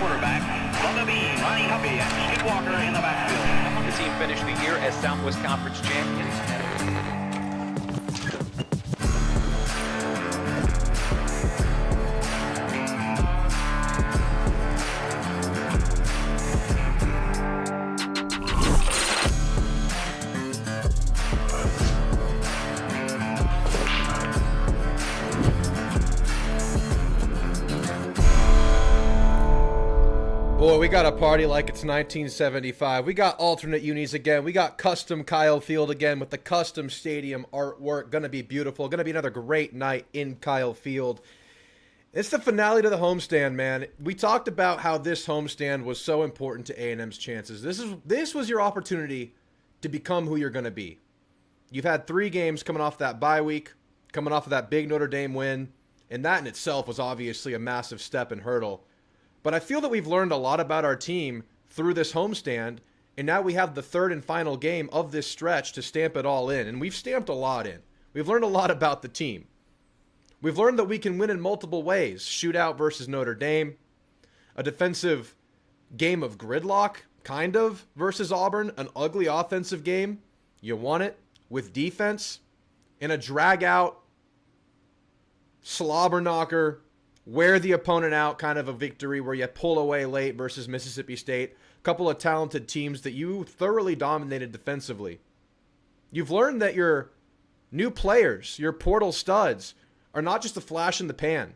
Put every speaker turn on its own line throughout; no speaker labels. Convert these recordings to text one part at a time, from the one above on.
quarterback. Rugby, Ronnie Huppy, and Skid Walker in the backfield.
The team finished the year as Southwest Conference champions.
Boy, we got a party like it's 1975. We got alternate unis again. We got custom Kyle Field again with the custom stadium artwork. Going to be beautiful. Going to be another great night in Kyle Field. It's the finale to the homestand, man. We talked about how this homestand was so important to A&M's chances. This was your opportunity to become who you're going to be. You've had 3 games coming off that bye week, coming off of that big Notre Dame win, and that in itself was obviously a massive step and hurdle. But I feel that we've learned a lot about our team through this homestand, and now we have the third and final game of this stretch to stamp it all in. And we've stamped a lot in. We've learned a lot about the team. We've learned that we can win in multiple ways. Shootout versus Notre Dame. A defensive game of gridlock, kind of, versus Auburn. An ugly offensive game. You won it with defense. And a drag-out, slobber knocker, wear the opponent out kind of a victory where you pull away late versus Mississippi State. A couple of talented teams that you thoroughly dominated defensively. You've learned that your new players, your portal studs, are not just a flash in the pan.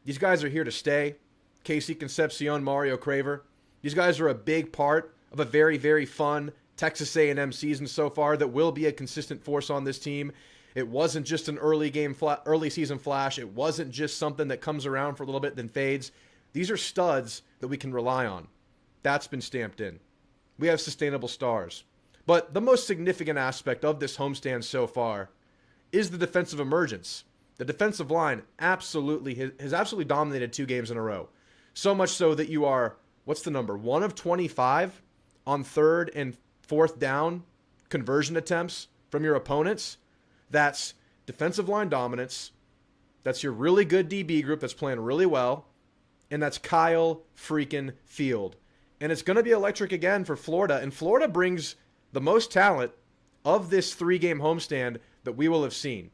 These guys are here to stay. Casey Concepcion, Mario Craver. These guys are a big part of a very, very fun Texas A&M season so far that will be a consistent force on this team. It wasn't just an early season flash. It wasn't just something that comes around for a little bit then fades. These are studs that we can rely on. That's been stamped in. We have sustainable stars. But the most significant aspect of this homestand so far is the defensive emergence. The defensive line has absolutely dominated 2 games in a row. So much so that you are, what's the number? 1 of 25 on 3rd and 4th down conversion attempts from your opponents. That's defensive line dominance. That's your really good DB group that's playing really well. And that's Kyle freaking Field. And it's going to be electric again for Florida. And Florida brings the most talent of this 3-game homestand that we will have seen.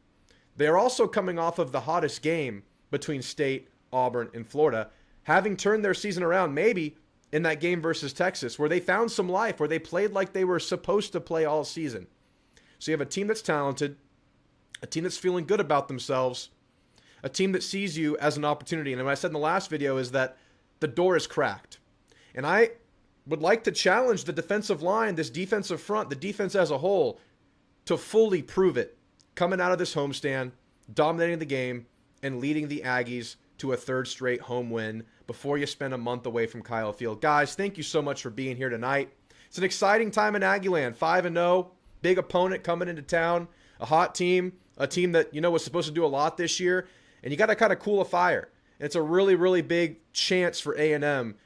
They're also coming off of the hottest game between State, Auburn, and Florida, having turned their season around maybe in that game versus Texas, where they found some life, where they played like they were supposed to play all season. So you have a team that's talented, a team that's feeling good about themselves, a team that sees you as an opportunity. And what I said in the last video is that the door is cracked. And I would like to challenge the defensive line, this defensive front, the defense as a whole, to fully prove it. Coming out of this homestand, dominating the game, and leading the Aggies to a 3rd straight home win before you spend a month away from Kyle Field. Guys, thank you so much for being here tonight. It's an exciting time in Aggieland. 5-0, big opponent coming into town, a hot team. A team that, was supposed to do a lot this year, and you got to kind of cool a fire. And it's a really, really big chance for A&M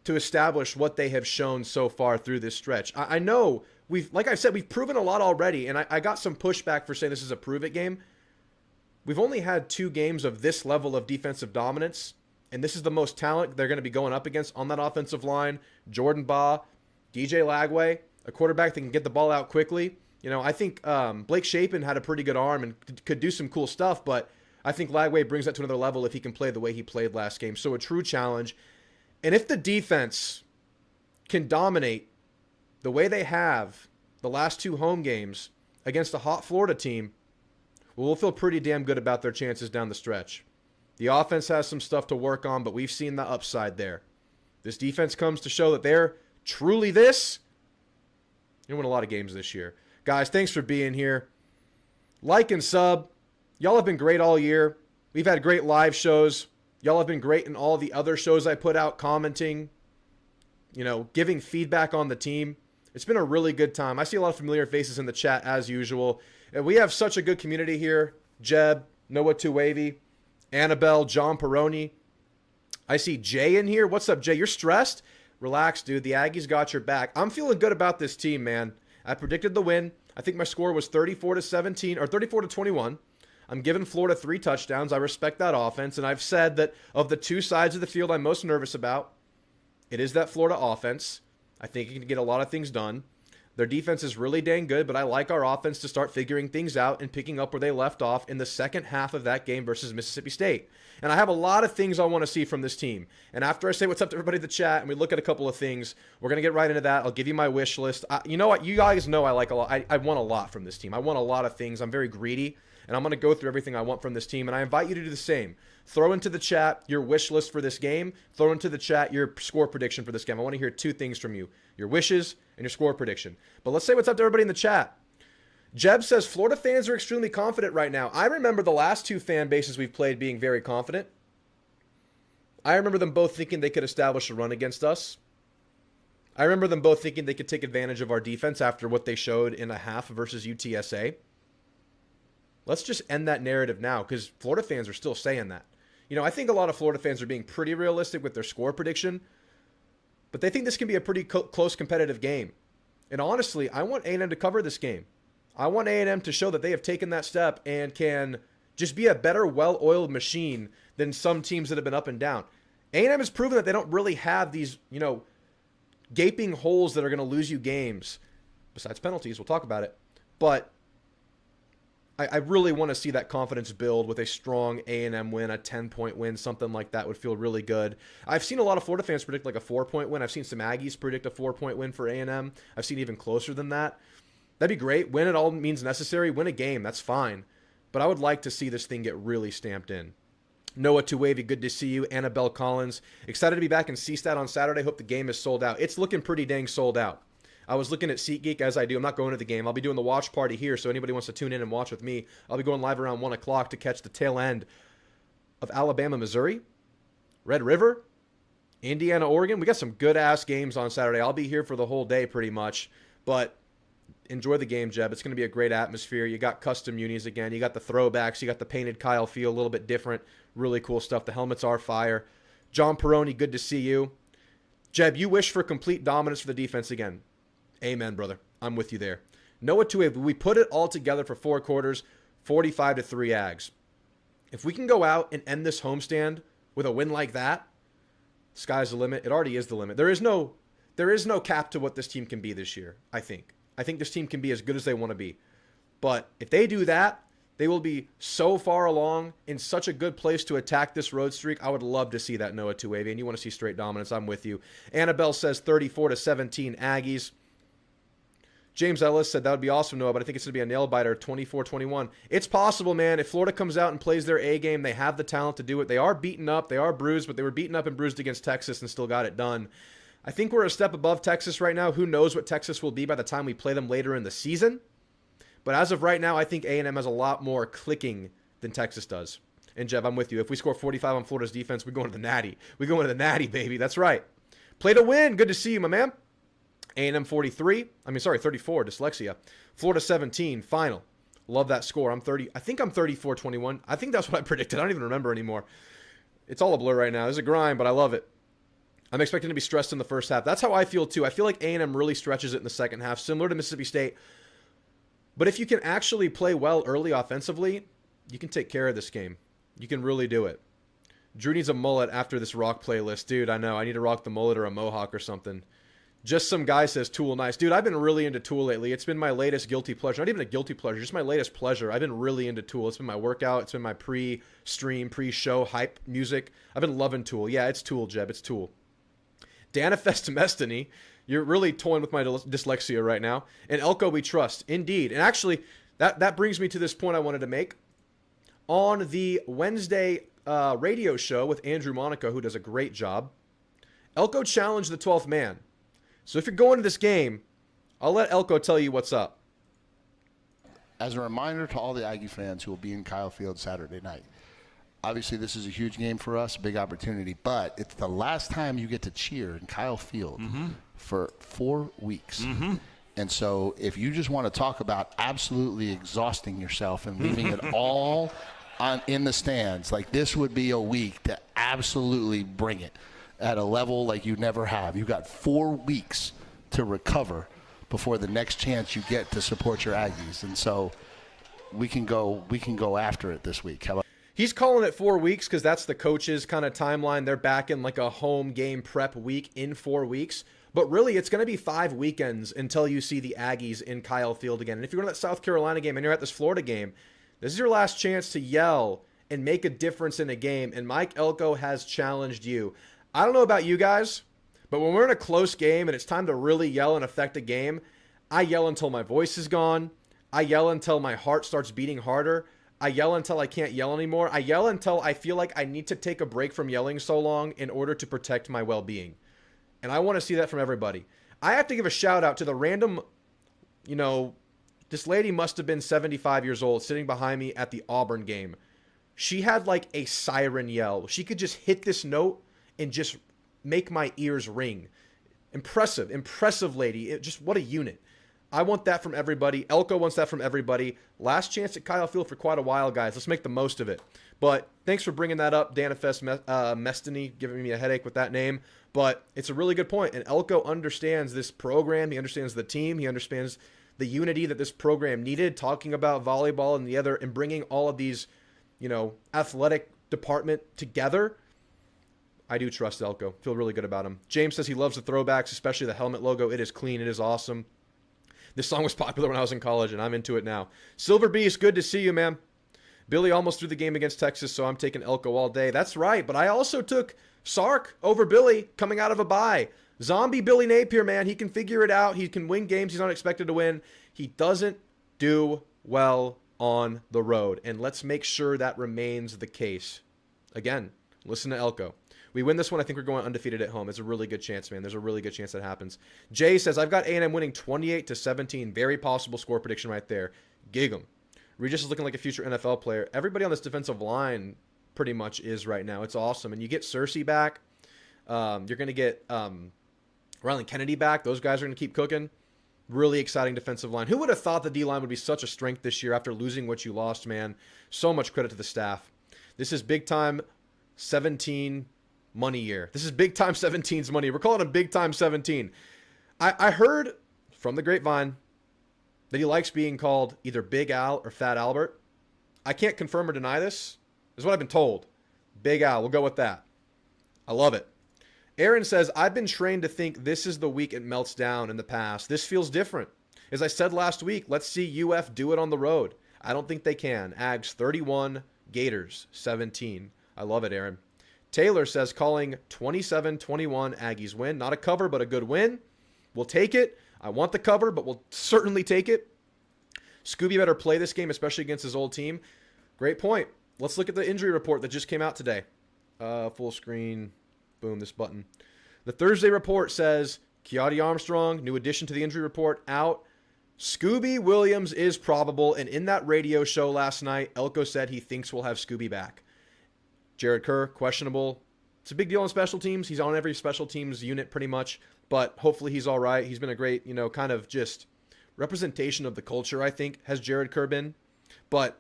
to establish what they have shown so far through this stretch. I know like I said, we've proven a lot already, and I got some pushback for saying this is a prove-it game. We've only had 2 games of this level of defensive dominance, and this is the most talent they're going to be going up against on that offensive line. Jordan Baugh, DJ Lagway, a quarterback that can get the ball out quickly. I think Blake Shapen had a pretty good arm and could do some cool stuff, but I think Lagway brings that to another level if he can play the way he played last game. So a true challenge. And if the defense can dominate the way they have the last 2 home games against a hot Florida team, we'll feel pretty damn good about their chances down the stretch. The offense has some stuff to work on, but we've seen the upside there. This defense comes to show that they're truly this. You'll win a lot of games this year. Guys, thanks for being here. Like and sub. Y'all have been great all year. We've had great live shows. Y'all have been great in all the other shows I put out, commenting, giving feedback on the team. It's been a really good time. I see a lot of familiar faces in the chat as usual. And we have such a good community here. Jeb, Noah Tuwavy, Annabelle, John Peroni. I see Jay in here. What's up, Jay? You're stressed? Relax, dude. The Aggies got your back. I'm feeling good about this team, man. I predicted the win. I think my score was 34-17 or 34-21. I'm giving Florida 3 touchdowns. I respect that offense, and I've said that of the 2 sides of the field I'm most nervous about, It is that Florida offense. I think it can get a lot of things done. Their defense is really dang good, but I like our offense to start figuring things out and picking up where they left off in the second half of that game versus Mississippi State. And I have a lot of things I want to see from this team. And after I say what's up to everybody in the chat and we look at a couple of things, we're going to get right into that. I'll give you my wish list. You know what? You guys know I like a lot. I want a lot from this team. I want a lot of things. I'm very greedy, and I'm going to go through everything I want from this team. And I invite you to do the same. Throw into the chat your wish list for this game. Throw into the chat your score prediction for this game. I want to hear two things from you. Your wishes and your score prediction. But let's say what's up to everybody in the chat. Jeb says, Florida fans are extremely confident right now. I remember the last two fan bases we've played being very confident. I remember them both thinking they could establish a run against us. I remember them both thinking they could take advantage of our defense after what they showed in a half versus UTSA. Let's just end that narrative now, because Florida fans are still saying that. You know, I think a lot of Florida fans are being pretty realistic with their score prediction, but they think this can be a pretty close competitive game. And honestly, I want A&M to cover this game. I want A&M to show that they have taken that step and can just be a better, well-oiled machine than some teams that have been up and down. A&M has proven that they don't really have these, you know, gaping holes that are going to lose you games. Besides penalties, we'll talk about it. But I really want to see that confidence build with a strong A&M win, a 10-point win, something like that would feel really good. I've seen a lot of Florida fans predict like a 4-point win. I've seen some Aggies predict a 4-point win for A&M. I've seen even closer than that. That'd be great. Win at all means necessary. Win a game, that's fine. But I would like to see this thing get really stamped in. Noah Tuwavy, good to see you. Annabelle Collins, excited to be back in CSTAT on Saturday. Hope the game is sold out. It's looking pretty dang sold out. I was looking at SeatGeek as I do. I'm not going to the game. I'll be doing the watch party here, so anybody wants to tune in and watch with me, I'll be going live around 1 o'clock to catch the tail end of Alabama, Missouri, Red River, Indiana, Oregon. We got some good-ass games on Saturday. I'll be here for the whole day pretty much, but enjoy the game, Jeb. It's going to be a great atmosphere. You got custom unis again. You got the throwbacks. You got the painted Kyle feel, a little bit different. Really cool stuff. The helmets are fire. John Peroni, good to see you. Jeb, you wish for complete dominance for the defense again. Amen, brother. I'm with you there. Noah Tuwavy, we put it all together for 4 quarters, 45-3 Ags. If we can go out and end this homestand with a win like that, sky's the limit. It already is the limit. There is no cap to what this team can be this year, I think. I think this team can be as good as they want to be. But if they do that, they will be so far along in such a good place to attack this road streak. I would love to see that, Noah Tuwavy. And you want to see straight dominance, I'm with you. Annabelle says 34-17 Aggies. James Ellis said that would be awesome, Noah, but I think it's going to be a nail-biter, 24-21. It's possible, man. If Florida comes out and plays their A game, they have the talent to do it. They are beaten up. They are bruised, but they were beaten up and bruised against Texas and still got it done. I think we're a step above Texas right now. Who knows what Texas will be by the time we play them later in the season? But as of right now, I think A&M has a lot more clicking than Texas does. And, Jeff, I'm with you. If we score 45 on Florida's defense, we're going to the natty. We're going to the natty, baby. That's right. Play to win. Good to see you, my man. A&M 34, dyslexia. Florida 17, final. Love that score. I think I'm 34-21. I think that's what I predicted. I don't even remember anymore. It's all a blur right now. It's a grind, but I love it. I'm expecting to be stressed in the first half. That's how I feel, too. I feel like A&M really stretches it in the second half, similar to Mississippi State. But if you can actually play well early offensively, you can take care of this game. You can really do it. Drew needs a mullet after this rock playlist. Dude, I know. I need to rock the mullet or a mohawk or something. Just some guy says Tool nice. Dude, I've been really into Tool lately. It's been my latest guilty pleasure. Not even a guilty pleasure, just my latest pleasure. I've been really into Tool. It's been my workout. It's been my pre-stream, pre-show hype music. I've been loving Tool. Yeah, it's Tool, Jeb. It's Tool. Danifest Mestany, you're really toying with my dyslexia right now. And Elko we trust. Indeed. And actually, that brings me to this point I wanted to make. On the Wednesday radio show with Andrew Monaco, who does a great job, Elko challenged the 12th man. So if you're going to this game, I'll let Elko tell you what's up.
As a reminder to all the Aggie fans who will be in Kyle Field Saturday night, obviously this is a huge game for us, a big opportunity, but it's the last time you get to cheer in Kyle Field for 4 weeks. And so if you just want to talk about absolutely exhausting yourself and leaving it all in the stands, like this would be a week to absolutely bring it at a level like you never have. You've got 4 weeks to recover before the next chance you get to support your Aggies. And so we can go after it this week. How about
He's calling it 4 weeks because that's the coach's kind of timeline. They're back in like a home game prep week in 4 weeks. But really, it's going to be 5 weekends until you see the Aggies in Kyle Field again. And if you're going to that South Carolina game and you're at this Florida game, this is your last chance to yell and make a difference in a game. And Mike Elko has challenged you. I don't know about you guys, but when we're in a close game and it's time to really yell and affect a game, I yell until my voice is gone. I yell until my heart starts beating harder. I yell until I can't yell anymore. I yell until I feel like I need to take a break from yelling so long in order to protect my well-being. And I want to see that from everybody. I have to give a shout out to the random, this lady must have been 75 years old sitting behind me at the Auburn game. She had like a siren yell. She could just hit this note and just make my ears ring. Impressive lady. Just what a unit. I want that from everybody. Elko wants that from everybody. Last chance at Kyle Field for quite a while, guys. Let's make the most of it. But thanks for bringing that up, Danifest Mestany, giving me a headache with that name. But it's a really good point. And Elko understands this program. He understands the team. He understands the unity that this program needed, talking about volleyball and bringing all of these, athletic department together. I do trust Elko. Feel really good about him. James says he loves the throwbacks, especially the helmet logo. It is clean. It is awesome. This song was popular when I was in college, and I'm into it now. Silver Beast, good to see you, man. Billy almost threw the game against Texas, so I'm taking Elko all day. That's right, but I also took Sark over Billy coming out of a bye. Zombie Billy Napier, man. He can figure it out. He can win games he's not expected to win. He doesn't do well on the road, and let's make sure that remains the case. Again, listen to Elko. We win this one, I think we're going undefeated at home. It's a really good chance, man. There's a really good chance that happens. Jay says, I've got A&M winning 28-17. Very possible score prediction right there. Gig 'em. Regis is looking like a future NFL player. Everybody on this defensive line pretty much is right now. It's awesome. And you get Cersei back. You're going to get Rylan Kennedy back. Those guys are going to keep cooking. Really exciting defensive line. Who would have thought the D-line would be such a strength this year after losing what you lost, man? So much credit to the staff. This is big-time 17 money year. This is big time 17's money. We're calling him big time 17. I heard from the grapevine that he likes being called either Big Al or Fat Albert. I can't confirm or deny this. This is what I've been told. Big Al. We'll go with that. I love it. Aaron says, I've been trained to think this is the week it melts down in the past. This feels different. As I said last week, let's see UF do it on the road. I don't think they can. Ags 31, Gators 17. I love it, Aaron. Taylor says, calling 27-21 Aggies win. Not a cover, but a good win. We'll take it. I want the cover, but we'll certainly take it. Scooby better play this game, especially against his old team. Great point. Let's look at the injury report that just came out today. Full screen. Boom, this button. The Thursday report says, Kiadi Armstrong, new addition to the injury report, out. Scooby Williams is probable, and in that radio show last night, Elko said he thinks we'll have Scooby back. Jared Kerr, questionable. It's a big deal on special teams. He's on every special teams unit pretty much, but hopefully he's all right. He's been a great, kind of just representation of the culture, I think, has Jared Kerr been. But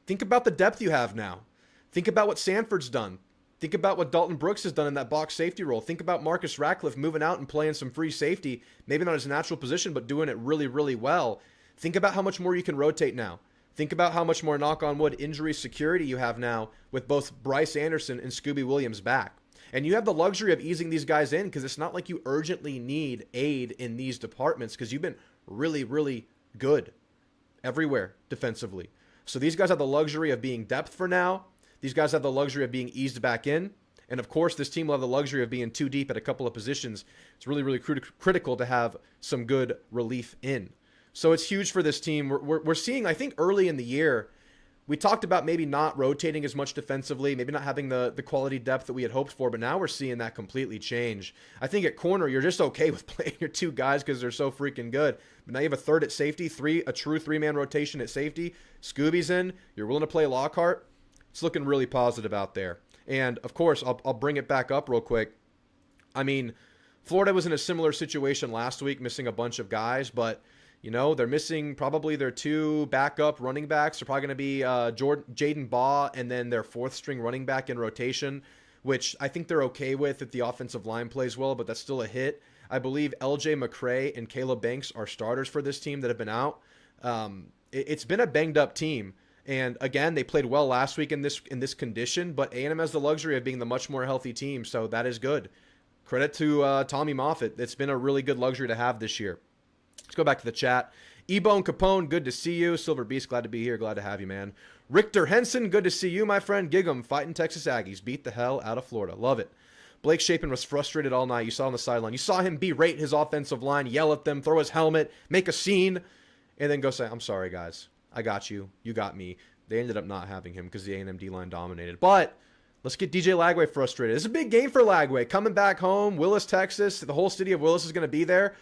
think about the depth you have now. Think about what Sanford's done. Think about what Dalton Brooks has done in that box safety role. Think about Marcus Ratcliffe moving out and playing some free safety, maybe not his natural position, but doing it really, really well. Think about how much more you can rotate now. Think about how much more, knock on wood, injury security you have now with both Bryce Anderson and Scooby Williams back. And you have the luxury of easing these guys in because it's not like you urgently need aid in these departments because you've been really, really good everywhere defensively. So these guys have the luxury of being depth for now. These guys have the luxury of being eased back in. And, of course, this team will have the luxury of being too deep at a couple of positions. It's really, really critical to have some good relief in. So it's huge for this team. We're seeing, I think, early in the year, we talked about maybe not rotating as much defensively, maybe not having the quality depth that we had hoped for, but now we're seeing that completely change. I think at corner, you're just okay with playing your two guys because they're so freaking good. But now you have a third at safety, a true three-man rotation at safety. Scooby's in. You're willing to play Lockhart. It's looking really positive out there. And, of course, I'll bring it back up real quick. I mean, Florida was in a similar situation last week, missing a bunch of guys, but they're missing probably their two backup running backs. They're probably going to be Jaden Baugh and then their fourth-string running back in rotation, which I think they're okay with if the offensive line plays well, but that's still a hit. I believe LJ McCray and Caleb Banks are starters for this team that have been out. It's been a banged-up team. And again, they played well last week in this condition, but A&M has the luxury of being the much more healthy team, so that is good. Credit to Tommy Moffitt. It's been a really good luxury to have this year. Let's go back to the chat. Ebone Capone, good to see you. Silver Beast, glad to be here. Glad to have you, man. Richter Henson, good to see you, my friend. Gig'em, fighting Texas Aggies. Beat the hell out of Florida. Love it. Blake Shapen was frustrated all night. You saw on the sideline. You saw him berate his offensive line, yell at them, throw his helmet, make a scene, and then go say, I'm sorry, guys. I got you. You got me. They ended up not having him because the A&M D-line dominated. But let's get DJ Lagway frustrated. It's a big game for Lagway. Coming back home, Willis, Texas. The whole city of Willis is going to be there.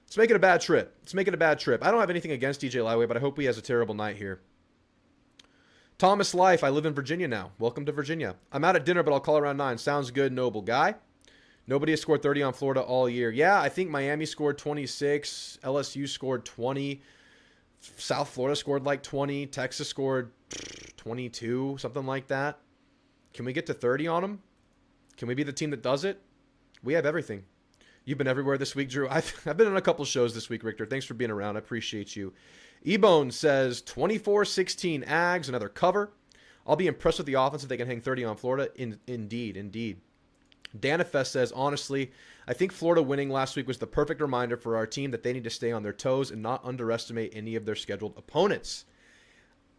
Let's make it a bad trip. Let's make it a bad trip. I don't have anything against DJ Lagway, but I hope he has a terrible night here. Thomas Life, I live in Virginia now. Welcome to Virginia. I'm out at dinner, but I'll call around 9. Sounds good, noble guy. Nobody has scored 30 on Florida all year. Yeah, I think Miami scored 26. LSU scored 20. South Florida scored like 20. Texas scored 22, something like that. Can we get to 30 on them? Can we be the team that does it? We have everything. You've been everywhere this week, Drew. I've been on a couple shows this week, Richter. Thanks for being around. I appreciate you. Ebone says 24-16 Ags, another cover. I'll be impressed with the offense if they can hang 30 on Florida. Indeed. Danifest says, honestly, I think Florida winning last week was the perfect reminder for our team that they need to stay on their toes and not underestimate any of their scheduled opponents.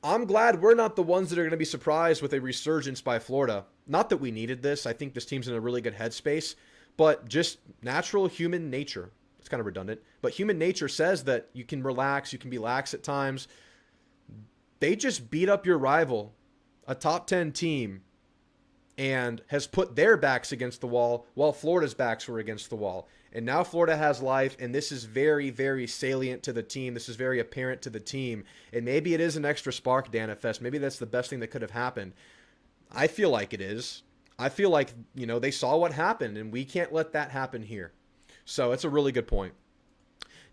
I'm glad we're not the ones that are going to be surprised with a resurgence by Florida. Not that we needed this. I think this team's in a really good headspace. But just natural human nature, it's kind of redundant, but human nature says that you can relax, you can be lax at times. They just beat up your rival, a top 10 team, and has put their backs against the wall while Florida's backs were against the wall. And now Florida has life, and this is very, very salient to the team. This is very apparent to the team. And maybe it is an extra spark, Danifest. Maybe that's the best thing that could have happened. I feel like it is. I feel like, they saw what happened, and we can't let that happen here. So it's a really good point.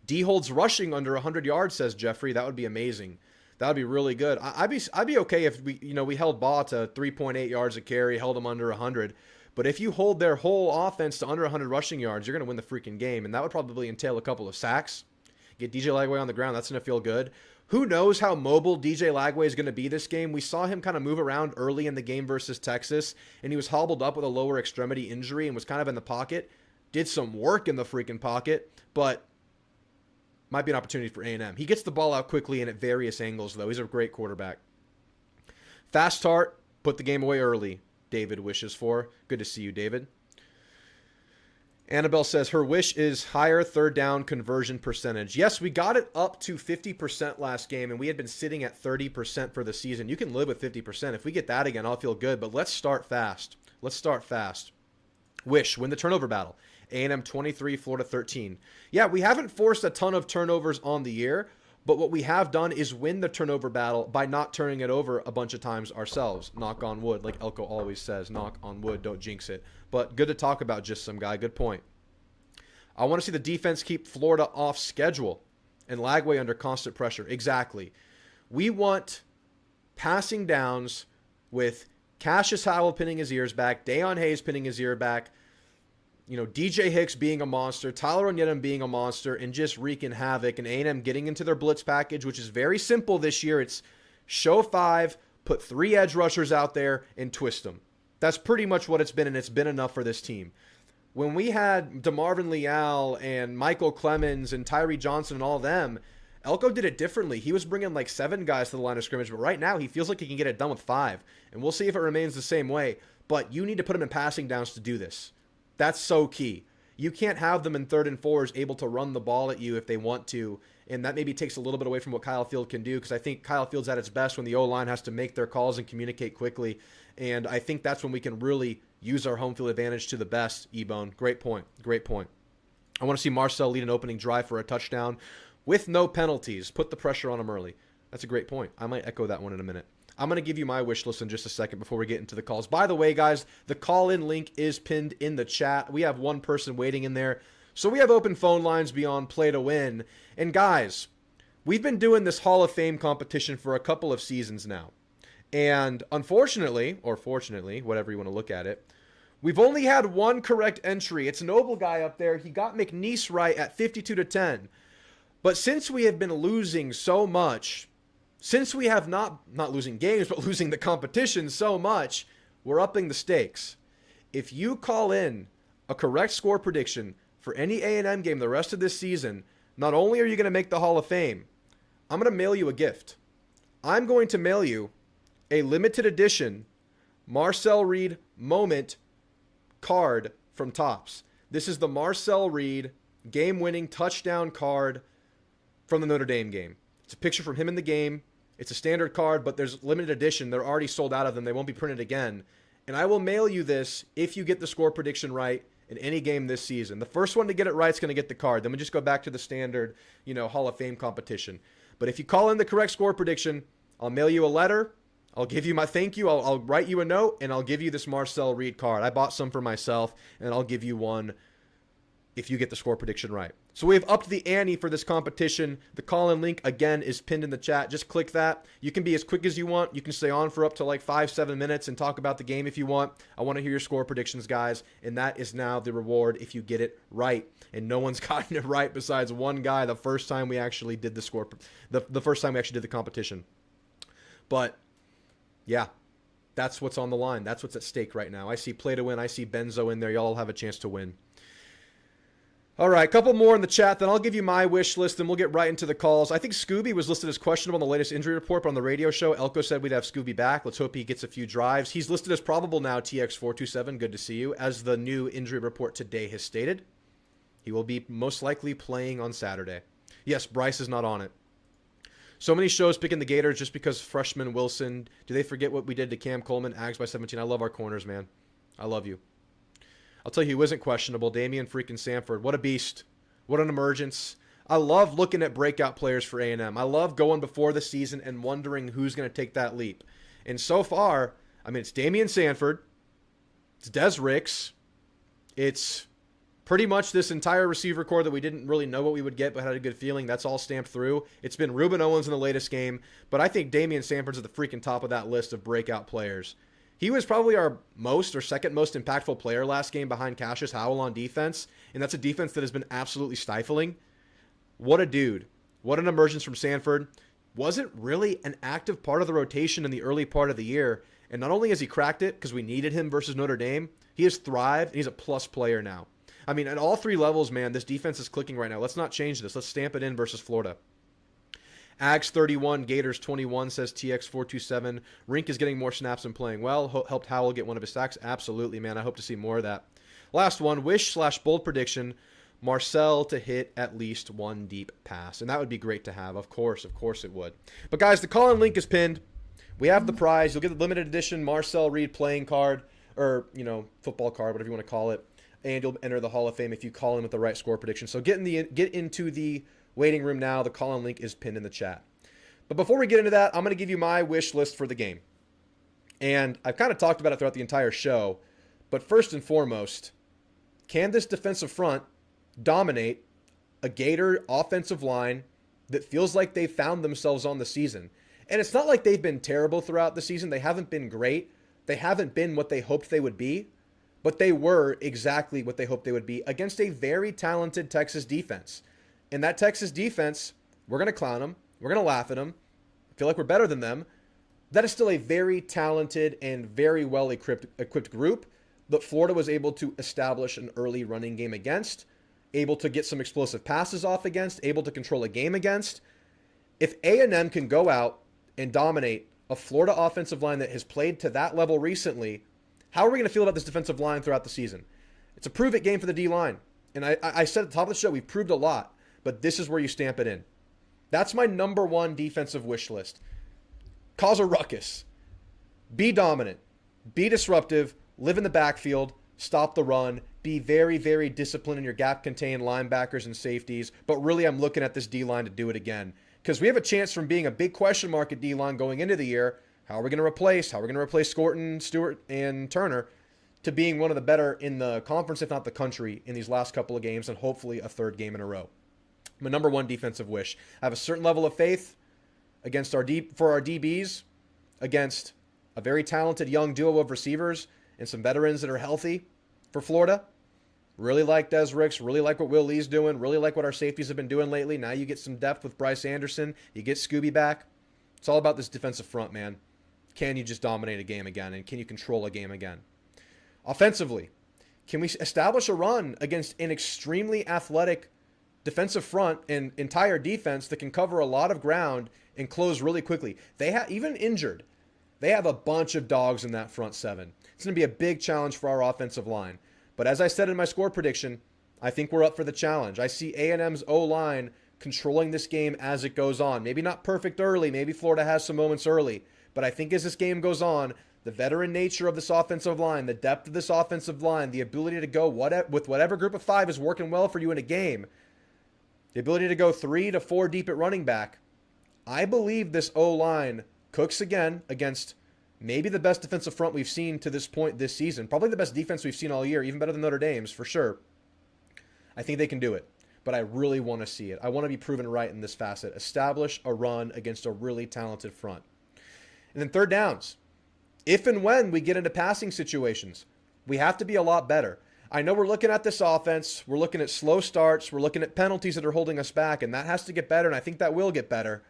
D holds rushing under 100 yards, says Jeffrey. That would be amazing. That would be really good. I'd be okay if we held Baugh to 3.8 yards a carry, held him under 100. But if you hold their whole offense to under 100 rushing yards, you're going to win the freaking game, and that would probably entail a couple of sacks. Get DJ Lagway on the ground. That's going to feel good. Who knows how mobile DJ Lagway is going to be this game? We saw him kind of move around early in the game versus Texas, and he was hobbled up with a lower extremity injury and was kind of in the pocket. Did some work in the freaking pocket, but might be an opportunity for A&M. He gets the ball out quickly and at various angles, though. He's a great quarterback. Fast start, put the game away early, David wishes for. Good to see you, David. Annabelle says her wish is higher third down conversion percentage. Yes, we got it up to 50% last game, and we had been sitting at 30% for the season. You can live with 50%. If we get that again, I'll feel good, but let's start fast. Wish, win the turnover battle. A&M 23, Florida 13. Yeah, we haven't forced a ton of turnovers on the year, but what we have done is win the turnover battle by not turning it over a bunch of times ourselves. Knock on wood, like Elko always says. Knock on wood, don't jinx it. But good to talk about, just some guy. Good point. I want to see the defense keep Florida off schedule and Lagway under constant pressure. Exactly. We want passing downs with Cassius Howell pinning his ears back, Dayon Hayes pinning his ear back, DJ Hicks being a monster, Tyler Onyedem being a monster, and just wreaking havoc, and A&M getting into their blitz package, which is very simple this year. It's show 5, put 3 edge rushers out there, and twist them. That's pretty much what it's been, and it's been enough for this team. When we had DeMarvin Leal and Michael Clemens and Tyree Johnson and all of them, Elko did it differently. He was bringing like 7 guys to the line of scrimmage, but right now he feels like he can get it done with 5, and we'll see if it remains the same way. But you need to put him in passing downs to do this. That's so key. You can't have them in 3rd and 4s able to run the ball at you if they want to, and that maybe takes a little bit away from what Kyle Field can do, because I think Kyle Field's at its best when the O-line has to make their calls and communicate quickly, and I think that's when we can really use our home field advantage to the best, E-Bone. Great point. I want to see Marcel lead an opening drive for a touchdown with no penalties. Put the pressure on him early. That's a great point. I might echo that one in a minute. I'm going to give you my wish list in just a second before we get into the calls. By the way, guys, the call-in link is pinned in the chat. We have one person waiting in there. So we have open phone lines beyond play to win. And guys, we've been doing this Hall of Fame competition for a couple of seasons now. And unfortunately, or fortunately, whatever you want to look at it, we've only had one correct entry. It's Noble Guy up there. He got McNeese right at 52-10. But since we have been losing so much, since we have not losing games, but losing the competition so much, we're upping the stakes. If you call in a correct score prediction for any A&M game the rest of this season, not only are you going to make the Hall of Fame, I'm going to mail you a gift. I'm going to mail you a limited edition Marcel Reed moment card from Topps. This is the Marcel Reed game-winning touchdown card from the Notre Dame game. It's a picture from him in the game. It's a standard card, but there's limited edition. They're already sold out of them. They won't be printed again. And I will mail you this if you get the score prediction right in any game this season. The first one to get it right is going to get the card. Then we just go back to the standard, Hall of Fame competition. But if you call in the correct score prediction, I'll mail you a letter. I'll give you my thank you. I'll write you a note, and I'll give you this Marcel Reed card. I bought some for myself, and I'll give you one if you get the score prediction right. So we've upped the ante for this competition. The call-in link, again, is pinned in the chat. Just click that. You can be as quick as you want. You can stay on for up to like 5-7 minutes and talk about the game if you want. I want to hear your score predictions, guys, and that is now the reward if you get it right. And no one's gotten it right besides one guy the first time we actually did the score, the first time we actually did the competition. But yeah, that's what's on the line. That's what's at stake right now. I see Play to Win. I see Benzo in there. Y'all have a chance to win. All right, a couple more in the chat, then I'll give you my wish list, and we'll get right into the calls. I think Scooby was listed as questionable on the latest injury report, but on the radio show, Elko said we'd have Scooby back. Let's hope he gets a few drives. He's listed as probable now, TX427. Good to see you. As the new injury report today has stated, he will be most likely playing on Saturday. Yes, Bryce is not on it. So many shows picking the Gators just because freshman Wilson. Do they forget what we did to Cam Coleman? Ags by 17. I love our corners, man. I love you. I'll tell you who isn't questionable. Damian freaking Sanford. What a beast. What an emergence. I love looking at breakout players for A&M. I love going before the season and wondering who's going to take that leap. And so far, it's Damian Sanford. It's Des Ricks. It's pretty much this entire receiver core that we didn't really know what we would get but had a good feeling. That's all stamped through. It's been Ruben Owens in the latest game. But I think Damian Sanford's at the freaking top of that list of breakout players. He was probably our most or second most impactful player last game behind Cassius Howell on defense, and that's a defense that has been absolutely stifling. What a dude. What an emergence from Sanford. Wasn't really an active part of the rotation in the early part of the year, and not only has he cracked it because we needed him versus Notre Dame, he has thrived, and he's a plus player now. At all three levels, man, this defense is clicking right now. Let's not change this. Let's stamp it in versus Florida. Ags 31, Gators 21, says TX427. Rink is getting more snaps and playing well. Helped Howell get one of his sacks. Absolutely, man. I hope to see more of that. Last one, wish/bold prediction. Marcel to hit at least one deep pass. And that would be great to have. Of course it would. But guys, the call-in link is pinned. We have the prize. You'll get the limited edition Marcel Reed playing card, or, football card, whatever you want to call it. And you'll enter the Hall of Fame if you call in with the right score prediction. So get into the waiting room now. The call-in link is pinned in the chat. But before we get into that, I'm going to give you my wish list for the game. And I've kind of talked about it throughout the entire show. But first and foremost, can this defensive front dominate a Gator offensive line that feels like they've found themselves on the season? And it's not like they've been terrible throughout the season. They haven't been great. They haven't been what they hoped they would be. But they were exactly what they hoped they would be against a very talented Texas defense. And that Texas defense, we're going to clown them. We're going to laugh at them. Feel like we're better than them. That is still a very talented and very well-equipped group that Florida was able to establish an early running game against, able to get some explosive passes off against, able to control a game against. If A&M can go out and dominate a Florida offensive line that has played to that level recently, how are we going to feel about this defensive line throughout the season? It's a prove-it game for the D-line. And I said at the top of the show, we've proved a lot. But this is where you stamp it in. That's my number one defensive wish list. Cause a ruckus. Be dominant. Be disruptive. Live in the backfield. Stop the run. Be very, very disciplined in your gap-contained linebackers and safeties. But really, I'm looking at this D-line to do it again. Because we have a chance from being a big question mark at D-line going into the year. How are we going to replace? How are we going to replace Scorton, Stewart, and Turner? To being one of the better in the conference, if not the country, in these last couple of games, and hopefully a third game in a row. My number one defensive wish. I have a certain level of faith against for our DBs, against a very talented young duo of receivers and some veterans that are healthy for Florida. Really like Des Ricks. Really like what Will Lee's doing. Really like what our safeties have been doing lately. Now you get some depth with Bryce Anderson. You get Scooby back. It's all about this defensive front, man. Can you just dominate a game again, and can you control a game again? Offensively, can we establish a run against an extremely athletic defensive front and entire defense that can cover a lot of ground and close really quickly? They have, even injured, they have a bunch of dogs in that front seven. It's going to be a big challenge for our offensive line. But as I said in my score prediction, I think we're up for the challenge. I see A&M's O-line controlling this game as it goes on. Maybe not perfect early. Maybe Florida has some moments early. But I think as this game goes on, the veteran nature of this offensive line, the depth of this offensive line, the ability to go with whatever group of five is working well for you in a game, the ability to go 3 to 4 deep at running back, I believe this O-line cooks again against maybe the best defensive front we've seen to this point this season. Probably the best defense we've seen all year, even better than Notre Dame's for sure. I think they can do it, but I really want to see it. I want to be proven right in this facet. Establish a run against a really talented front. And then third downs. If and when we get into passing situations, we have to be a lot better. I know we're looking at this offense. We're looking at slow starts. We're looking at penalties that are holding us back, and that has to get better, and I think that will get better.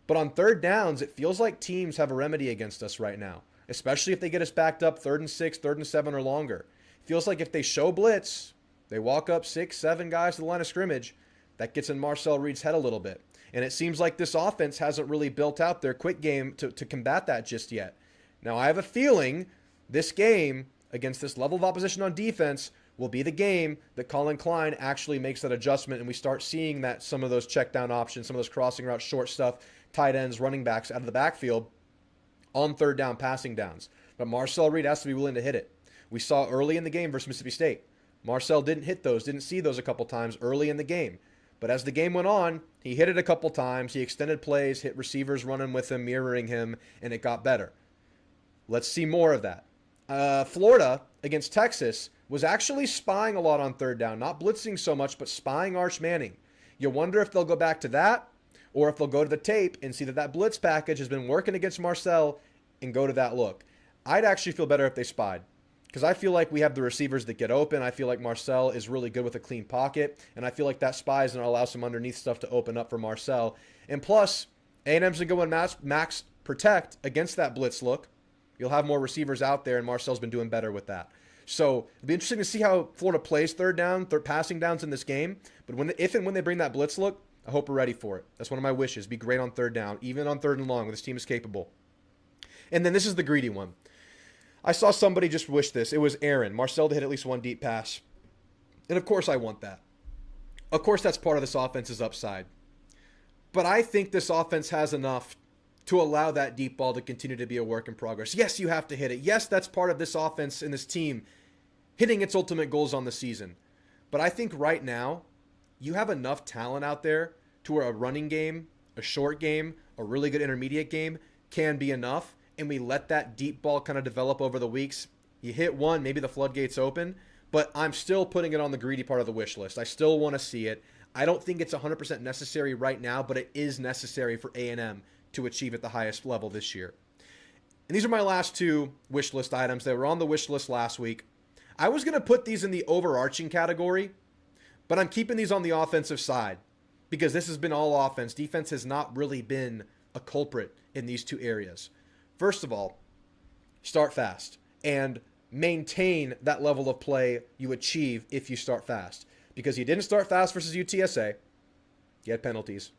But on third downs, it feels like teams have a remedy against us right now, especially if they get us backed up 3rd and 6, 3rd and 7 or longer. It feels like if they show blitz, they walk up 6, 7 guys to the line of scrimmage, that gets in Marcel Reed's head a little bit. And it seems like this offense hasn't really built out their quick game to combat that just yet. Now, I have a feeling this game against this level of opposition on defense will be the game that Colin Klein actually makes that adjustment and we start seeing that some of those check down options, some of those crossing route short stuff, tight ends, running backs out of the backfield on third down passing downs. But Marcel Reed has to be willing to hit it. We saw early in the game versus Mississippi State. Marcel didn't hit those, didn't see those a couple times early in the game. But as the game went on, he hit it a couple times. He extended plays, hit receivers running with him, mirroring him, and it got better. Let's see more of that. Florida against Texas was actually spying a lot on third down, not blitzing so much, but spying Arch Manning. You wonder if they'll go back to that or if they'll go to the tape and see that that blitz package has been working against Marcel and go to that look. I'd actually feel better if they spied because I feel like we have the receivers that get open. I feel like Marcel is really good with a clean pocket, and I feel like that spy is going to allow some underneath stuff to open up for Marcel. And plus, A&M's going to go and max protect against that blitz look. You'll have more receivers out there, and Marcel's been doing better with that. So it'll be interesting to see how Florida plays third passing downs in this game. But if and when they bring that blitz look, I hope we're ready for it. That's one of my wishes. Be great on third down, even on 3rd and long, when this team is capable. And then this is the greedy one. I saw somebody just wish this. It was Aaron. Marcel to hit at least one deep pass. And of course I want that. Of course that's part of this offense's upside. But I think this offense has enough to allow that deep ball to continue to be a work in progress. Yes, you have to hit it. Yes, that's part of this offense and this team hitting its ultimate goals on the season. But I think right now, you have enough talent out there to where a running game, a short game, a really good intermediate game can be enough. And we let that deep ball kind of develop over the weeks. You hit one, maybe the floodgates open. But I'm still putting it on the greedy part of the wish list. I still want to see it. I don't think it's 100% necessary right now, but it is necessary for A&M to achieve at the highest level this year. And these are my last 2 wish list items that were on the wish list last week. I was going to put these in the overarching category, but I'm keeping these on the offensive side because this has been all offense. Defense has not really been a culprit in these 2 areas. First of all, start fast and maintain that level of play you achieve if you start fast. Because you didn't start fast versus UTSA, you had penalties.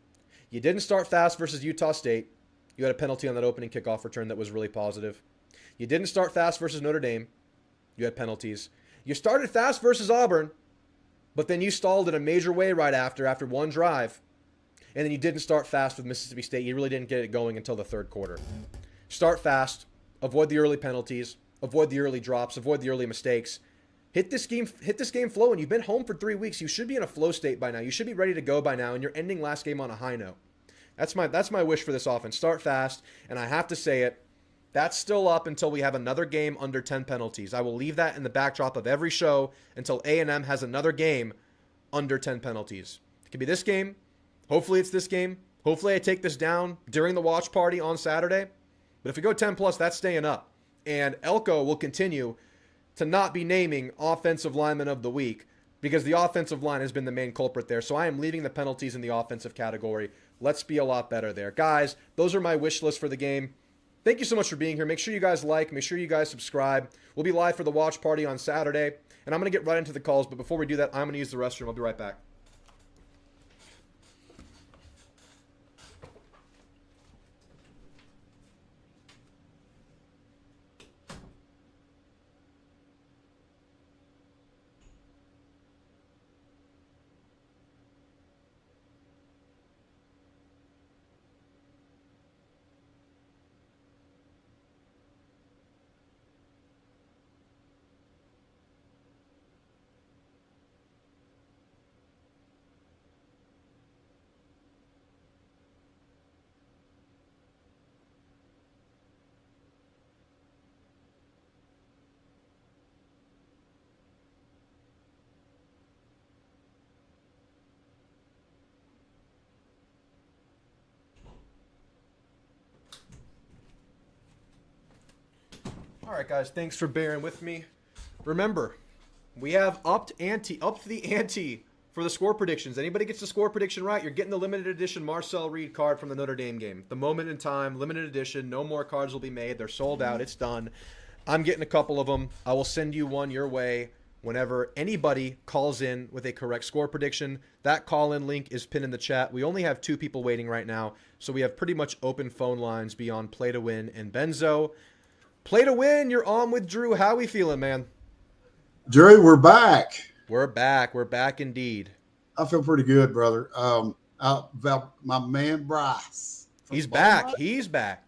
You didn't start fast versus Utah State. You had a penalty on that opening kickoff return that was really positive. You didn't start fast versus Notre Dame. You had penalties. You started fast versus Auburn, but then you stalled in a major way right after one drive. And then you didn't start fast with Mississippi State. You really didn't get it going until the 3rd quarter. Start fast. Avoid the early penalties. Avoid the early drops. Avoid the early mistakes. Hit this game flow, and you've been home for 3 weeks. You should be in a flow state by now. You should be ready to go by now, and you're ending last game on a high note. That's my wish for this offense. Start fast, and I have to say it, that's still up until we have another game under 10 penalties. I will leave that in the backdrop of every show until A&M has another game under 10 penalties. It could be this game. Hopefully it's this game. Hopefully I take this down during the watch party on Saturday. But if we go 10 plus, that's staying up. And Elko will continue to not be naming offensive lineman of the week because the offensive line has been the main culprit there. So I am leaving the penalties in the offensive category. Let's be a lot better there. Guys, those are my wish lists for the game. Thank you so much for being here. Make sure you guys like. Make sure you guys subscribe. We'll be live for the watch party on Saturday. And I'm going to get right into the calls. But before we do that, I'm going to use the restroom. I'll be right back. All right, guys, thanks for bearing with me. Remember, we have upped the ante for the score predictions. Anybody gets the score prediction right, you're getting the limited edition Marcel Reed card from the Notre Dame game. The moment in time, limited edition. No more cards will be made. They're sold out. It's done. I'm getting a couple of them. I will send you one your way whenever anybody calls in with a correct score prediction. That call-in link is pinned in the chat. We only have 2 people waiting right now, so we have pretty much open phone lines beyond Play to Win and Benzo. Play to Win, you're on with Drew. How we feeling, man?
Drew, we're back.
We're back. We're back indeed.
I feel pretty good, brother. My man Bryce.
He's back. He's back.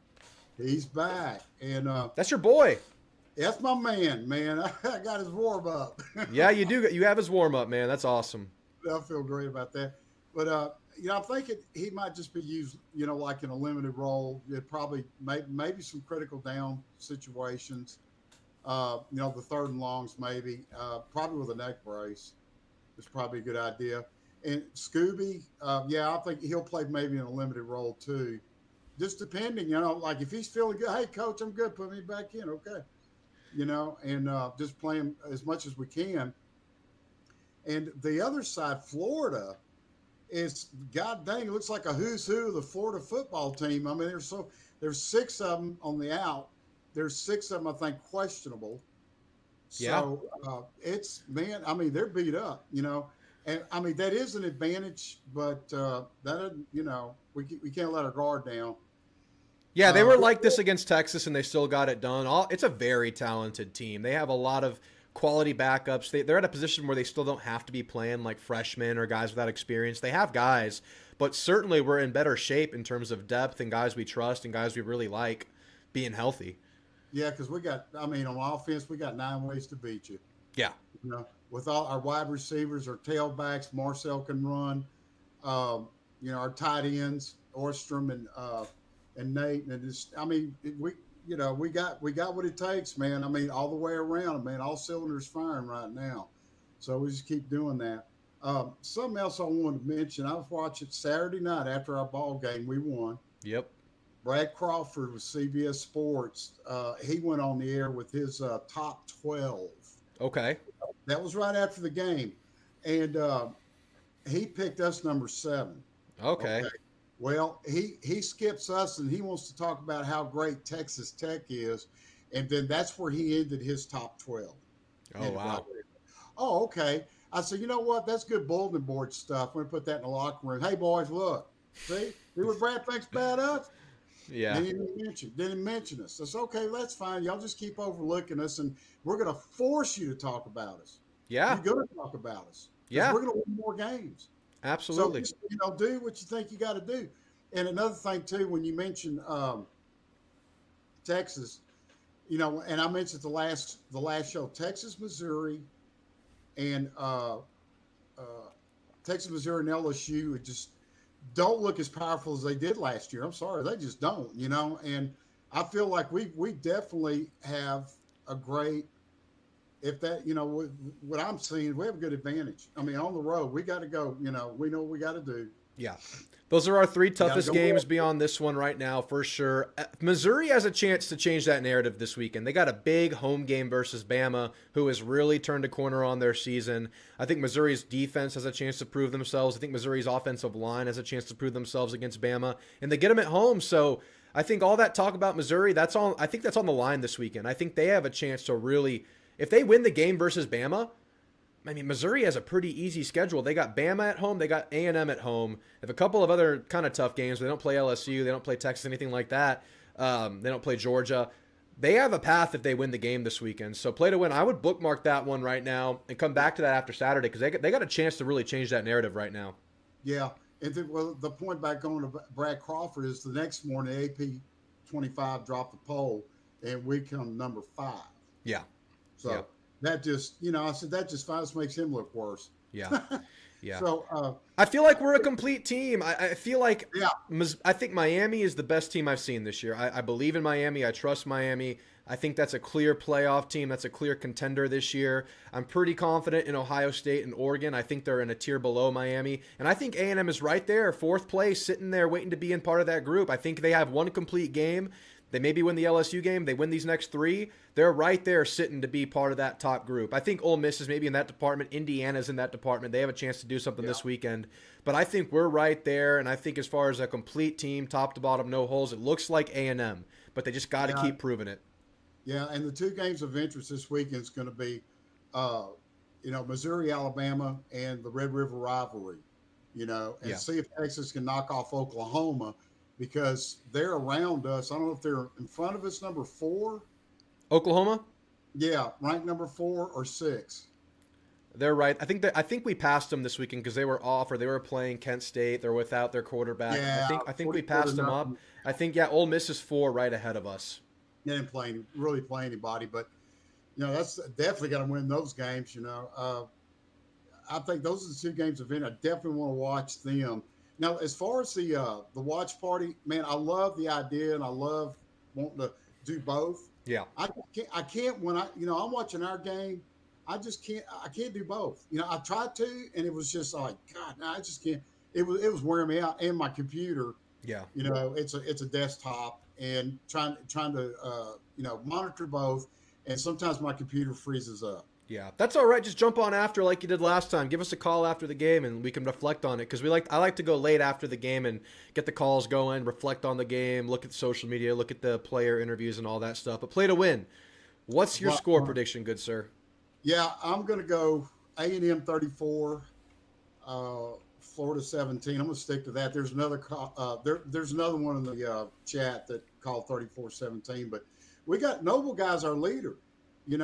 He's back. And
that's your boy.
that's my man. I got his warm up.
Yeah, you do. You have his warm up, man. That's awesome.
I feel great about that. But I'm thinking he might just be used, like in a limited role. It probably maybe some critical down situations. The third and longs maybe. Probably with a neck brace is probably a good idea. And Scooby, I think he'll play maybe in a limited role too. Just depending, like if he's feeling good, hey coach, I'm good, put me back in, okay. And just playing as much as we can. And the other side, Florida, is god dang, it looks like a who's who of the Florida football team. I mean, there's 6 of them on the out. There's 6 of them, I think, questionable. So it's they're beat up, and I mean that is an advantage, but that doesn't, we can't let our guard down.
Yeah, they were like this against Texas, and they still got it done. It's a very talented team. They have a lot of quality backups. They're at a position where they still don't have to be playing like freshmen or guys without experience. They have guys, but certainly we're in better shape in terms of depth and guys we trust and guys we really like being healthy.
Yeah, because on offense, we got 9 ways to beat you.
Yeah.
With all our wide receivers, our tailbacks, Marcel can run. Our tight ends, Orstrom and Nate, and we got what it takes, man. I mean, all the way around, man. All cylinders firing right now. So we just keep doing that. Something else I wanted to mention. I was watching Saturday night after our ball game. We won.
Yep.
Brad Crawford with CBS Sports. He went on the air with his top 12.
Okay.
That was right after the game, and he picked us number 7.
Okay.
Well, he skips us, and he wants to talk about how great Texas Tech is, and then that's where he ended his top 12.
Oh, wow.
Oh, okay. I said, you know what? That's good bulletin board stuff. We're going to put that in the locker room. Hey, boys, look. See what Brad thinks about us?
Yeah.
Didn't mention us. That's okay. That's fine. Y'all just keep overlooking us, and we're going to force you to talk about us.
Yeah.
You're going to talk about us.
Yeah.
We're going to win more games.
Absolutely.
So just, do what you think you got to do. And another thing too, when you mentioned Texas, and I mentioned the last show, Texas, Missouri, and Texas, Missouri, and LSU just don't look as powerful as they did last year. I'm sorry, they just don't. And I feel like we definitely have a great. If that, what I'm seeing, we have a good advantage. I mean, on the road, we got to go. We know what we got to do.
Yeah. Those are our three
gotta
toughest
go
games
well.
beyond this one right now, for sure. Missouri has a chance to change that narrative this weekend. They got a big home game versus Bama, who has really turned a corner on their season. I think Missouri's defense has a chance to prove themselves. I think Missouri's offensive line has a chance to prove themselves against Bama, and they get them at home. So I think all that talk about Missouri, I think that's on the line this weekend. I think they have a chance to really, if they win the game versus Bama, I mean, Missouri has a pretty easy schedule. They got Bama at home. They got A&M at home. They have a couple of other kind of tough games. They don't play LSU. They don't play Texas, anything like that. They don't play Georgia. They have a path if they win the game this weekend. So play to win. I would bookmark that one right now and come back to that after Saturday because they got a chance to really change that narrative right now.
Yeah. And the point back on to Brad Crawford is the next morning, AP 25 dropped the poll, and we come number 5.
Yeah.
So.
Yeah.
That just, I said that just makes him look worse.
Yeah. Yeah.
So
I feel like we're a complete team. I feel like
yeah.
I think Miami is the best team I've seen this year. I believe in Miami. I trust Miami. I think that's a clear playoff team. That's a clear contender this year. I'm pretty confident in Ohio State and Oregon. I think they're in a tier below Miami. And I think A&M is right there, 4th place, sitting there waiting to be in part of that group. I think they have one complete game. They maybe win the LSU game. They win these next 3. They're right there sitting to be part of that top group. I think Ole Miss is maybe in that department. Indiana's in that department. They have a chance to do something this weekend. But I think we're right there, and I think as far as a complete team, top to bottom, no holes, it looks like A&M. But they just got to keep proving it.
Yeah, and the 2 games of interest this weekend is going to be, Missouri, Alabama, and the Red River rivalry, and see if Texas can knock off Oklahoma because they're around us. I don't know if they're in front of us, number 4.
Oklahoma?
Yeah, ranked number 4 or 6.
They're right. I think we passed them this weekend because they were off or they were playing Kent State. They're without their quarterback.
Yeah,
I think we passed them up. I think Ole Miss is 4 right ahead of us.
They didn't really play anybody, but that's definitely got to win those games. I think those are the 2 games of it. I definitely want to watch them. Now, as far as the watch party, man, I love the idea and I love wanting to do both.
Yeah,
I can't when I'm watching our game. I just can't. I can't do both. I tried to, and it was just like God. I just can't. It was wearing me out, and my computer.
Yeah.
It's a desktop. And trying to monitor both, and sometimes my computer freezes up.
Yeah, that's all right. Just jump on after like you did last time. Give us a call after the game, and we can reflect on it because I like to go late after the game and get the calls going, reflect on the game, look at social media, look at the player interviews and all that stuff. But play to win. What's your score prediction, good sir?
Yeah, I'm going to go A&M 34. Florida 17. I'm going to stick to that. There's another there's another one in the chat that called 34-17, but we got Noble Guy's our leader. He's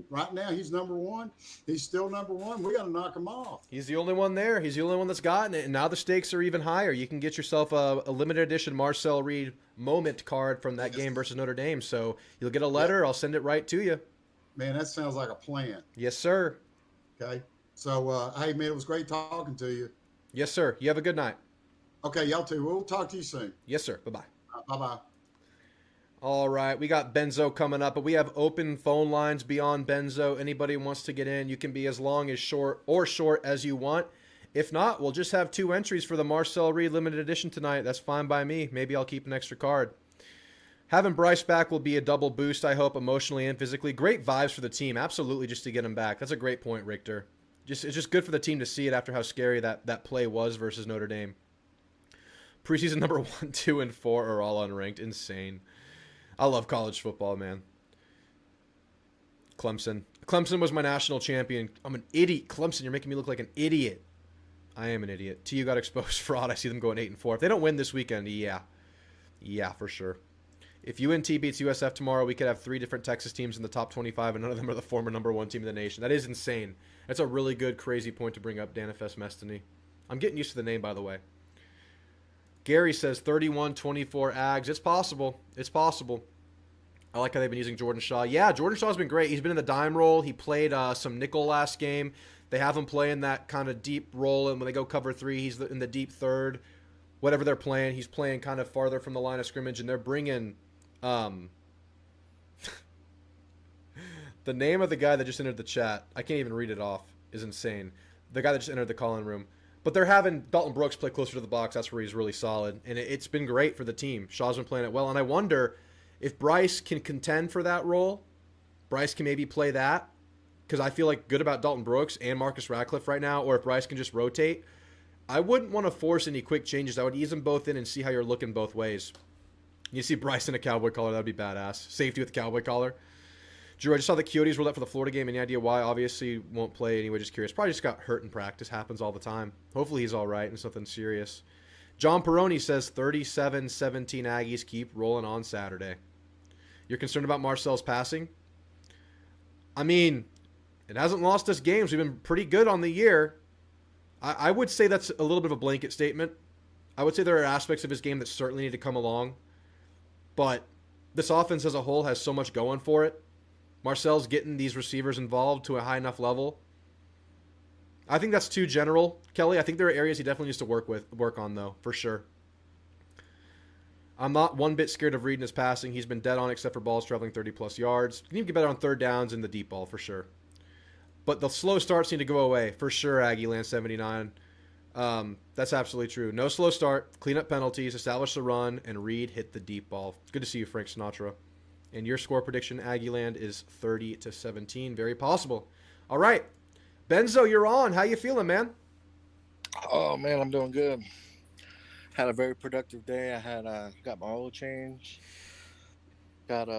right now he's number 1. He's still number 1. We got to knock him off.
He's the only one there. He's the only one that's gotten it, and now the stakes are even higher. You can get yourself a limited edition Marcel Reed moment card from that game versus Notre Dame. So you'll get a letter. Yeah. I'll send it right to you.
Man, that sounds like a plan.
Yes, sir.
Okay. So, hey, man, it was great talking to you.
Yes, sir. You have a good night.
Okay, y'all too. We'll talk to you soon.
Yes, sir. Bye-bye.
Bye-bye.
All right. We got Benzo coming up, but we have open phone lines beyond Benzo. Anybody wants to get in, you can be as long as short as you want. If not, we'll just have 2 entries for the Marcel Reed limited edition tonight. That's fine by me. Maybe I'll keep an extra card. Having Bryce back will be a double boost, I hope, emotionally and physically. Great vibes for the team. Absolutely, just to get him back. That's a great point, Richter. It's just good for the team to see it after how scary that play was versus Notre Dame. Preseason number 1, 2, and 4 are all unranked. Insane. I love college football, man. Clemson was my national champion. I'm an idiot. Clemson, you're making me look like an idiot. I am an idiot. TU got exposed fraud. I see them going 8-4. If they don't win this weekend, yeah, for sure. If UNT beats USF tomorrow, we could have 3 different Texas teams in the top 25, and none of them are the former number 1 team in the nation. That is insane. That's a really good, crazy point to bring up, Danifest Mestany. I'm getting used to the name, by the way. Gary says 31-24 Ags. It's possible. It's possible. I like how they've been using Jordan Shaw. Yeah, Jordan Shaw's been great. He's been in the dime role. He played some nickel last game. They have him play in that kind of deep role, and when they go cover 3, he's in the deep third. Whatever they're playing, he's playing kind of farther from the line of scrimmage, and they're bringing the name of the guy that just entered the chat, I can't even read it off, is insane. The guy that just entered the call-in room. But they're having Dalton Brooks play closer to the box. That's where he's really solid. And it's been great for the team. Shaw's been playing it well. And I wonder if Bryce can contend for that role. Bryce can maybe play that. Because I feel like good about Dalton Brooks and Marcus Radcliffe right now. Or if Bryce can just rotate. I wouldn't want to force any quick changes. I would ease them both in and see how you're looking both ways. You see Bryce in a cowboy collar. That would be badass. Safety with a cowboy collar. Drew, I just saw the Coyotes rolled up for the Florida game. Any idea why? Obviously, won't play anyway. Just curious. Probably just got hurt in practice. Happens all the time. Hopefully, he's all right and something serious. John Peroni says 37-17 Aggies keep rolling on Saturday. You're concerned about Marcel's passing? I mean, it hasn't lost us games. We've been pretty good on the year. I would say that's a little bit of a blanket statement. I would say there are aspects of his game that certainly need to come along. But this offense as a whole has so much going for it. Marcel's getting these receivers involved to a high enough level. I think that's too general, Kelly. I think there are areas he definitely needs to work on, though, for sure. I'm not one bit scared of reading his passing. He's been dead on except for balls traveling 30-plus yards. He need to get better on third downs and the deep ball, for sure. But the slow starts need to go away, for sure, Aggie Land 79. That's absolutely true. No slow start, clean up penalties, establish the run, and Reed hit the deep ball. Good to see you, Frank Sinatra. And your score prediction, Aggieland, is 30-17. Very possible. All right. Benzo, you're on. How you feeling, man?
Oh, man, I'm doing good. Had a very productive day. I had got my oil change. Got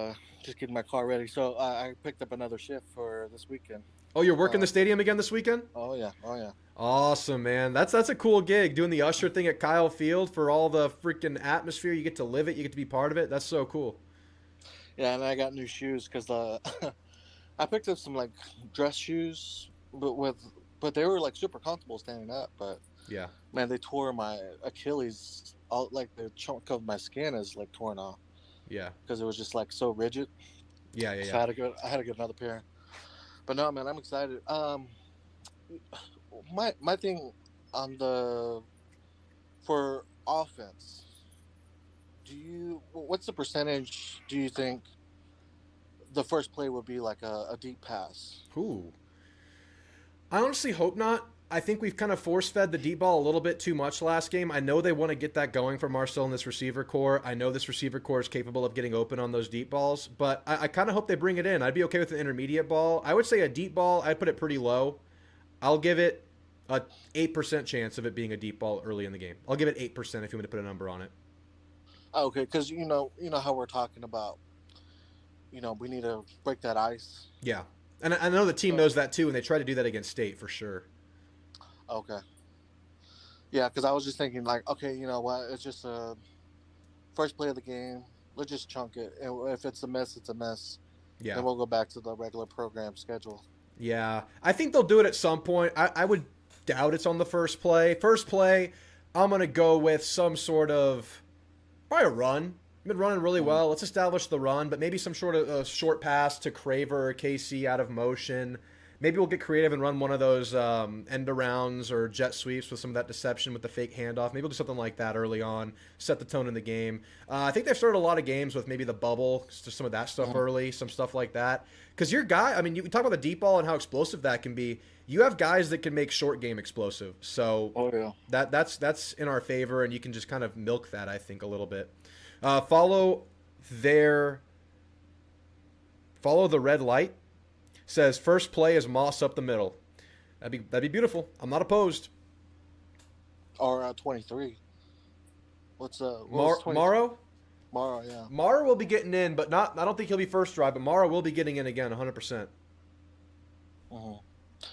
just getting my car ready. So I picked up another shift for this weekend.
Oh, you're working the stadium again this weekend?
Oh, yeah.
Awesome, man. That's a cool gig, doing the usher thing at Kyle Field for all the freaking atmosphere. You get to live it. You get to be part of it. That's so cool.
Yeah, and I got new shoes because I picked up some like dress shoes, but they were like super comfortable standing up. But
yeah,
man, they tore my Achilles. All like the chunk of my skin is like torn off.
Yeah,
because it was just like so rigid.
Yeah.
So I had to get another pair. But no, man, I'm excited. My thing on for offense. What's the percentage do you think the first play would be like a deep pass?
Ooh. I honestly hope not. I think we've kind of force-fed the deep ball a little bit too much last game. I know they want to get that going for Marcel and this receiver core. I know this receiver core is capable of getting open on those deep balls, but I kind of hope they bring it in. I'd be okay with an intermediate ball. I would say a deep ball, I'd put it pretty low. I'll give it a 8% chance of it being a deep ball early in the game. I'll give it 8% if you want me to put a number on it.
Okay, because you know how we're talking about, we need to break that ice.
Yeah, and I know the team knows that too, and they try to do that against State for sure.
Okay. Yeah, because I was just thinking like, okay, you know what? It's just a first play of the game. Let's just chunk it, and if it's a miss, it's a miss.
Yeah.
Then we'll go back to the regular program schedule.
Yeah, I think they'll do it at some point. I would doubt it's on the first play. First play, I'm gonna go with some sort of. Probably a run. Been running really well. Let's establish the run, but maybe some sort of short pass to Craver or KC out of motion. Maybe we'll get creative and run one of those end arounds or jet sweeps with some of that deception with the fake handoff. Maybe we'll do something like that early on, set the tone in the game. I think they've started a lot of games with maybe the bubble, just some of that stuff early, some stuff like that. Because your guy, I mean, you talk about the deep ball and how explosive that can be. You have guys that can make short game explosive. So that's in our favor, and you can just kind of milk that, I think, a little bit. Follow the red light. Says first play is Moss up the middle. That'd be beautiful. I'm not opposed.
Or 23. What's
Morrow?
Morrow, yeah.
Morrow will be getting in, but not. I don't think he'll be first drive, but Morrow will be getting in again, 100%.
Mm-hmm.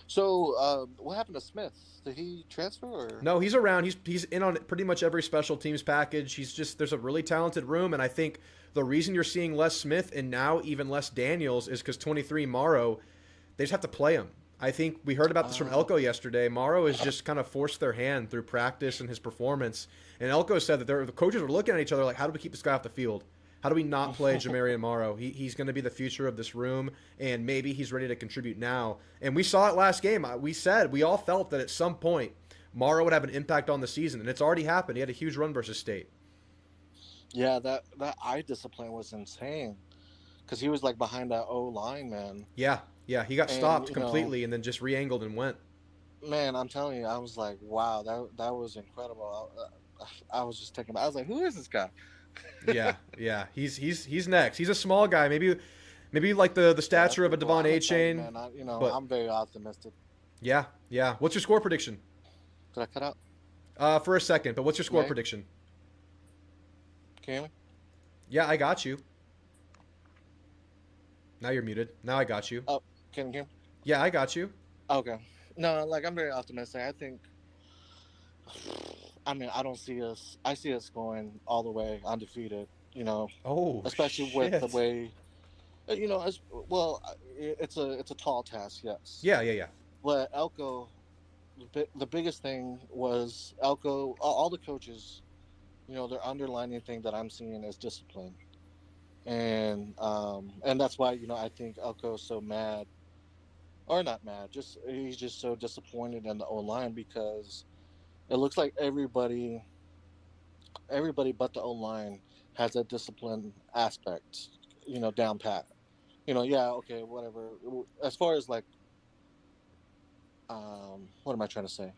So, what happened to Smith? Did he transfer? Or?
No, he's around. He's in on pretty much every special teams package. There's a really talented room, and I think the reason you're seeing less Smith and now even less Daniels is because 23 Morrow, they just have to play him. I think we heard about this from Elko yesterday. Morrow has just kind of forced their hand through practice and his performance. And Elko said that the coaches were looking at each other like, how do we keep this guy off the field? How do we not play Jamarian Morrow? He's going to be the future of this room, and maybe he's ready to contribute now. And we saw it last game. We all felt that at some point Morrow would have an impact on the season, and it's already happened. He had a huge run versus State.
Yeah, that eye discipline was insane because he was like behind that O line, man.
Yeah, he got stopped completely and then just re-angled and went.
Man, I'm telling you, I was like, wow, that was incredible. I was just taking. I was like, who is this guy?
Yeah. He's next. He's a small guy. Maybe like the
Yeah, that's
stature of a
pretty cool.
Devon
I'm
A.
excited,
Chain.
man.
But
I'm very optimistic.
yeah. What's your score prediction?
Did I cut out?
For a second, but what's your score
May?
prediction?
Can you hear me?
Yeah, I got you. Now you're muted. Now I got you.
Oh, can you hear me?
Yeah, I got you.
Okay. No, like I'm very optimistic. I think. I mean, I don't see us. I see us going all the way undefeated. You know,
Oh,
especially with the way. You know, as well, it's a tall task, yes.
Yeah.
But Elko, the biggest thing was Elko. All the coaches, you know, their underlining thing that I'm seeing is discipline, and that's why, you know, I think Elko is so mad, or not mad, just he's just so disappointed in the O line because it looks like everybody but the O line has a discipline aspect, you know, down pat. You know, yeah, okay, whatever. As far as like, what am I trying to say?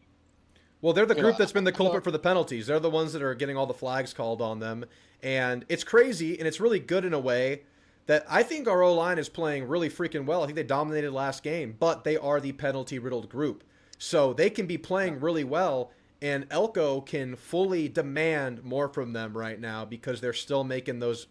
Well, they're the
You
group
know,
that's been the
I
culprit
know,
for the penalties. They're the ones that are getting all the flags called on them. And it's crazy, and it's really good in a way that I think our O-line is playing really freaking well. I think they dominated last game, but they are the penalty-riddled group. So they can be playing really well, and Elko can fully demand more from them right now because they're still making those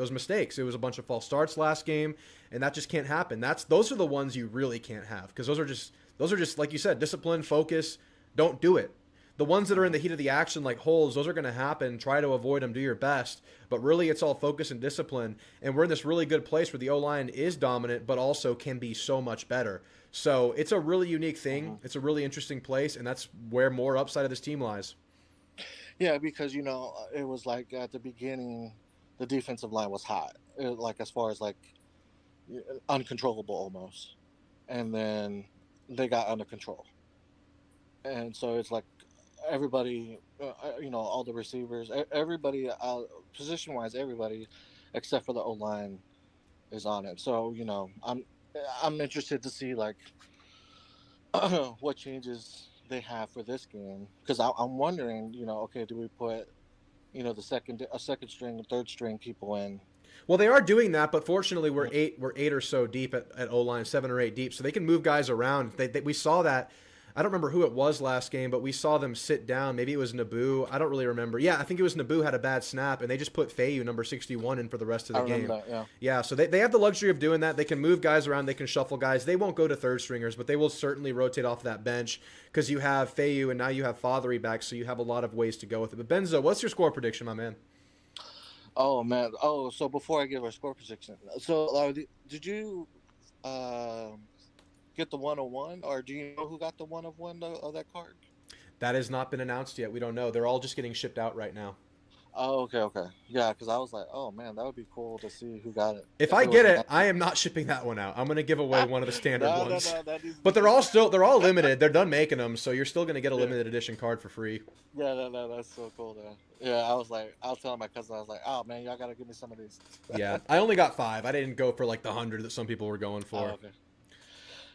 mistakes. It was a bunch of false starts last game, and that just can't happen. Those are the ones you really can't have because those are just like you said, discipline, focus. Don't do it. The ones that are in the heat of the action, like holes, those are going to happen. Try to avoid them. Do your best. But really, it's all focus and discipline. And we're in this really good place where the O-line is dominant, but also can be so much better. So it's a really unique thing. It's a really interesting place, and that's where more upside of this team lies.
yeah, because you know, it was like at the beginning, the defensive line was hot, like as far as like uncontrollable almost, and then they got under control, and so it's like everybody, you know, all the receivers, everybody, position wise, everybody, except for the O line, is on it. So you know, I'm interested to see like what changes they have for this game because I'm wondering, you know, okay, do we put, you know, a second string and third string people in?
Well, they are doing that, but fortunately, we're eight or so deep at O-line, 7 or 8 deep, so they can move guys around. We saw that. I don't remember who it was last game, but we saw them sit down. Maybe it was Naboo. I don't really remember. Yeah, I think it was Naboo had a bad snap, and they just put Fayu, number 61, in for the rest of the game.
That,
yeah, so they have the luxury of doing that. They can move guys around. They can shuffle guys. They won't go to third stringers, but they will certainly rotate off that bench because you have Fayu, and now you have Fathery back, so you have a lot of ways to go with it. But Benzo, what's your score prediction, my man?
Oh man. Oh, so before I give our score prediction, so did you get the 101, or do you know who got the 101 of that card?
That has not been announced yet. We don't know. They're all just getting shipped out right now.
Oh, okay. Yeah, because I was like, oh man, that would be cool to see who got it.
If I get it, I am not shipping that one out. I'm going to give away one of the standard ones.
No,
but they're all limited. They're done making them, so you're still going to get a limited edition card for free.
Yeah, no, that's so cool, though. Yeah, I was telling my cousin, I was like, oh man, y'all got to give me some of these.
Yeah, I only got 5. I didn't go for like the 100 that some people were going for.
Oh, okay.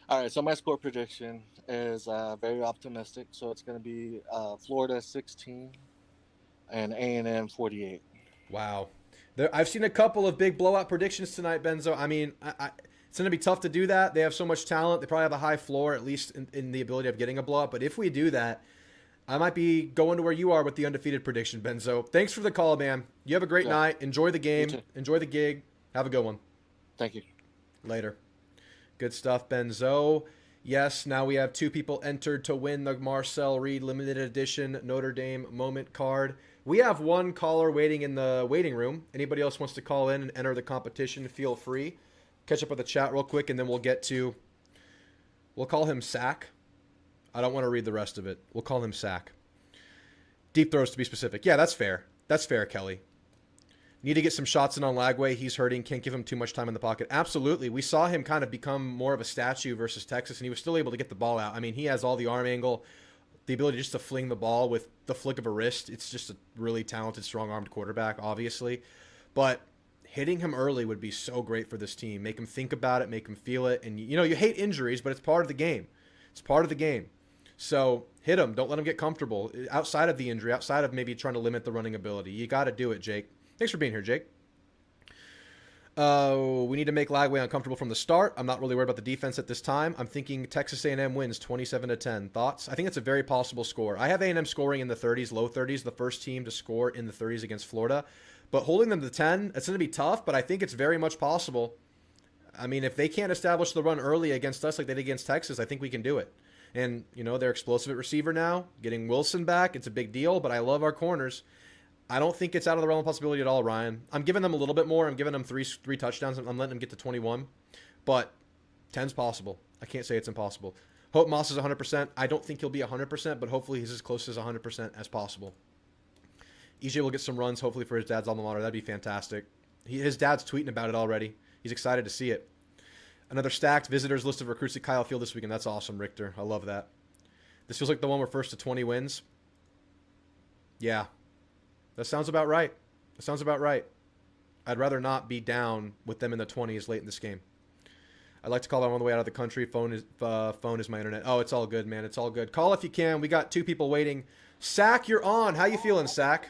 All right, so my score prediction is very optimistic. So it's going to be Florida 16 and A&M 48.
Wow. I've seen a couple of big blowout predictions tonight, Benzo. I mean, it's going to be tough to do that. They have so much talent. They probably have a high floor, at least in the ability of getting a blowout. But if we do that, I might be going to where you are with the undefeated prediction, Benzo. Thanks for the call, man. You have a great night. Enjoy the game. Enjoy the gig. Have a good one.
Thank you.
Later. Good stuff, Benzo. Yes, now we have 2 people entered to win the Marcel Reed limited edition Notre Dame moment card. We have 1 caller waiting in the waiting room. Anybody else wants to call in and enter the competition, feel free. Catch up with the chat real quick, and then we'll call him Sack. I don't want to read the rest of it. We'll call him Sack. Deep throws to be specific. Yeah, that's fair. That's fair, Kelly. Need to get some shots in on Lagway. He's hurting. Can't give him too much time in the pocket. Absolutely. We saw him kind of become more of a statue versus Texas, and he was still able to get the ball out. I mean, he has all the arm angle, the ability just to fling the ball with the flick of a wrist. It's just a really talented, strong-armed quarterback, obviously. But hitting him early would be so great for this team. Make him think about it, make him feel it. And, you know, you hate injuries, but it's part of the game. It's part of the game. So hit him. Don't let him get comfortable. Outside of the injury, outside of maybe trying to limit the running ability, you got to do it, Jake. Thanks for being here, Jake. We need to make Lagway uncomfortable from the start. I'm not really worried about the defense at this time. I'm thinking Texas A&M wins 27-10. Thoughts? I think it's a very possible score. I have A&M scoring in the 30s, low 30s, the first team to score in the 30s against Florida. But holding them to 10, it's going to be tough, but I think it's very much possible. I mean, if they can't establish the run early against us like they did against Texas, I think we can do it. And, you know, they're explosive at receiver now. Getting Wilson back, it's a big deal, but I love our corners. I don't think it's out of the realm of possibility at all, Ryan. I'm giving them a little bit more. I'm giving them three touchdowns. I'm letting them get to 21. But 10's possible. I can't say it's impossible. Hope Moss is 100%. I don't think he'll be 100%, but hopefully he's as close as 100% as possible. EJ will get some runs, hopefully, for his dad's alma mater. That'd be fantastic. His dad's tweeting about it already. He's excited to see it. Another stacked visitors list of recruits at Kyle Field this weekend. That's awesome, Richter. I love that. This feels like the one where first to 20 wins. Yeah. That sounds about right. That sounds about right. I'd rather not be down with them in the 20s late in this game. I'd like to call them on the way out of the country. Phone is my internet. Oh, it's all good, man. It's all good. Call if you can. We got 2 people waiting. Sack, you're on. How you feeling, Sack?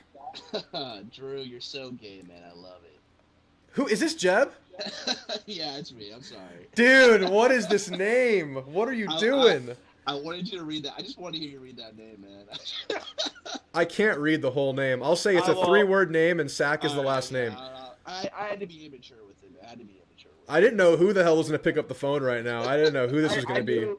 Drew, you're so gay, man. I love it.
Who is this, Jeb?
Yeah, it's me. I'm sorry.
Dude, what is this name? What are you doing?
I wanted you to read that. I just wanted to hear you read that name, man.
I can't read the whole name. I'll say it's a 3-word name and Sack is the last name.
I had to be immature with it. I had to be immature with it.
I didn't know who the hell was going to pick up the phone right now. I didn't know who this was going to be.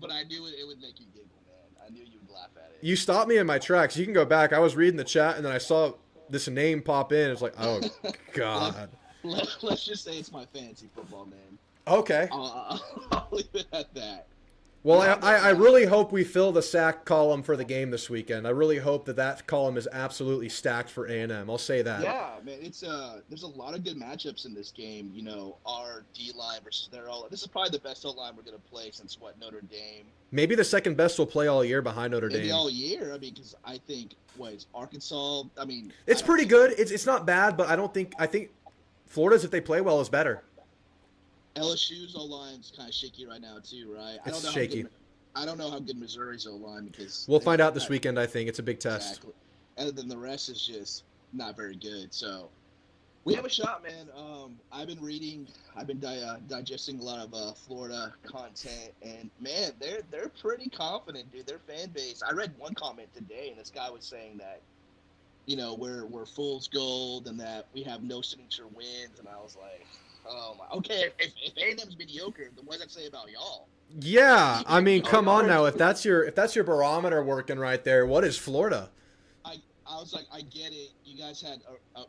But I knew it would make you giggle, man. I knew you would laugh at it.
You stopped me in my tracks. You can go back. I was reading the chat and then I saw this name pop in. It's like, oh, God.
Let's just say it's my fantasy football name.
Okay.
I'll leave it at that.
Well, I really hope we fill the sack column for the game this weekend. I really hope that column is absolutely stacked for A&M. I'll say that.
Yeah, man, it's there's a lot of good matchups in this game. You know, our D-line versus their O-line. This is probably the best O-line we're going to play since, Notre Dame.
Maybe the second best we'll play all year behind Notre Dame.
Maybe all year. I mean, because I think, it's Arkansas? I mean...
It's pretty good. It's not bad, but I think Florida's, if they play well, is better.
LSU's O-line's kind of shaky right now too, right?
It's shaky.
I don't know how good Missouri's O-line because
we'll find out this weekend. I think it's a big test.
Exactly. And then the rest is just not very good. So we have a shot, man. I've been reading. I've been digesting a lot of Florida content, and man, they're pretty confident, dude. Their fan base. I read one comment today, and this guy was saying that, we're fool's gold and that we have no signature wins, and I was like, oh my. Okay, if A&M's mediocre, then what does that say about y'all?
Yeah, I mean, come on now. If that's your barometer working right there, what is Florida?
I was like, I get it. You guys had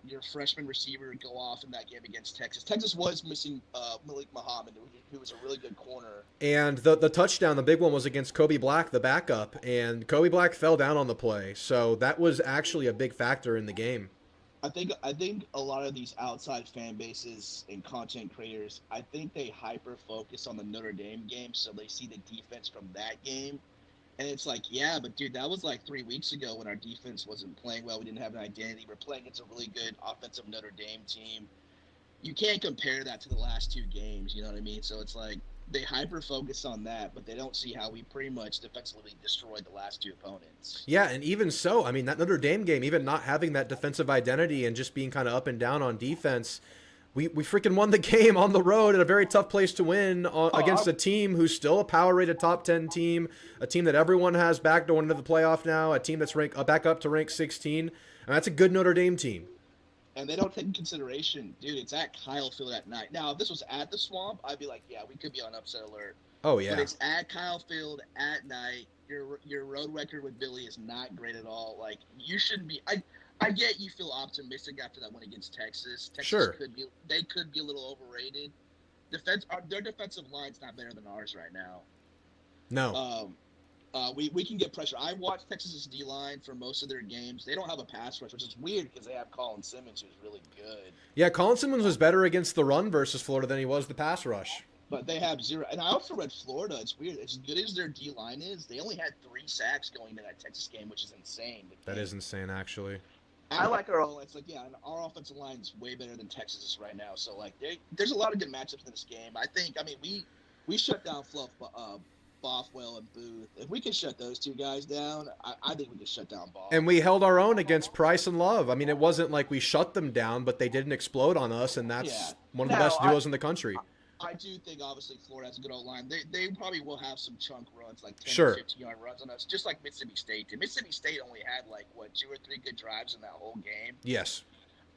your freshman receiver go off in that game against Texas. Texas was missing Malik Muhammad, who was a really good corner. And
the touchdown, the big one, was against Kobe Black, the backup, and Kobe Black fell down on the play. So that was actually a big factor in the game.
I think a lot of these outside fan bases and content creators, I think they hyper focus on the Notre Dame game, so they see the defense from that game. And it's like, yeah, but dude, that was like 3 weeks ago when our defense wasn't playing well. We didn't have an identity. We're playing against a really good offensive Notre Dame team. You can't compare that to the last 2 games, you know what I mean? So it's like they hyper focus on that, but they don't see how we pretty much defensively destroyed the last 2 opponents.
Yeah, and even so, I mean, that Notre Dame game, even not having that defensive identity and just being kind of up and down on defense, we freaking won the game on the road at a very tough place to win against a team who's still a power-rated top 10 team, a team that everyone has back going into the playoff now, a team that's ranked back up to rank 16, and that's a good Notre Dame team.
And they don't take in consideration, dude, it's at Kyle Field at night. Now, if this was at the Swamp, I'd be like, yeah, we could be on upset alert.
Oh, yeah.
But it's at Kyle Field at night. Your road record with Billy is not great at all. Like, you shouldn't be. I get you feel optimistic after that win against Texas.
Sure.
could be a little overrated. Their defensive line's not better than ours right now.
No.
We can get pressure. I watched Texas's D-line for most of their games. They don't have a pass rush, which is weird because they have Colin Simmons, who's really good.
Yeah, Colin Simmons was better against the run versus Florida than he was the pass rush.
But they have 0. And I also read Florida. It's weird. As good as their D-line is, they only had 3 sacks going into that Texas game, which is insane.
That is insane, actually.
I like our O-line. It's like, yeah, our offensive line is way better than Texas's right now. So, like, there's a lot of good matchups in this game. I mean, we shut down Fluff Bothwell and Booth. If we can shut those two guys down, I think we can shut down Both.
And we held our own against Price and Love. I mean, it wasn't like we shut them down, but they didn't explode on us, and that's one of the best duos in the country.
I do think, obviously, Florida has a good old line. They probably will have some chunk runs, like 10
Sure.
to 15-yard runs on us, just like Mississippi State did. Mississippi State only had, 2 or 3 good drives in that whole game.
Yes.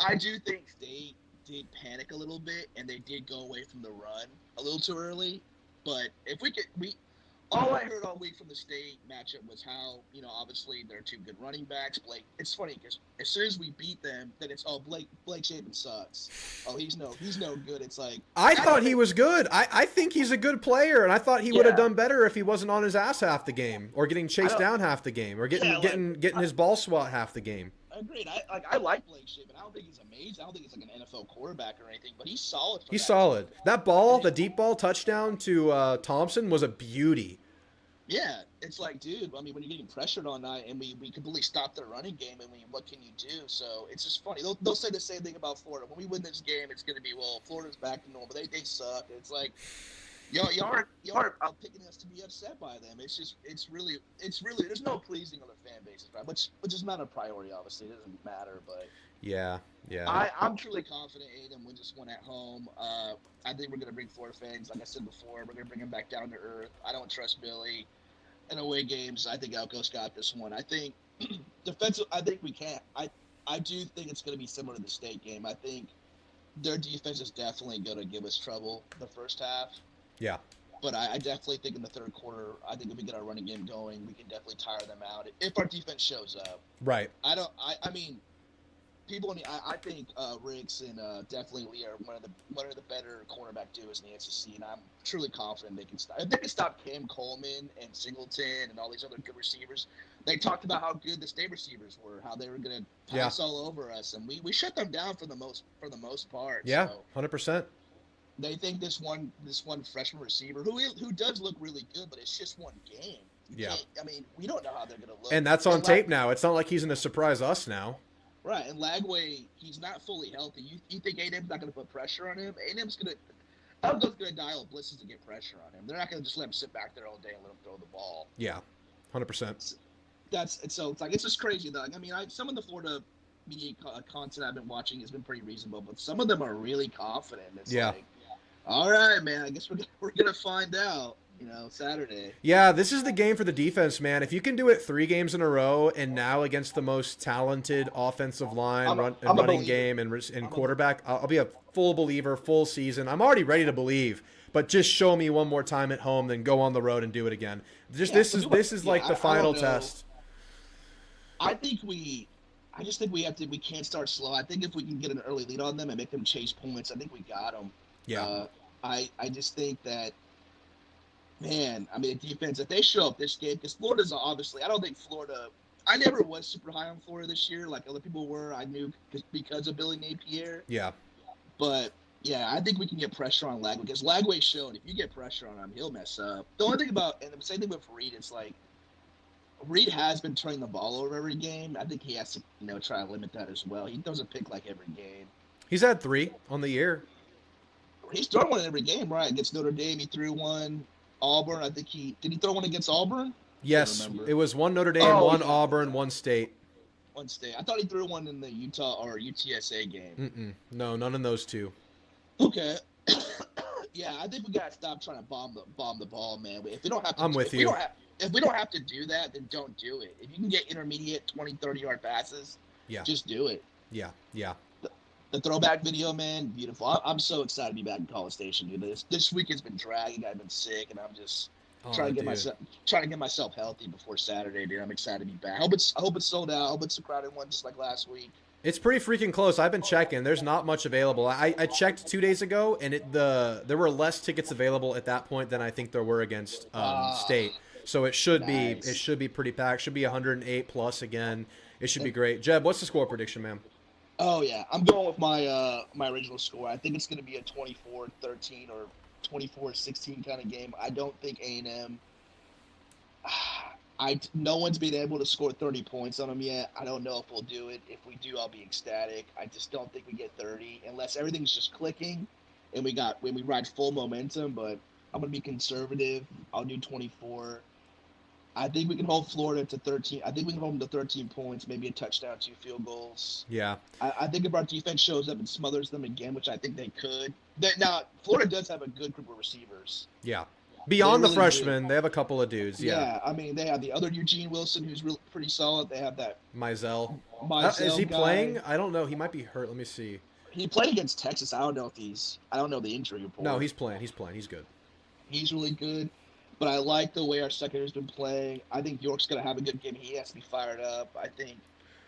I do think State did panic a little bit, and they did go away from the run a little too early. But if all I heard all week from the State matchup was how, obviously they're 2 good running backs. Blake, it's funny because as soon as we beat them, then it's Blake Shapen sucks. Oh, he's no good. It's like
I thought he was good. I think he's a good player, and I thought he would have done better if he wasn't on his ass half the game, or getting chased down half the game, or getting his ball swat half the game.
Agreed. I like Blake Shapen. I don't think he's amazing. I don't think he's like an NFL quarterback or anything, but he's solid.
He's solid. That ball, the deep ball touchdown to Thompson was a beauty.
Yeah, it's like, dude, I mean, when you're getting pressured on that, and we completely stop their running game, I mean, what can you do? So it's just funny. They'll say the same thing about Florida. When we win this game, it's going to be, well, Florida's back to normal. They suck. It's like, y'all aren't picking us to be upset by them. It's really, there's no pleasing on the fan bases, right? Which is not a priority, obviously. It doesn't matter, but.
Yeah.
I'm truly confident A&M wins this one at home. I think we're going to bring Florida fans, like I said before, we're going to bring them back down to earth. I don't trust Billy. In away games, I think Elko's got this one. I think defensive. I think we can. I do think it's going to be similar to the State game. I think their defense is definitely going to give us trouble the first half.
Yeah.
But I definitely think in the third quarter, I think if we get our running game going, we can definitely tire them out if our defense shows up.
Right.
I mean, people. I think Riggs and definitely Lee are one of the better cornerback duos in the SEC, and I'm truly confident they can stop. If they can stop Cam Coleman and Singleton and all these other good receivers, they talked about how good the State receivers were, how they were going to pass all over us, and we shut them down for the most part.
Yeah,
so
100%.
They think this one freshman receiver who does look really good, but it's just one game. I mean, we don't know how they're going to look.
And that's on tape now. It's not like he's going to surprise us now.
Right, and Lagway, he's not fully healthy. You think A&M's not going to put pressure on him? Elko's going to dial blitzes to get pressure on him. They're not going to just let him sit back there all day and let him throw the ball.
Yeah, 100%.
So it's just crazy though. I mean, some of the Florida media content I've been watching has been pretty reasonable, but some of them are really confident. It's like, all right, man. I guess we're gonna find out. Saturday. Yeah,
this is the game for the defense, man. If you can do it 3 games in a row, and now against the most talented offensive line, running game, and quarterback, I'll be a full believer, full season. I'm already ready to believe, but just show me one more time at home, then go on the road and do it again. This is like the final test.
I just think we can't start slow. I think if we can get an early lead on them and make them chase points, I think we got them.
Yeah.
I just think that. Man, I mean, the defense, if they show up this game, because Florida's obviously, I don't think Florida, I never was super high on Florida this year, like other people were. I knew because of Billy Napier.
Yeah.
But, yeah, I think we can get pressure on Lagway, because Lagway showed if you get pressure on him, he'll mess up. The only thing about, and the same thing with Reed, it's like, Reed has been turning the ball over every game. I think he has to, try to limit that as well. He throws a pick like every game.
He's had 3 on the year.
He's thrown one in every game, right? Against Notre Dame, he threw one. Auburn, I think did he throw one against Auburn?
Yes, it was 1 Notre Dame, 1 Auburn, 1 State.
1 State. I thought he threw one in the Utah or UTSA game.
No, none in those 2.
Okay. Yeah, I think we gotta stop trying to bomb the ball, man. If we don't have to,
I'm with you.
If we don't have to do that, then don't do it. If you can get intermediate 20, 30-yard passes, just do it.
Yeah.
The throwback video, man, beautiful. I'm so excited to be back in College Station, dude. This week has been dragging. I've been sick, and I'm just trying to get myself healthy before Saturday, dude. I'm excited to be back. I hope it's sold out. I hope it's a crowded one, just like last week.
It's pretty freaking close. I've been checking. There's not much available. I checked 2 days ago, and there were less tickets available at that point than I think there were against State. So it should be pretty packed. Should be 108 plus again. It should be great. Jeb, what's the score prediction, man?
Oh, yeah. I'm going with my original score. I think it's going to be a 24-13 or 24-16 kind of game. I don't think A&M no one's been able to score 30 points on them yet. I don't know if we'll do it. If we do, I'll be ecstatic. I just don't think we get 30 unless everything's just clicking and we ride full momentum. But I'm going to be conservative. I'll do 24. I think we can hold Florida to 13. I think we can hold them to 13 points, maybe a touchdown, 2 field goals.
Yeah.
I think if our defense shows up and smothers them again, which I think they could. Now, Florida does have a good group of receivers.
Yeah. Beyond
They
the
really
freshmen,
do.
they have a couple of dudes. Yeah.
I mean, they have the other Eugene Wilson, who's really pretty solid. They have that
Mizell.
Mizell
Is he
guy.
playing? I don't know. He might be hurt. Let me see.
He played against Texas. I don't know the injury report.
No, he's playing. He's playing. He's good.
He's really good. But I like the way our secondary's been playing. I think York's going to have a good game. He has to be fired up. I think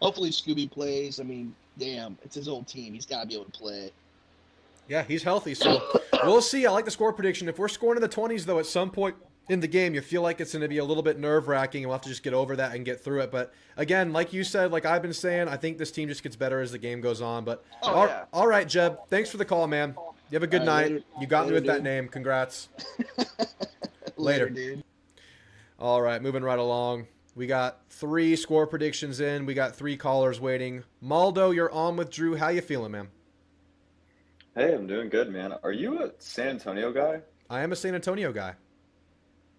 hopefully Scooby plays. I mean, damn, it's his old team. He's got to be able to play.
Yeah, he's healthy. So we'll see. I like the score prediction. If we're scoring in the 20s, though, at some point in the game, you feel like it's going to be a little bit nerve-wracking. We'll have to just get over that and get through it. But, again, like you said, like I've been saying, I think this team just gets better as the game goes on. But all right, Jeb, thanks for the call, man. You have a good night.
Later.
You got me with that
Dude.
name. Congrats.
Later, dude.
All right, moving right along. We got 3 score predictions in. We got 3 callers waiting. Maldo, you're on with Drew. How you feeling, man?
Hey, I'm doing good, man. Are you a San Antonio guy?
I am a San Antonio guy.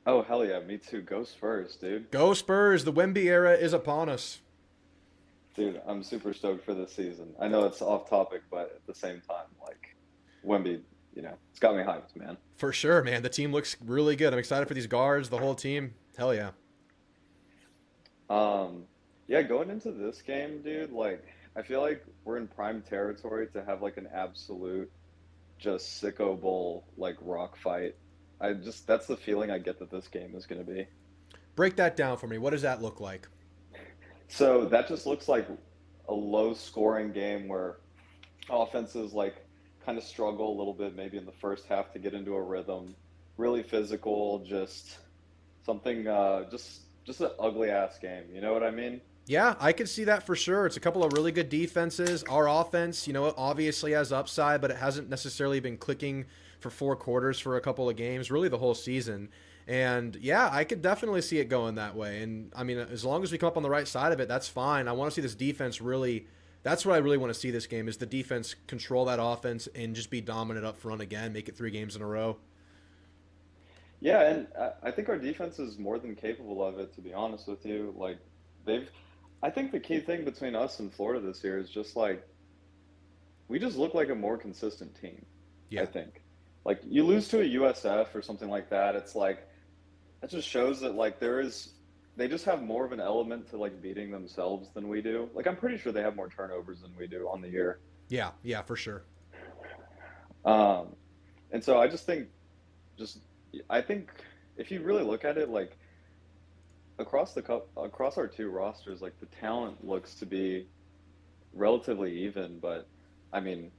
Oh, hell yeah, me too. Go Spurs, dude.
Go Spurs. The Wemby era is upon us.
Dude, I'm super stoked for this season. I know it's off topic, but at the same time, like, Wemby, it's got me hyped, man.
For sure, man. The team looks really good. I'm excited for these guards, the whole team. Hell yeah.
Yeah, going into this game, dude, like, I feel like we're in prime territory to have, like, an absolute just sicko bowl, like, rock fight. That's the feeling I get that this game is going to be.
Break that down for me. What does that look like?
So that just looks like a low-scoring game where offenses, like, kind of struggle a little bit maybe in the first half to get into a rhythm. Really physical, just something, just an ugly-ass game. You know what I mean?
Yeah, I could see that for sure. It's a couple of really good defenses. Our offense, it obviously has upside, but it hasn't necessarily been clicking for 4 quarters for a couple of games, really the whole season. And yeah, I could definitely see it going that way. And I mean, as long as we come up on the right side of it, that's fine. I want to see this defense really. That's what I really want to see this game is the defense control that offense and just be dominant up front again, make it 3 games in a row.
Yeah, and I think our defense is more than capable of it, to be honest with you. Like, I think the key thing between us and Florida this year is just like, we just look like a more consistent team,
Yeah.
I think. Like, you lose to a USF or something like that, it's like, it just shows that, like, they just have more of an element to, like, beating themselves than we do. Like, I'm pretty sure they have more turnovers than we do on the year.
Yeah, for sure.
And so I just think, I think if you really look at it, like, across our 2 rosters, like, the talent looks to be relatively even, but, I mean,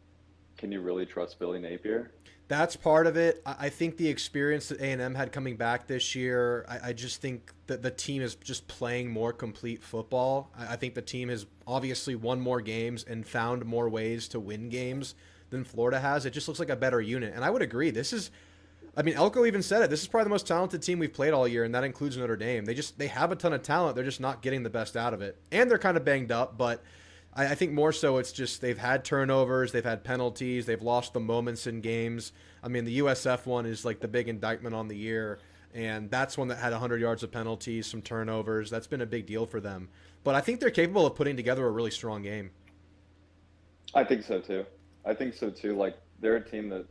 can you really trust Billy Napier?
That's part of it. I think the experience that A&M had coming back this year, I just think that the team is just playing more complete football. I think the team has obviously won more games and found more ways to win games than Florida has. It just looks like a better unit. And I would agree. Elko even said it. This is probably the most talented team we've played all year, and that includes Notre Dame. They have a ton of talent. They're just not getting the best out of it. And they're kind of banged up, but I think more so it's just they've had turnovers, they've had penalties, they've lost the moments in games. I mean, the USF one is like the big indictment on the year, and that's one that had 100 yards of penalties, some turnovers. That's been a big deal for them. But I think they're capable of putting together a really strong game.
I think so too. Like, they're a team that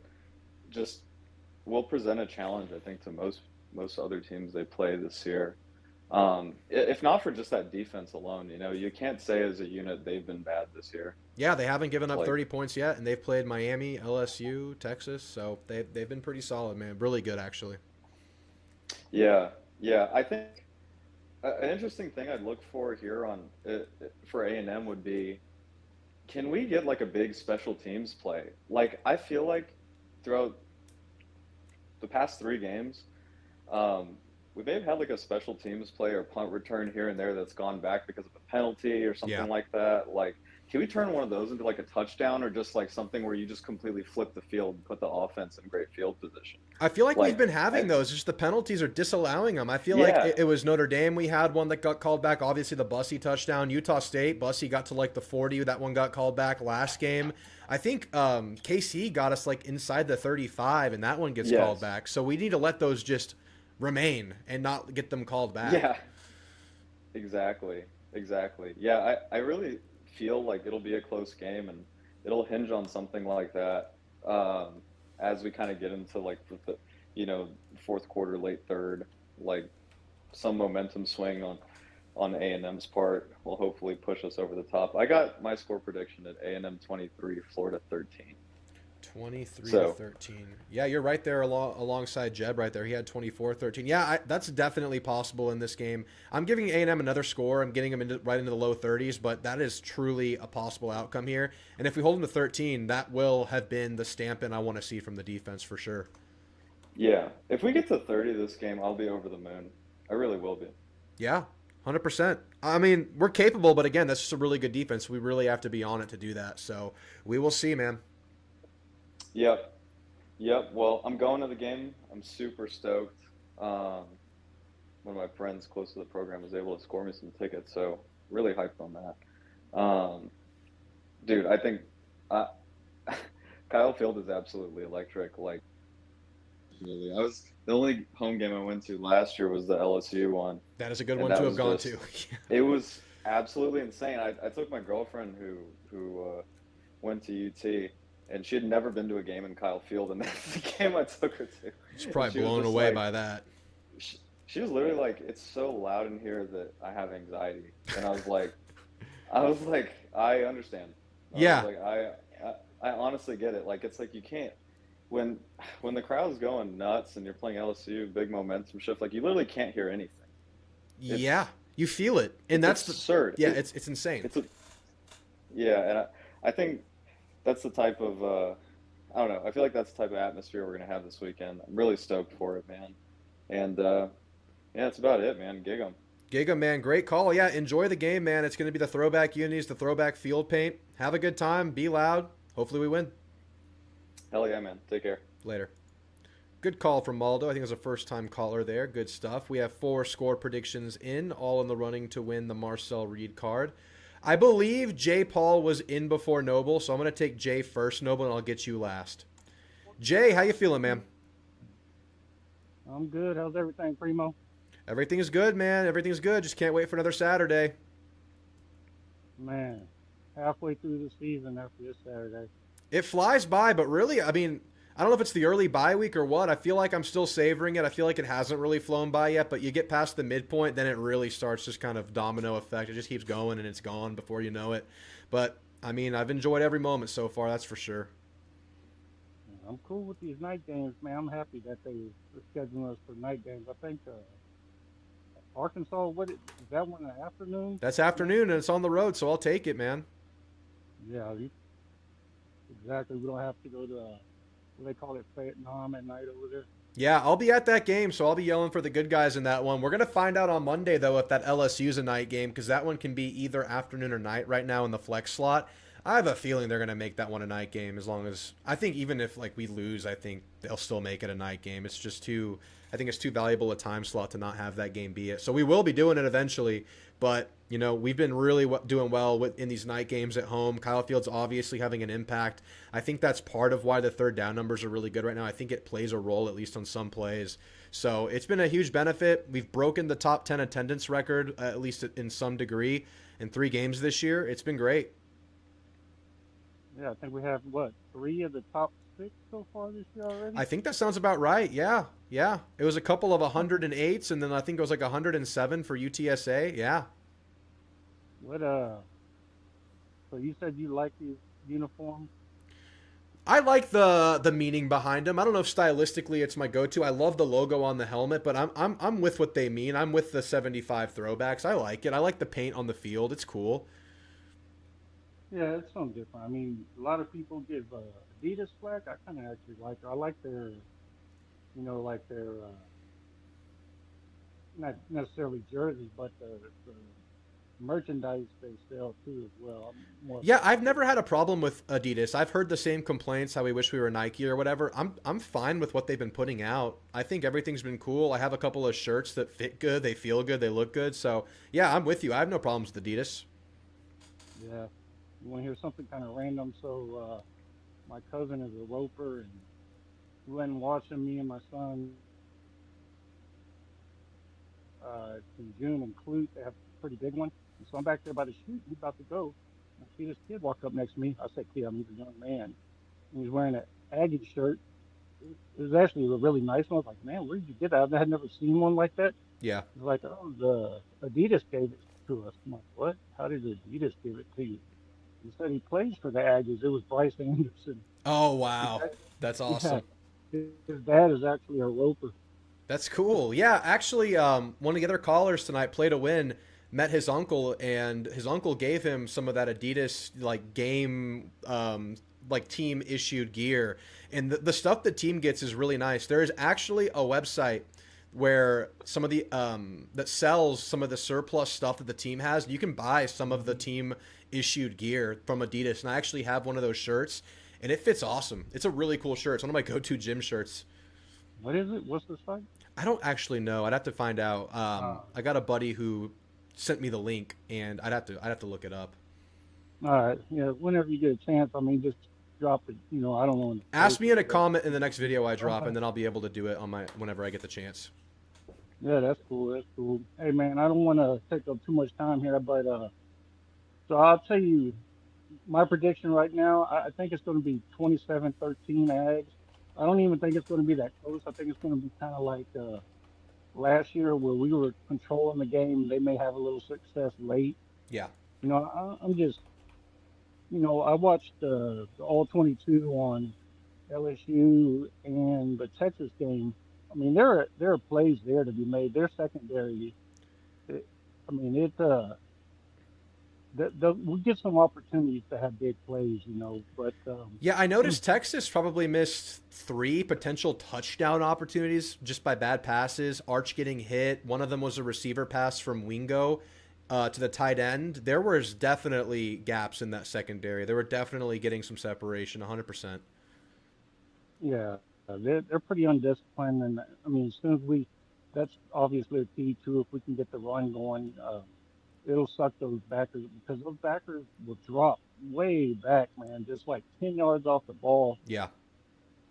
just will present a challenge, I think, to most other teams they play this year. If not for just that defense alone, you can't say as a unit they've been bad this year.
Yeah, they haven't given up 30 points yet, and they've played Miami, LSU, Texas, so they've been pretty solid, man. Really good, actually.
Yeah. I think an interesting thing I'd look for here for A&M would be, can we get like a big special teams play? Like, I feel like throughout the past 3 games, we may have had like a special teams play or punt return here and there that's gone back because of a penalty or something like that. Like, can we turn one of those into like a touchdown or just like something where you just completely flip the field and put the offense in great field position?
I feel like we've
Like,
been having those. Just the penalties are disallowing them. I feel like
Yeah.
it was Notre Dame. We had one that got called back. Obviously, the Bussy touchdown. Utah State, Bussy got to like the 40. That one got called back last game. I think KC got us like inside the 35, and that one gets
Yes.
called back. So we need to let those just remain and not get them called back.
Yeah, exactly. Exactly. Yeah, I really feel like it'll be a close game and it'll hinge on something like that as we kind of get into like the, fourth quarter, late third, like some momentum swing on A&M's part will hopefully push us over the top. I got my score prediction at A&M 23, Florida 13.
23
So-
to 13. Yeah, you're right there alongside Jeb right there. He had 24-13. Yeah, that's definitely possible in this game. I'm giving A&M another score. I'm getting them right into the low 30s, but that is truly a possible outcome here. And if we hold them to 13, that will have been the stamping I want to see from the defense for sure.
Yeah, if we get to 30 this game, I'll be over the moon. I really will be.
Yeah, 100%. I mean, we're capable, but again, that's just a really good defense. We really have to be on it to do that. So we will see, man.
Yep. Well, I'm going to the game. I'm super stoked. One of my friends close to the program was able to score me some tickets, so really hyped on that. Dude, I think Kyle Field is absolutely electric. Like, really, the only home game I went to last year was the LSU one.
That is a good
And
one
that
to have
was
gone
just-
to.
It was absolutely insane. I took my girlfriend who went to UT, and she had never been to a game in Kyle Field, and that's the game I took her to.
She's probably
She was
blown
just
away
like-
by that.
She was literally like, "It's so loud in here that I have anxiety," and I was like, I understand.
Yeah.
I was like, I honestly get it. Like, it's like you can't when the crowd's going nuts and you're playing LSU, big momentum shift. Like, you literally can't hear anything.
Yeah, you feel it, and
It's
that's
absurd.
Yeah, it's insane.
And I think that's the type of I don't know. I feel like that's the type of atmosphere we're gonna have this weekend. I'm really stoked for it, man. And yeah, that's about it, man. Gig 'em.
Giga, man, great call. Yeah, enjoy the game, man. It's going to be the throwback unis, the throwback field paint. Have a good time. Be loud. Hopefully we win.
Hell yeah, man. Take care.
Later. Good call from Maldo. I think it was a first-time caller there. Good stuff. We have 4 score predictions in, all in the running to win the Marcel Reed card. I believe Jay Paul was in before Noble, so I'm going to take Jay first, Noble, and I'll get you last. Jay, how you feeling, man?
I'm good. How's everything, Primo?
Everything is good, man. Everything's good. Just can't wait for another Saturday.
Man, halfway through the season after this Saturday.
It flies by, but really, I mean, I don't know if it's the early bye week or what. I feel like I'm still savoring it. I feel like it hasn't really flown by yet, but you get past the midpoint, then it really starts this kind of domino effect. It just keeps going, and it's gone before you know it. But, I mean, I've enjoyed every moment so far, that's for sure.
I'm cool with these night games, man. I'm happy that they are scheduling us for night games. I think Arkansas, is that one in the afternoon?
That's afternoon, and it's on the road, so I'll take it, man.
Yeah, exactly. We don't have to go to, what do they call it, Vietnam at night over there.
Yeah, I'll be at that game, so I'll be yelling for the good guys in that one. We're going to find out on Monday, though, if that LSU's a night game, because that one can be either afternoon or night right now in the flex slot. I have a feeling they're going to make that one a night game as long as – I think even if, like, we lose, I think they'll still make it a night game. It's just too – I think it's too valuable a time slot to not have that game be it. So we will be doing it eventually, but, you know, we've been really doing well in these night games at home. Kyle Field's obviously having an impact. I think that's part of why the third down numbers are really good right now. I think it plays a role, at least on some plays. So it's been a huge benefit. We've broken the top 10 attendance record, at least in some degree, in 3 games this year. It's been great.
Yeah, I think we have, 3 of the top 6 so far this year already?
I think that sounds about right. Yeah. It was a couple of 108s, and then I think it was like 107 for UTSA. Yeah.
So you said you like these uniforms?
I like the meaning behind them. I don't know if stylistically it's my go-to. I love the logo on the helmet, but I'm with what they mean. I'm with the 75 throwbacks. I like it. I like the paint on the field. It's cool.
Yeah, it's something different. I mean, a lot of people give Adidas flack. I kind of actually like it. I like their, not necessarily jerseys, but the merchandise they sell too as well. I'm more
Yeah, I've never had a problem with Adidas. I've heard the same complaints, how we wish we were Nike or whatever. I'm fine with what they've been putting out. I think everything's been cool. I have a couple of shirts that fit good, they feel good, they look good. So yeah, I'm with you. I have no problems with Adidas.
yeah. You want to hear something kind of random? So my cousin is a roper, and we went and watching me and my son in June in Clute. They have a pretty big one. And so I'm back there by the chute. He's about to go. I see this kid walk up next to me. I said, "Kid, I'm a young man." And he's wearing an Aggie shirt. It was actually a really nice one. I was like, "Man, where did you get that? I had never seen one like that."
Yeah.
He's like, "Oh, the Adidas gave it to us." I'm like, "What? How did Adidas give it to you?" He said he plays for the Aggies. It was Bryce Anderson.
Oh
His
wow.
dad,
That's
yeah,
awesome.
his dad is actually a roper.
That's cool. Yeah, actually, one of the other callers tonight played a win, met his uncle, and his uncle gave him some of that Adidas like game, like team issued gear, and the stuff the team gets is really nice. There is actually a website where some of the that sells some of the surplus stuff that the team has. You can buy some of the team issued gear from Adidas, and I actually have one of those shirts, and it fits awesome. It's a really cool shirt. It's one of my go-to gym shirts.
What is it? What's the site?
I don't actually know. I'd have to find out.
Uh,
I got a buddy who sent me the link, and I'd have to look it up.
all right. Yeah. Whenever you get a chance, I mean, just drop it. I don't know when to
Ask
post
me
it,
in a
but
comment in the next video I drop,
okay.
and then I'll be able to do it on my whenever I get the chance.
Yeah, that's cool. That's cool. Hey, man, I don't want to take up too much time here, but so I'll tell you my prediction right now. I think it's going to be 27-13 Ags. I don't even think it's going to be that close. I think it's going to be kind of like last year where we were controlling the game. They may have a little success late.
Yeah.
I'm just, I watched the All 22 on LSU and the Texas game. I mean, there are plays there to be made. Their secondary, it, I mean, we get some opportunities to have big plays, but
Yeah, I noticed Texas probably missed 3 potential touchdown opportunities just by bad passes. Arch getting hit. One of them was a receiver pass from Wingo to the tight end. There was definitely gaps in that secondary. They were definitely getting some separation, 100%.
yeah, they're pretty undisciplined, and I mean, as soon as that's obviously a key too. If we can get the run going, it'll suck those backers because those backers will drop way back, man, just like 10 yards off the ball.
Yeah.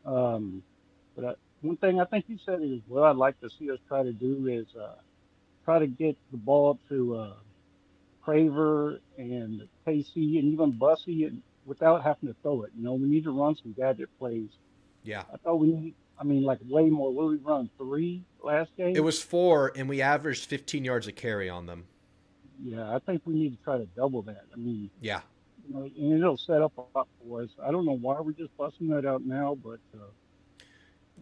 Um, but one thing I think you said is what I'd like to see us try to do is try to get the ball to Craver and KC and even Bussy and without having to throw it. We need to run some gadget plays.
Yeah.
I thought we need, I mean, like way more. What did we run? 3 last
It
game?
was 4, and we averaged 15 yards a carry on them.
Yeah, I think we need to try to double that. I mean,
Yeah.
and it'll set up a lot for us. I don't know why we're just busting that out now, but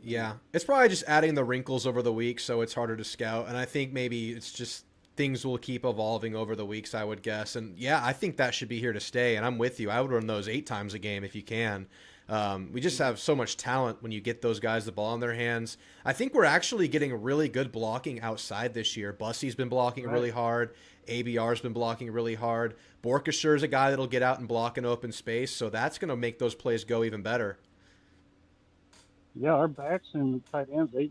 Yeah, it's probably just adding the wrinkles over the week, so it's harder to scout. And I think maybe it's just things will keep evolving over the weeks, I would guess. And yeah, I think that should be here to stay. And I'm with you. I would run those 8 times a game if you can. We just have so much talent when you get those guys the ball in their hands. I think we're actually getting really good blocking outside this year. Bussy's been blocking
right.
really hard. ABR's been blocking really hard. Borkasher's a guy that'll get out and block in open space, so that's going to make those plays go even better.
Yeah, our backs and tight ends, I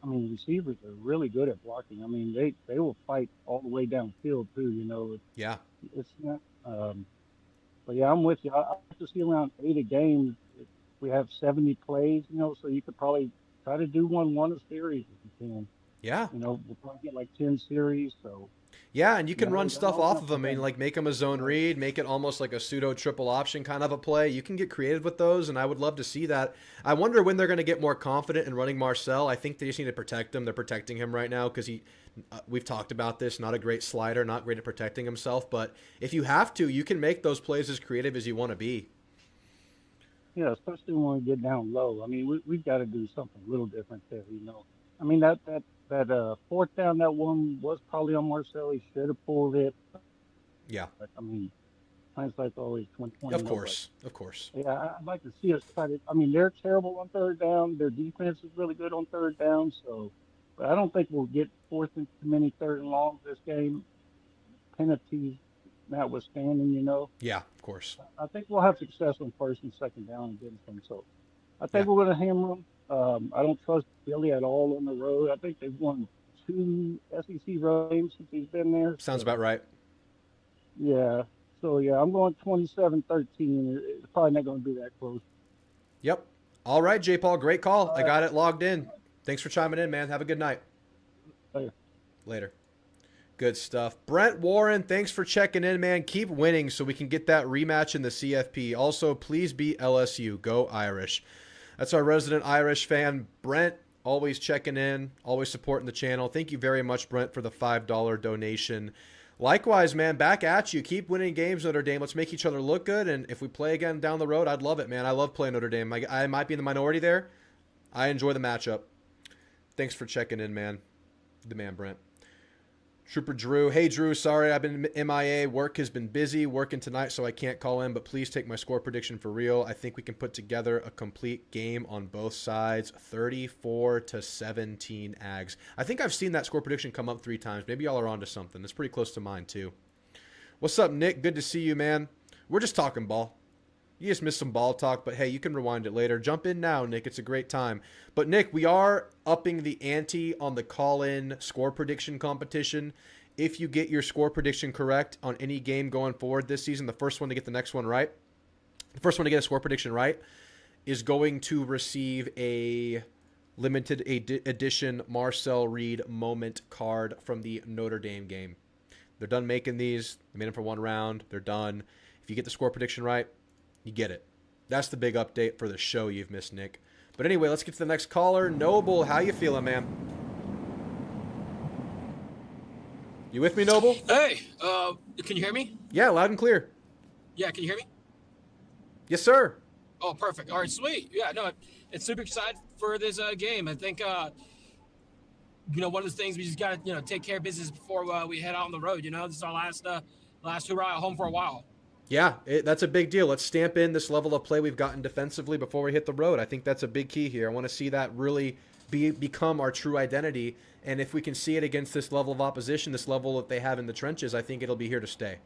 mean, receivers are really good at blocking. I mean, they will fight all the way downfield too.
Yeah.
It's not. But yeah, I'm with you. I like to see around 8 a game. If we have 70 plays, so you could probably try to do one a series if you can.
Yeah.
We'll probably get like 10 series. So
Yeah, and you can run
that
stuff
opens
off
up
of
the
them. I mean,
game.
like make them a zone read, make it almost like a pseudo triple option kind of a play. You can get creative with those, and I would love to see that. I wonder when they're going to get more confident in running Marcel. I think they just need to protect him. They're protecting him right now because we've talked about this, not a great slider, not great at protecting himself. But if you have to, you can make those plays as creative as you want to be.
Yeah, especially when we get down low. I mean, we've got to do something a little different there. I mean, that fourth down, that one was probably on Marcel. He should have pulled it.
Yeah,
But I mean, hindsight's always 2020.
of course, of course.
Yeah, I'd like to see us try to. I mean, they're terrible on third down. Their defense is really good on third down. So, but I don't think we'll get fourth and too many third and longs this game. penalties notwithstanding, you know.
Yeah, of course.
I think we'll have success on first and second down and getting some. So I think
Yeah.
we're going to hammer them. I don't trust Billy at all on the road. I think they've won 2 SEC road games since he's been there.
Sounds
So,
about right.
yeah. So, yeah, I'm going 27-13. It's probably not going to be that close.
Yep. All right, J. Paul, great call.
All
I got it logged in. Thanks for chiming in, man. Have a good night.
Later.
Later. Good stuff. Brent Warren, thanks for checking in, man. Keep winning so we can get that rematch in the CFP. Also, please beat LSU. Go Irish. That's our resident Irish fan, Brent, always checking in, always supporting the channel. Thank you very much, Brent, for the $5 donation. Likewise, man, back at you. Keep winning games, Notre Dame. Let's make each other look good, and if we play again down the road, I'd love it, man. I love playing Notre Dame. I might be in the minority there. I enjoy the matchup. Thanks for checking in, man. The man, Brent. Trooper Drew. Hey, Drew, sorry I've been MIA. Work has been busy. Working tonight, so I can't call in, but please take my score prediction for real. I think we can put together a complete game on both sides. 34-17 Ags. I think I've seen that score prediction come up 3 times. Maybe y'all are onto something. It's pretty close to mine, too. What's up, Nick? Good to see you, man. We're just talking ball. You just missed some ball talk, but hey, you can rewind it later. Jump in now, Nick. It's a great time. But, Nick, we are upping the ante on the call-in score prediction competition. If you get your score prediction correct on any game going forward this season, the first one to get the next one right, the first one to get a score prediction right is going to receive a limited edition Marcel Reed moment card from the Notre Dame game. They're done making these. They made them for 1 round. They're done. If you get the score prediction right, you get it. That's the big update for the show you've missed, Nick. But anyway, let's get to the next caller. Noble, how you feeling, man? You with me, Noble?
Hey, can you hear me?
Yeah, loud and clear.
Yeah, can you hear me?
Yes, sir.
Oh, perfect. All right, sweet. Yeah, no, it's super excited for this game. I think, one of the things we just got to, take care of business before we head out on the road. This is our last hurrah at home for a while.
Yeah, that's a big deal. Let's stamp in this level of play we've gotten defensively before we hit the road. I think that's a big key here. I want to see that really become our true identity. And if we can see it against this level of opposition, this level that they have in the trenches, I think it'll be here to stay.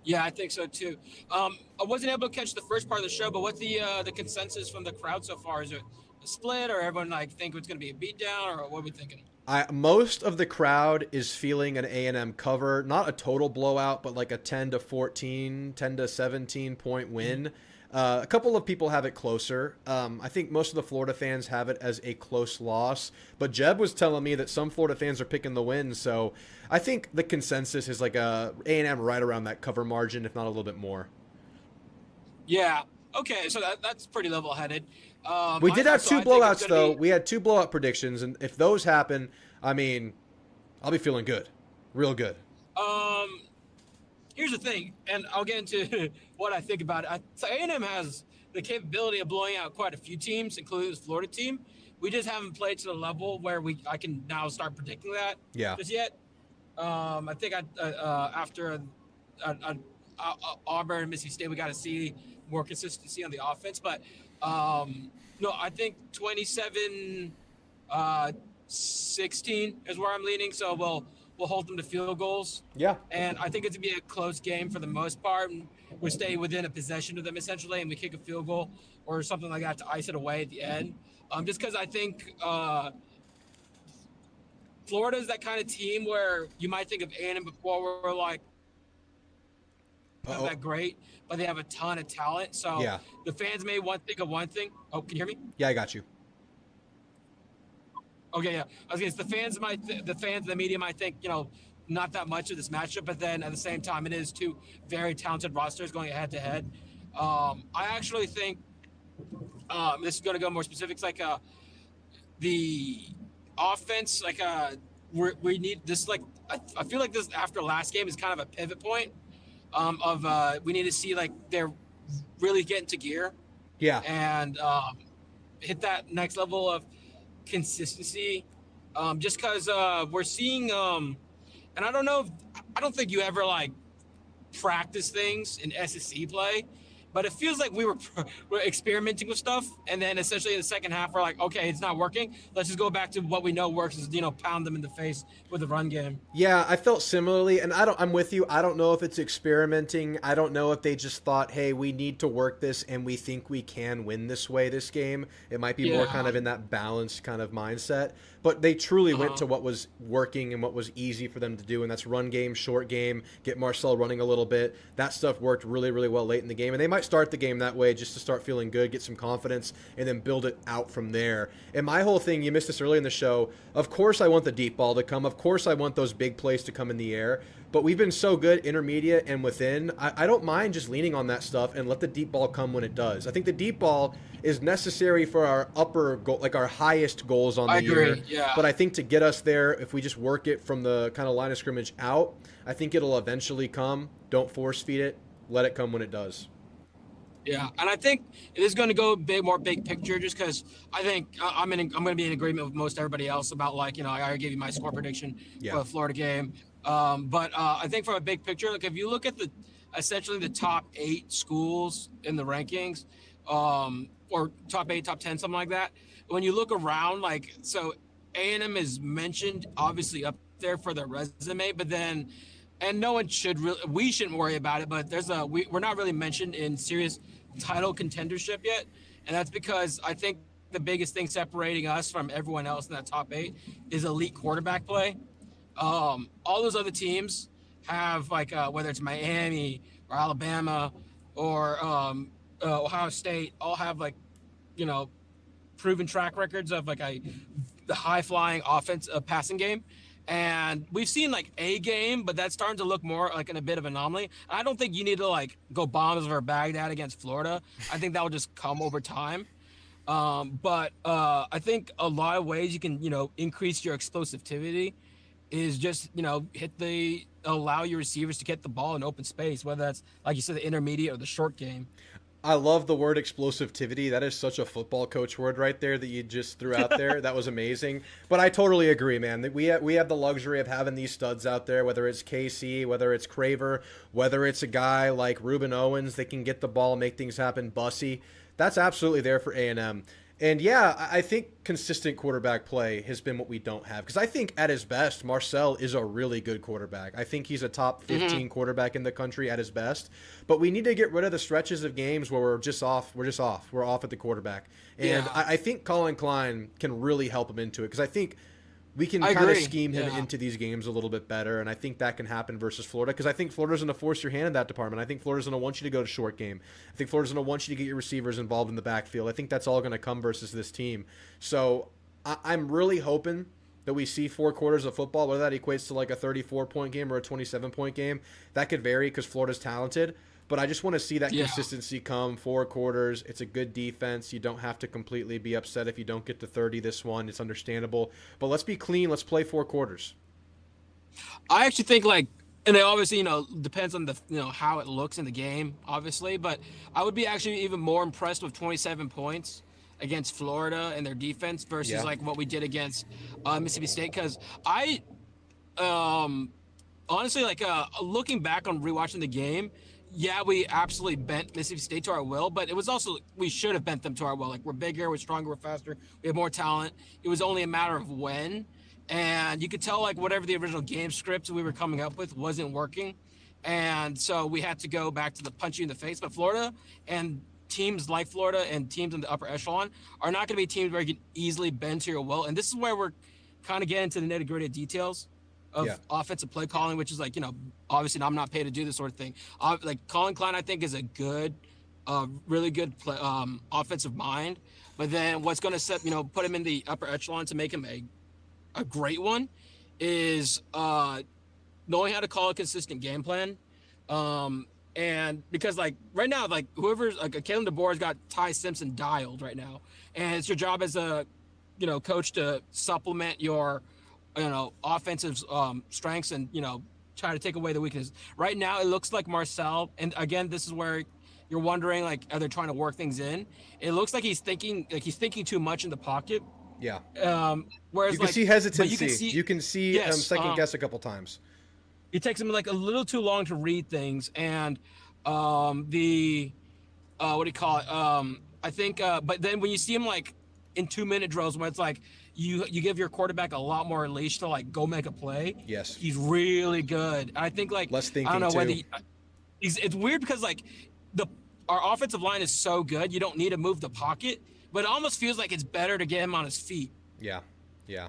Yeah, I think so too. I wasn't able to catch the first part of the show, but what's the consensus from the crowd so far? Is it a split, or everyone think it's going to be a beatdown, or what are we thinking?
Most of the crowd is feeling an A&M cover, not a total blowout, but like a 10-14, 10-17 point win. A couple of people have it closer. I think most of the Florida fans have it as a close loss, but Jeb was telling me that some Florida fans are picking the win. So I think the consensus is like A&M right around that cover margin, if not a little bit more.
Yeah. Okay. So that's pretty level-headed.
We did have 2 blowouts, though. We had 2 blowout predictions, and if those happen, I mean, I'll be feeling good. Real good.
Here's the thing, and I'll get into what I think about it. So A&M has the capability of blowing out quite a few teams, including this Florida team. We just haven't played to the level where I can now start predicting that just yet. I think after Auburn and Mississippi State, we got to see more consistency on the offense. But no, I think 27-16 is where I'm leaning. So we'll hold them to field goals.
Yeah.
And I think it's going to be a close game for the most part. And we'll stay within a possession of them, essentially, and we kick a field goal or something like that to ice it away at the end. Just because I think Florida is that kind of team where you might think of A&M before we're like, not that great, but they have a ton of talent. So the fans may think of one thing. Oh, can you hear me?
Yeah, I got you.
Okay, yeah. I was going to say, the media might think, not that much of this matchup, but then at the same time, it is 2 very talented rosters going head to head. I actually think this is going to go more specifics, like the offense, like we need this, like I feel like this after last game is kind of a pivot point we need to see like they're really getting to gear.
Yeah.
And hit that next level of consistency, just because we're seeing and I don't think you ever like practice things in SEC play, But it feels like we're experimenting with stuff, and then essentially in the second half we're like, okay, it's not working. Let's just go back to what we know works, is pound them in the face with the run game.
Yeah, I felt similarly, and I'm with you. I don't know if it's experimenting. I don't know if they just thought, hey, we need to work this, and we think we can win this way this game. It might be more kind of in that balanced kind of mindset. But they truly went to what was working and what was easy for them to do, and that's run game, short game, get Marcel running a little bit. That stuff worked really, really well late in the game, and they might start the game that way just to start feeling good, get some confidence, and then build it out from there. And my whole thing, you missed this earlier in the show, of course I want the deep ball to come. Of course I want those big plays to come in the air. But we've been so good intermediate and within. I don't mind just leaning on that stuff and let the deep ball come when it does. I think the deep ball is necessary for our upper goal, like our highest goals on the year.
Yeah.
But I think to get us there, if we just work it from the kind of line of scrimmage out, I think it'll eventually come. Don't force feed it. Let it come when it does.
Yeah, and I think it is going to go more big picture, just because I think I'm going to be in agreement with most everybody else about, like, I already gave you my score prediction for the Florida game. But I think from a big picture, like if you look at essentially the top 8 schools in the rankings, or top 8, top 10, something like that, when you look around, like, so A&M is mentioned obviously up there for their resume, but then, and no one we shouldn't worry about it, but we're not really mentioned in serious title contendership yet. And that's because I think the biggest thing separating us from everyone else in that top 8 is elite quarterback play. All those other teams have, like, whether it's Miami or Alabama or Ohio State, all have, like, proven track records of, like, the high flying offense passing game. And we've seen, like, a game, but that's starting to look more like a bit of an anomaly. I don't think you need to, like, go bombs over Baghdad against Florida. I think that will just come over time. But I think a lot of ways you can, increase your explosivity is just, allow your receivers to get the ball in open space, whether that's, like you said, the intermediate or the short game.
I love the word explosivity. That is such a football coach word right there that you just threw out there. That was amazing. But I totally agree, man. We have the luxury of having these studs out there, whether it's KC, whether it's Craver, whether it's a guy like Reuben Owens that can get the ball, make things happen, Bussy. That's absolutely there for A&M. And yeah, I think consistent quarterback play has been what we don't have. Because I think at his best, Marcel is a really good quarterback. I think he's a top 15 quarterback in the country at his best. But we need to get rid of the stretches of games where we're just off. We're off at the quarterback. And I think Colin Klein can really help him into it. Because I think we can kind of scheme him into these games a little bit better, and I think that can happen versus Florida, because I think Florida's going to force your hand in that department. I think Florida's going to want you to go to short game. I think Florida's going to want you to get your receivers involved in the backfield. I think that's all going to come versus this team. So I'm really hoping that we see 4 quarters of football, whether that equates to like a 34-point game or a 27-point game. That could vary because Florida's talented. But I just want to see that consistency come 4 quarters. It's a good defense. You don't have to completely be upset if you don't get to 30 this one. It's understandable. But let's be clean. Let's play 4 quarters.
I actually think, like, and it obviously, depends on the, how it looks in the game, obviously. But I would be actually even more impressed with 27 points against Florida and their defense versus like what we did against Mississippi State. Because I honestly, like, looking back on rewatching the game, yeah, we absolutely bent Mississippi State to our will, but it was also, we should have bent them to our will. Like, we're bigger, we're stronger, we're faster, we have more talent. It was only a matter of when. And you could tell, like, whatever the original game script we were coming up with wasn't working. And so we had to go back to the punch you in the face. But Florida and teams like Florida and teams in the upper echelon are not going to be teams where you can easily bend to your will. And this is where we're kind of getting into the nitty-gritty details of offensive play calling, which is, like, obviously I'm not paid to do this sort of thing. Like, Colin Klein, I think, is a good, really good offensive mind. But then what's going to set, put him in the upper echelon to make him a great one is knowing how to call a consistent game plan. And because, like, right now, like, whoever's, like, Kalen DeBoer's got Ty Simpson dialed right now. And it's your job as a, coach to supplement your, offensive strengths and, try to take away the weakness. Right now, it looks like Marcel, and again, this is where you're wondering, like, are they trying to work things in? It looks like he's thinking too much in the pocket.
Yeah.
Whereas,
you can see hesitancy. You can see second guess a couple times.
It takes him, like, a little too long to read things, and the what do you call it? I think, but then when you see him like in 2-minute drills, where it's like you give your quarterback a lot more leash to like go make a play.
Yes.
He's really good. I think like
Less thinking
I don't know whether
too.
it's weird because like our offensive line is so good, you don't need to move the pocket, but it almost feels like it's better to get him on his feet.
Yeah. Yeah.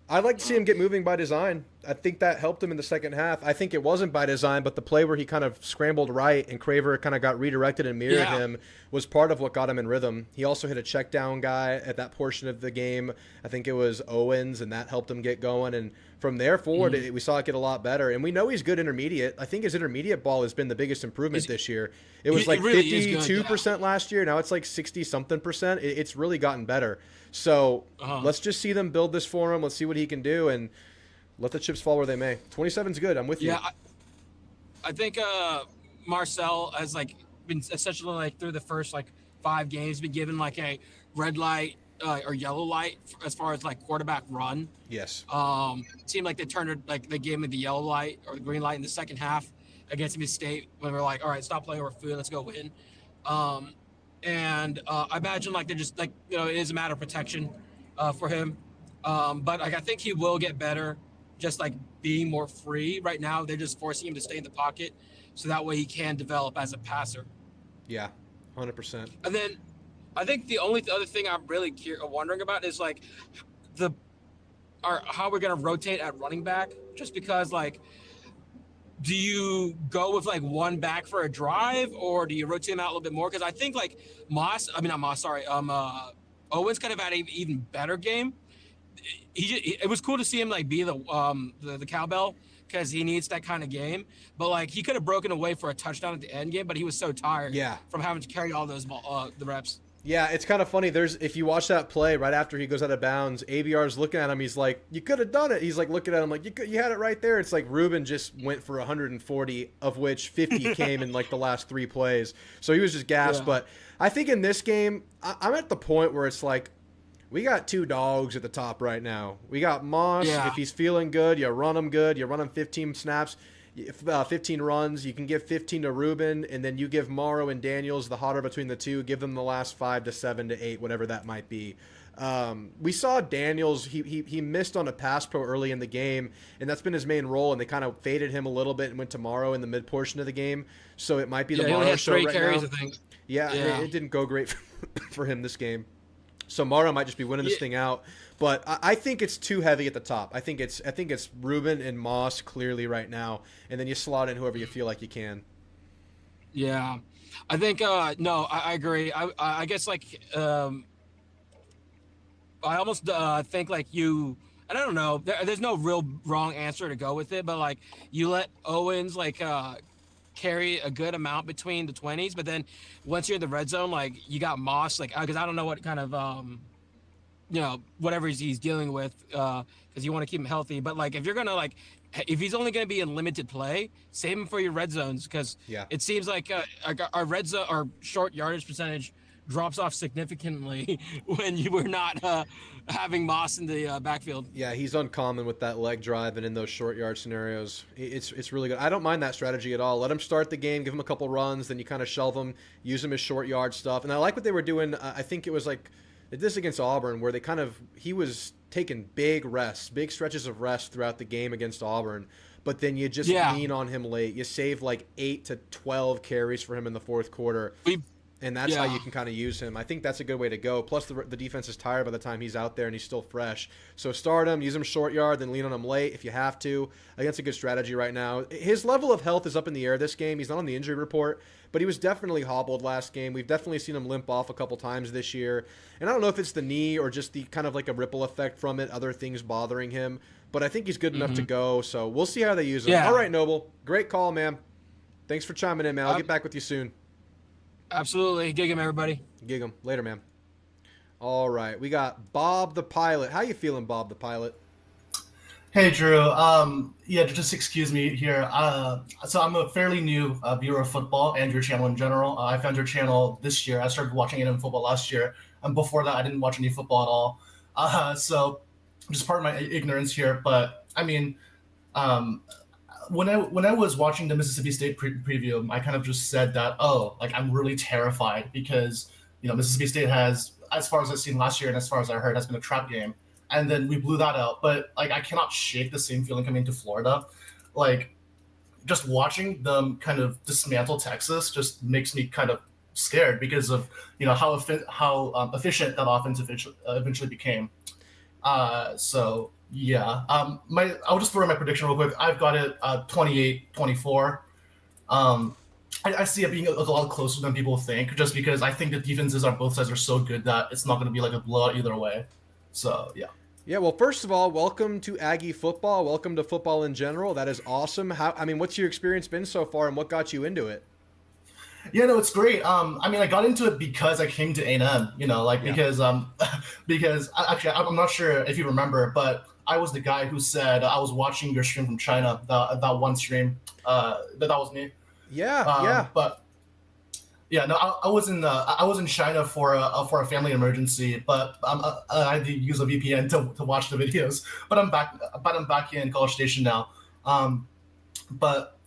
I'd like to see him get moving by design. I think that helped him in the second half. I think it wasn't by design, but the play where he kind of scrambled right and Craver kind of got redirected and mirrored him was part of what got him in rhythm. He also hit a check down guy at that portion of the game. I think it was Owens, and that helped him get going. And from there forward, we saw it get a lot better. And we know he's good intermediate. I think his intermediate ball has been the biggest improvement this year. It was like really 52% last year. Now it's like 60-something%. It's really gotten better. So let's just see them build this for him. Let's see what he can do, and let the chips fall where they may. 27's good. I'm with you.
Yeah, I think Marcel has like been essentially like through the first like 5 games been given like a red light or yellow light as far as like quarterback run.
Yes.
It seemed like they turned it like they gave him the yellow light or the green light in the second half against Miss State when we're like, all right, stop playing over food, let's go win. And I imagine like they're just like, you know, it is a matter of protection for him. But like I think he will get better, just like being more free. Right now, they're just forcing him to stay in the pocket, so that way he can develop as a passer.
Yeah, 100%.
And then I think the only other thing I'm really wondering about is like how we're gonna rotate at running back, just because like. Do you go with like one back for a drive, or do you rotate him out a little bit more? Because I think like Owens kind of had an even better game. It was cool to see him like be the cowbell, because he needs that kind of game. But like he could have broken away for a touchdown at the end game, but he was so tired from having to carry all those the reps.
Yeah, it's kind of funny. If you watch that play right after he goes out of bounds, ABR's looking at him. He's like, "You could have done it." He's like looking at him like, "You had it right there." It's like Ruben just went for 140, of which 50 came in like the last 3 plays. So he was just gassed. Yeah. But I think in this game, I'm at the point where it's like, we got 2 dogs at the top right now. We got Moss. Yeah. If he's feeling good, you run him good. You run him 15 snaps. 15 runs, you can give 15 to Ruben, and then you give Morrow and Daniels the hotter between the two. Give them the last 5 to 7 to 8, whatever that might be. We saw Daniels, he missed on a pass pro early in the game, and that's been his main role, and they kind of faded him a little bit and went to Morrow in the mid portion of the game. So it might be the Morrow show right
carries,
now.
I think.
Yeah. It didn't go great for him this game. So Morrow might just be winning this thing out. But I think it's too heavy at the top. I think it's Ruben and Moss clearly right now, and then you slot in whoever you feel like you can.
Yeah, I think no, I agree. I guess like I almost think like you. And I don't know. There's no real wrong answer to go with it, but like you let Owens like carry a good amount between the 20s, but then once you're in the red zone, like you got Moss, like because I don't know what kind of whatever he's dealing with, because you want to keep him healthy. But like if you're gonna like, if he's only gonna be in limited play, save him for your red zones, because it seems like our red zone, our short yardage percentage drops off significantly when you were not having Moss in the backfield.
Yeah, he's uncommon with that leg drive and in those short yard scenarios. It's really good. I don't mind that strategy at all. Let him start the game, give him a couple runs, then you kind of shelve him, use him as short yard stuff. And I like what they were doing. I think it was like this against Auburn, where he was taking big rests, big stretches of rest throughout the game against Auburn. But then you just lean on him late. You save like 8 to 12 carries for him in the fourth quarter. And that's how you can kind of use him. I think that's a good way to go. Plus, the defense is tired by the time he's out there and he's still fresh. So start him, use him short yard, then lean on him late if you have to. I think that's a good strategy right now. His level of health is up in the air this game. He's not on the injury report, but he was definitely hobbled last game. We've definitely seen him limp off a couple times this year. And I don't know if it's the knee or just the kind of like a ripple effect from it, other things bothering him. But I think he's good enough to go. So we'll see how they use him. Yeah. All right, Noble. Great call, man. Thanks for chiming in, man. I'll get back with you soon.
Absolutely. Gig him, everybody.
Gig him. Later, man. All right. We got Bob the Pilot. How you feeling, Bob the Pilot?
Hey, Drew. Just excuse me here. So I'm a fairly new viewer of football and your channel in general. I found your channel this year. I started watching A&M football last year. And before that, I didn't watch any football at all. So just part of my ignorance here. But, I mean, when I was watching the Mississippi State preview, I kind of just said that, oh, like I'm really terrified because Mississippi State has, as far as I've seen last year and as far as I heard, has been a trap game, and then we blew that out. But like I cannot shake the same feeling coming into Florida, like just watching them kind of dismantle Texas just makes me kind of scared because of how efficient that offense eventually became. So yeah, I'll just throw in my prediction real quick. I've got it 28-24. I see it being a lot closer than people think, just because I think the defenses on both sides are so good that it's not going to be like a blowout either way. So yeah.
Yeah, well, first of all, welcome to Aggie football. Welcome to football in general. That is awesome. What's your experience been so far, and what got you into it?
Yeah, no, it's great. I got into it because I came to A&M, because actually, I'm not sure if you remember, but I was the guy who said I was watching your stream from China, that one stream, that was me.
Yeah.
But yeah, no, I was in China for a family emergency, but I had to use a VPN to watch the videos. But I'm back in College Station now. But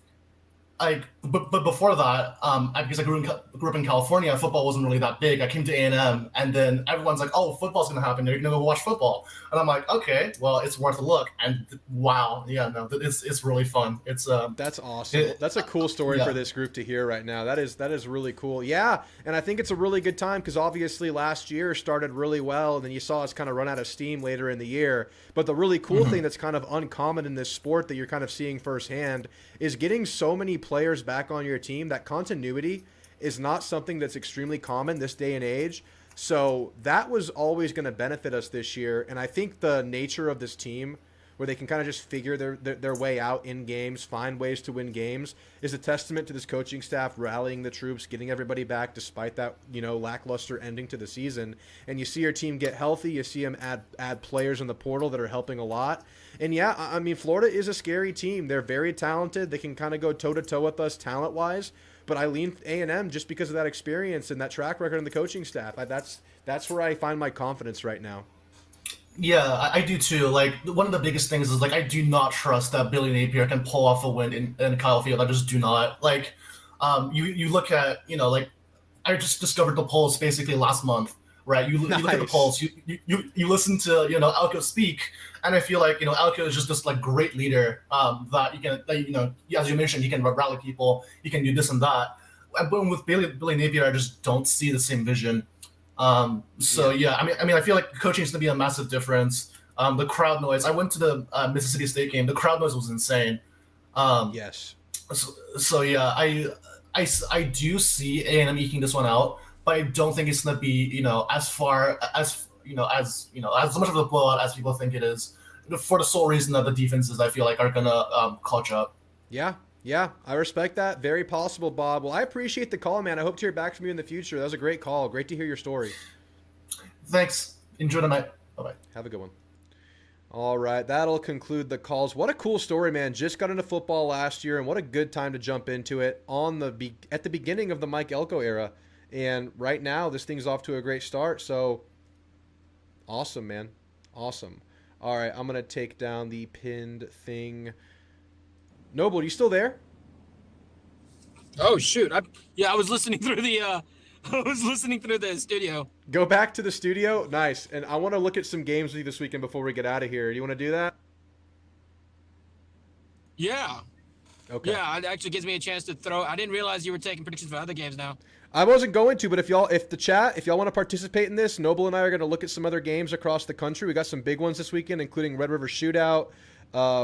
before that, because I grew up in California, football wasn't really that big. I came to A&M, and then everyone's like, "Oh, football's gonna happen. You're gonna go watch football." And I'm like, "Okay, well, it's worth a look." And wow, yeah, no, it's really fun. It's
that's awesome. That's a cool story for this group to hear right now. That is really cool. Yeah, and I think it's a really good time because obviously last year started really well, and then you saw us kind of run out of steam later in the year. But the really cool thing that's kind of uncommon in this sport that you're kind of seeing firsthand is getting so many players back on your team. That continuity is not something that's extremely common this day and age. So that was always going to benefit us this year. And I think the nature of this team, where they can kind of just figure their way out in games, find ways to win games, is a testament to this coaching staff rallying the troops, getting everybody back despite that, lackluster ending to the season. And you see your team get healthy. You see them add players in the portal that are helping a lot. And yeah, Florida is a scary team. They're very talented. They can kind of go toe-to-toe with us talent-wise. But I lean A&M just because of that experience and that track record and the coaching staff. That's where I find my confidence right now.
Yeah, I do too. Like, one of the biggest things is, like, I do not trust that Billy Napier can pull off a win in Kyle Field. I just do not. Like, you look at, I just discovered the polls basically last month, right? You look at the polls, you listen to, Elko speak, and I feel like, Elko is just this, like, great leader that as you mentioned, he can rally people, he can do this and that. But with Billy Napier, I just don't see the same vision. I feel like coaching is going to be a massive difference. The crowd noise. I went to the Mississippi State game. The crowd noise was insane.
Yes.
So yeah, I do see A&M eking this one out, but I don't think it's going to be as far as as much of a blowout as people think it is. For the sole reason that the defenses, I feel like, are going to catch up.
Yeah, I respect that. Very possible, Bob. Well, I appreciate the call, man. I hope to hear back from you in the future. That was a great call. Great to hear your story.
Thanks. Enjoy the night. Bye-bye.
Have a good one. All right, that'll conclude the calls. What a cool story, man. Just got into football last year, and what a good time to jump into it at the beginning of the Mike Elko era. And right now, this thing's off to a great start. So, awesome, man. Awesome. All right, I'm going to take down the pinned thing. Noble, you still there?
Oh shoot! I was listening through the studio.
Go back to the studio. Nice. And I want to look at some games with you this weekend before we get out of here. Do you want to do that?
Yeah.
Okay.
Yeah, it actually gives me a chance to throw. I didn't realize you were taking predictions for other games now.
I wasn't going to, but if y'all want to participate in this, Noble and I are going to look at some other games across the country. We got some big ones this weekend, including Red River Shootout.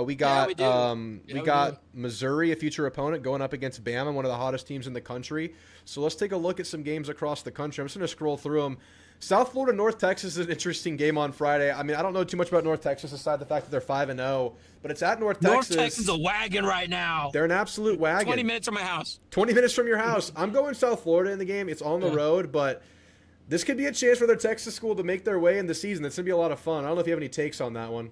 We got Missouri, a future opponent, going up against Bama, one of the hottest teams in the country. So let's take a look at some games across the country. I'm just going to scroll through them. South Florida, North Texas is an interesting game on Friday. I don't know too much about North Texas aside the fact that they're 5-0, but it's at North Texas.
North Texas is a wagon right now.
They're an absolute wagon.
20 minutes from my house.
20 minutes from your house. I'm going South Florida in the game. It's on the road, but this could be a chance for their Texas school to make their way in the season. It's going to be a lot of fun. I don't know if you have any takes on that one.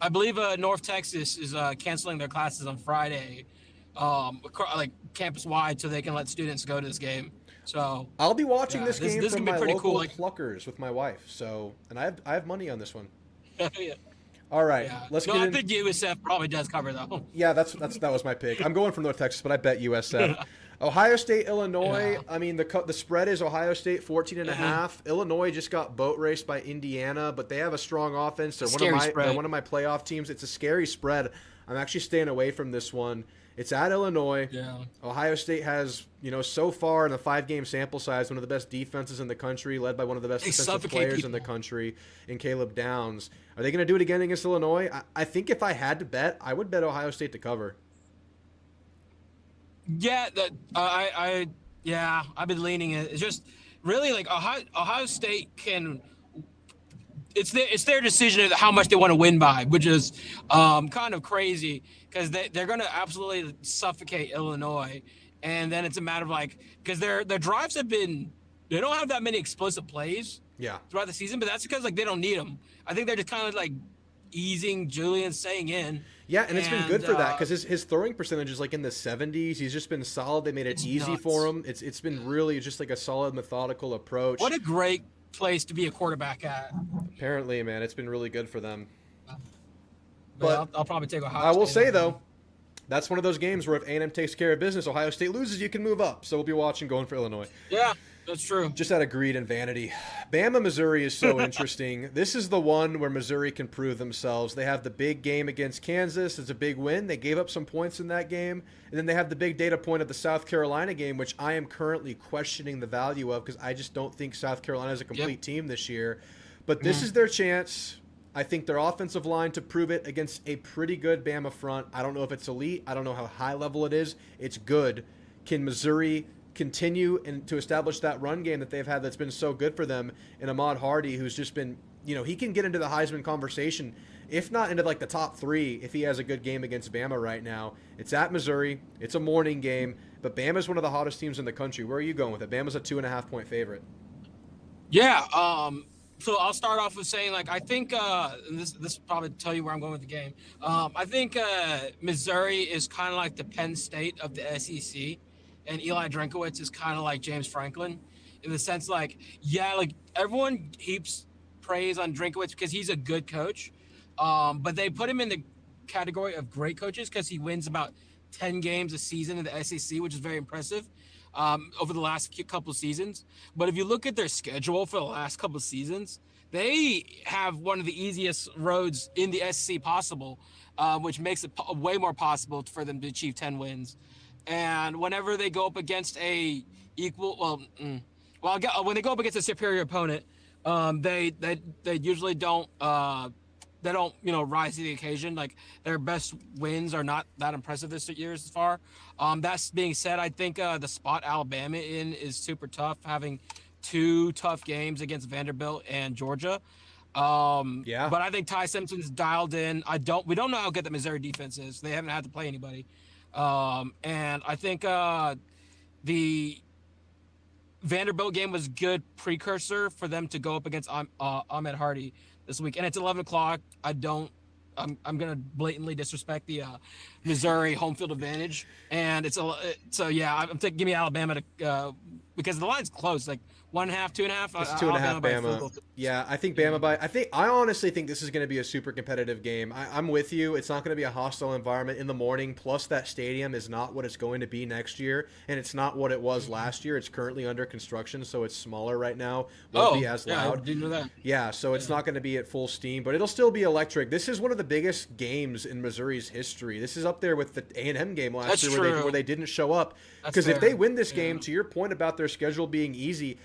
I believe North Texas is canceling their classes on Friday, like campus-wide, so they can let students go to this game. So
I'll be watching this game
this
from
be
my
pretty
local
cool,
Pluckers with my wife. So, and I have money on this one.
Yeah.
All right,
Yeah.
let's
No,
get
I
in.
think USF probably does cover though.
Yeah, that was my pick. I'm going for North Texas, but I bet USF. Ohio State, Illinois.
Yeah.
I mean, the spread is Ohio State 14 and a
Mhm.
half. Illinois just got boat raced by Indiana, but they have a strong offense. They're
Scary spread.
they're one of my playoff teams. It's a scary spread. I'm actually staying away from this one. It's at Illinois.
Yeah.
Ohio State has, so far in a 5-game sample size, one of the best defenses in the country, led by one of the best
They
defensive
suffocate
players in the
people.
country, in Caleb Downs. Are they going to do it again against Illinois? I think if I had to bet, I would bet Ohio State to cover.
Yeah, I've been leaning it. It's just really like Ohio State can. It's their decision of how much they want to win by, which is kind of crazy because they're going to absolutely suffocate Illinois, and then it's a matter of because their drives have been, they don't have that many explosive plays throughout the season, but that's because they don't need them. I think they're just kind of easing Julian staying in.
Yeah, and it's been good for that because his throwing percentage is in the 70s. He's just been solid. They made it easy for him. It's been really just a solid, methodical approach.
What a great place to be a quarterback at.
Apparently, man, it's been really good for them.
But I'll probably take Ohio State.
I will say, though, that's one of those games where if A&M takes care of business, Ohio State loses, you can move up. So we'll be watching going for Illinois.
Yeah, that's true.
Just out of greed and vanity. Bama, Missouri is so interesting. This is the one where Missouri can prove themselves. They have the big game against Kansas. It's a big win. They gave up some points in that game. And then they have the big data point of the South Carolina game, which I am currently questioning the value of because I just don't think South Carolina is a complete team this year. But this is their chance. I think their offensive line to prove it against a pretty good Bama front. I don't know if it's elite. I don't know how high level it is. It's good. Can Missouri continue and to establish that run game that they've had that's been so good for them? And Ahmad Hardy, who's just been, he can get into the Heisman conversation, if not into the top 3, if he has a good game against Bama right now. It's at Missouri. It's a morning game, but Bama's one of the hottest teams in the country. Where are you going with it? Bama's a 2.5-point favorite.
Yeah. So I'll start off with saying I think this will probably tell you where I'm going with the game. I think Missouri is kind of like the Penn State of the SEC, and Eli Drinkowitz is kind of like James Franklin, in the sense everyone heaps praise on Drinkowitz because he's a good coach, but they put him in the category of great coaches because he wins about 10 games a season in the SEC, which is very impressive. Over the last couple of seasons. But if you look at their schedule for the last couple of seasons, they have one of the easiest roads in the SEC possible, which makes it way more possible for them to achieve 10 wins. And whenever they go up against when they go up against a superior opponent, they usually don't rise to the occasion. Their best wins are not that impressive this year as far. That being said, I think the spot Alabama in is super tough, having 2 tough games against Vanderbilt and Georgia. But I think Ty Simpson's dialed in. We don't know how good the Missouri defense is. They haven't had to play anybody. And I think the Vanderbilt game was good precursor for them to go up against Ahmed Hardy this week. And it's 11 o'clock. I'm going to blatantly disrespect the Missouri home field advantage. And give me Alabama to because the line's close, 1.5, 2.5.
It's 2.5 Bama. Yeah, I think Bama I honestly think this is going to be a super competitive game. I'm with you. It's not going to be a hostile environment in the morning. Plus, that stadium is not what it's going to be next year, and it's not what it was last year. It's currently under construction, so it's smaller right now. Won't be as loud.
I didn't know that.
Yeah, so it's not going to be at full steam, but it'll still be electric. This is one of the biggest games in Missouri's history. This is up there with the A&M game last year where they didn't show up. Because if they win this game, to your point about their schedule being easy,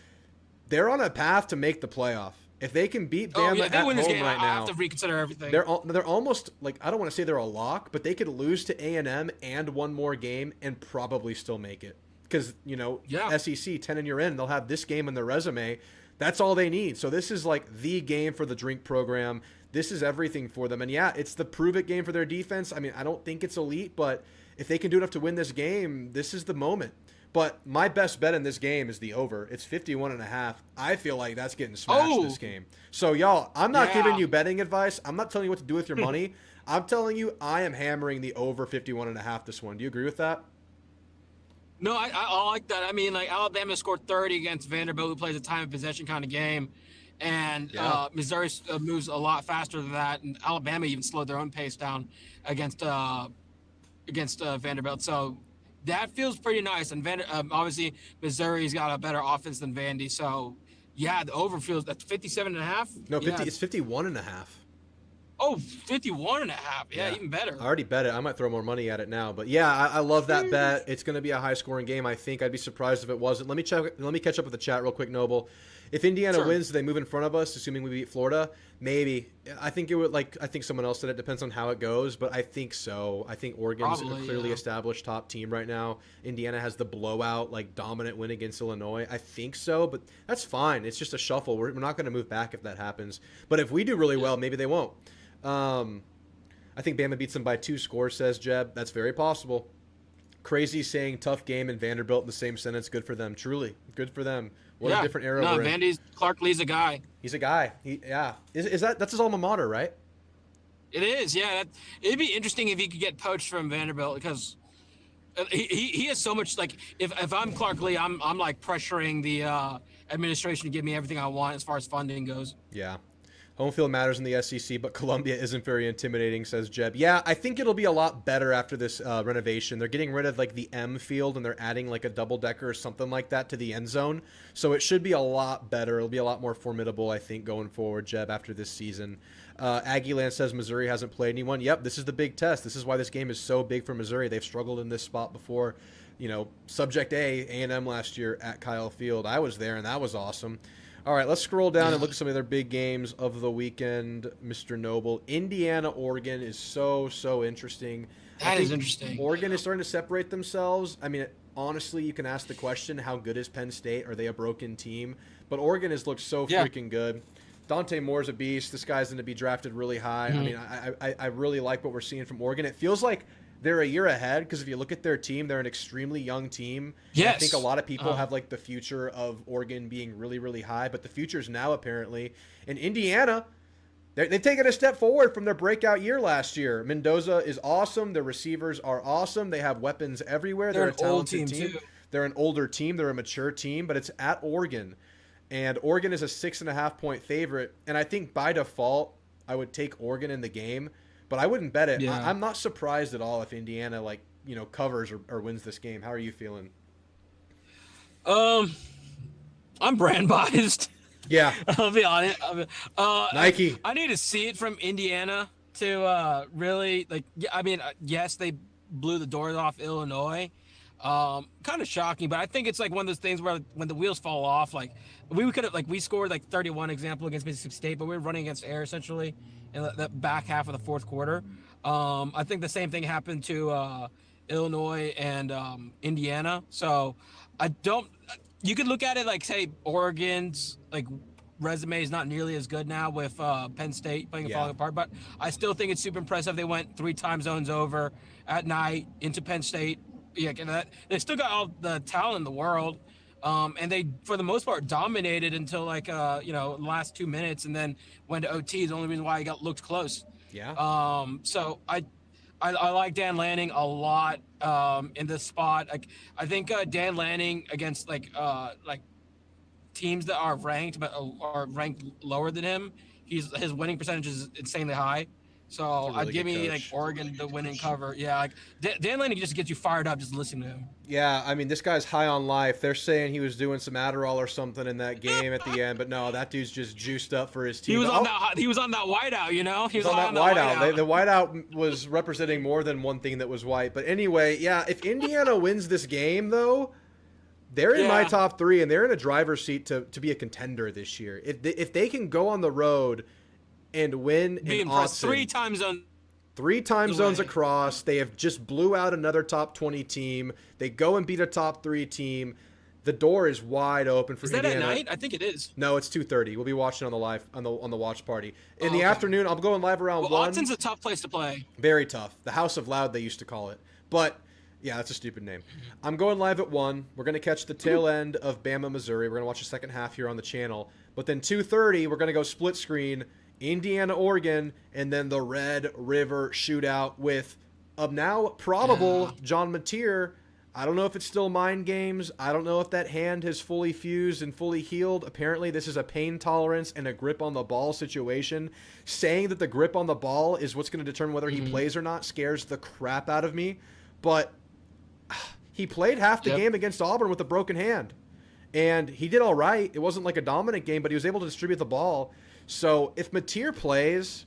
they're on a path to make the playoff. If they can beat Bama
if they
at
win this
home
game,
right
I
now,
have to reconsider everything.
they're almost I don't want to say they're a lock, but they could lose to A&M and one more game and probably still make it. Because SEC 10 and you're in, they'll have this game in their resume. That's all they need. So this is the game for the drink program. This is everything for them. And it's the prove it game for their defense. I mean, I don't think it's elite, but if they can do enough to win this game, this is the moment. But my best bet in this game is the over. It's 51.5. I feel like that's getting smashed this game. So, y'all, I'm not giving you betting advice. I'm not telling you what to do with your money. I'm telling you I am hammering the over 51.5 this one. Do you agree with that?
No, I like that. I mean, Alabama scored 30 against Vanderbilt, who plays a time of possession kind of game. and
Yeah.
Missouri moves a lot faster than that, and Alabama even slowed their own pace down against Vanderbilt. So that feels pretty nice. And obviously Missouri's got a better offense than Vandy. So yeah, the over feels that's 57.5.
No, 50.
Yeah.
It's 51.5.
Oh, 51.5. Yeah, even better.
I already bet it. I might throw more money at it now, but yeah, I love that bet. It's going to be a high-scoring game. I think I'd be surprised if it wasn't. Let me catch up with the chat real quick, Noble. If Indiana wins, do they move in front of us, assuming we beat Florida? Maybe. I think it would. I think someone else said it depends on how it goes, but I think so. I think Oregon's a clearly established top team right now. Indiana has the blowout, dominant win against Illinois. I think so, but that's fine. It's just a shuffle. We're not going to move back if that happens. But if we do really well, maybe they won't. I think Bama beats them by 2 scores, says Jeb. That's very possible. Crazy saying tough game and Vanderbilt in the same sentence. Good for them. Truly. Good for them. What a different era we're in.
Vandy's Clark Lee's a guy.
He's a guy. That's his alma mater, right?
It is, yeah. It'd be interesting if he could get poached from Vanderbilt because he has so much, if I'm Clark Lee, I'm pressuring the administration to give me everything I want as far as funding goes.
Yeah. Home field matters in the SEC, but Columbia isn't very intimidating, says Jeb. Yeah, I think it'll be a lot better after this renovation. They're getting rid of the M field and they're adding a double-decker or something like that to the end zone. So it should be a lot better. It'll be a lot more formidable, I think, going forward, Jeb, after this season. Aggieland says Missouri hasn't played anyone. Yep, this is the big test. This is why this game is so big for Missouri. They've struggled in this spot before. Subject A&M last year at Kyle Field. I was there, and that was awesome. All right, let's scroll down and look at some of their big games of the weekend, Mr. Noble. Indiana, Oregon is so interesting.
That is interesting.
Oregon is starting to separate themselves. I mean, honestly, you can ask the question, how good is Penn State? Are they a broken team? But Oregon has looked so freaking good. Dante Moore's a beast. This guy's going to be drafted really high. Mm-hmm. I mean, I really like what we're seeing from Oregon. It feels like they're a year ahead because if you look at their team, they're an extremely young team.
Yes.
I think a lot of people have the future of Oregon being really, really high, but the future is now apparently. In Indiana, they've taken a step forward from their breakout year last year. Mendoza is awesome. Their receivers are awesome. They have weapons everywhere. They're a talented team. They're an older team. They're a mature team, but it's at Oregon. And Oregon is a 6.5-point favorite. And I think by default, I would take Oregon in the game. But I wouldn't bet it. Yeah. I'm not surprised at all if Indiana covers or wins this game. How are you feeling?
I'm brand biased.
Yeah.
I'll be honest.
Nike.
I need to see it from Indiana to really yes, they blew the doors off Illinois. Kind of shocking, but I think it's one of those things where when the wheels fall off, we could have we scored 31 example against Mississippi State, but we were running against air essentially in the back half of the fourth quarter. I think the same thing happened to Illinois and Indiana. So you could look at it say Oregon's resume is not nearly as good now with Penn State falling apart, but I still think it's super impressive. They went 3 time zones over at night into Penn State. Yeah, they still got all the talent in the world, and they, for the most part, dominated until last 2 minutes, and then went to OT. The only reason why it looked close.
Yeah.
So I like Dan Lanning a lot in this spot. I think Dan Lanning against teams that are ranked but are ranked lower than him, his winning percentage is insanely high. So really I'd give me Oregon to win and cover. Yeah, Dan Lanning just gets you fired up just listening to him.
Yeah, I mean, this guy's high on life. They're saying he was doing some Adderall or something in that game at the end, but no, that dude's just juiced up for his team.
He was on that whiteout, you know.
He was on that whiteout. The whiteout was representing more than one thing that was white. But anyway, yeah, if Indiana wins this game, though, they're in my top 3, and they're in a driver's seat to be a contender this year. If they can go on the road and win in Austin.
3 time zones.
3 time zones across. They have just blew out another top 20 team. They go and beat a top 3 team. The door is wide open for Indiana.
Is that at night? I think it is.
No, it's 2:30. We'll be watching on the watch party. In the afternoon, I'm going live around 1.
Austin's a tough place to play.
Very tough. The House of Loud, they used to call it. But yeah, that's a stupid name. I'm going live at 1. We're going to catch the tail end of Bama, Missouri. We're going to watch the second half here on the channel. But then 2:30, we're going to go split screen Indiana, Oregon, and then the Red River shootout with a now probable John Mateer I don't know if it's still mind games. I don't know if that hand has fully fused and fully healed. Apparently, this is a pain tolerance and a grip on the ball situation. Saying that the grip on the ball is what's going to determine whether he plays or not scares the crap out of me. But he played half the game against Auburn with a broken hand. And he did all right. It wasn't like a dominant game, but he was able to distribute the ball. So if Mateer plays,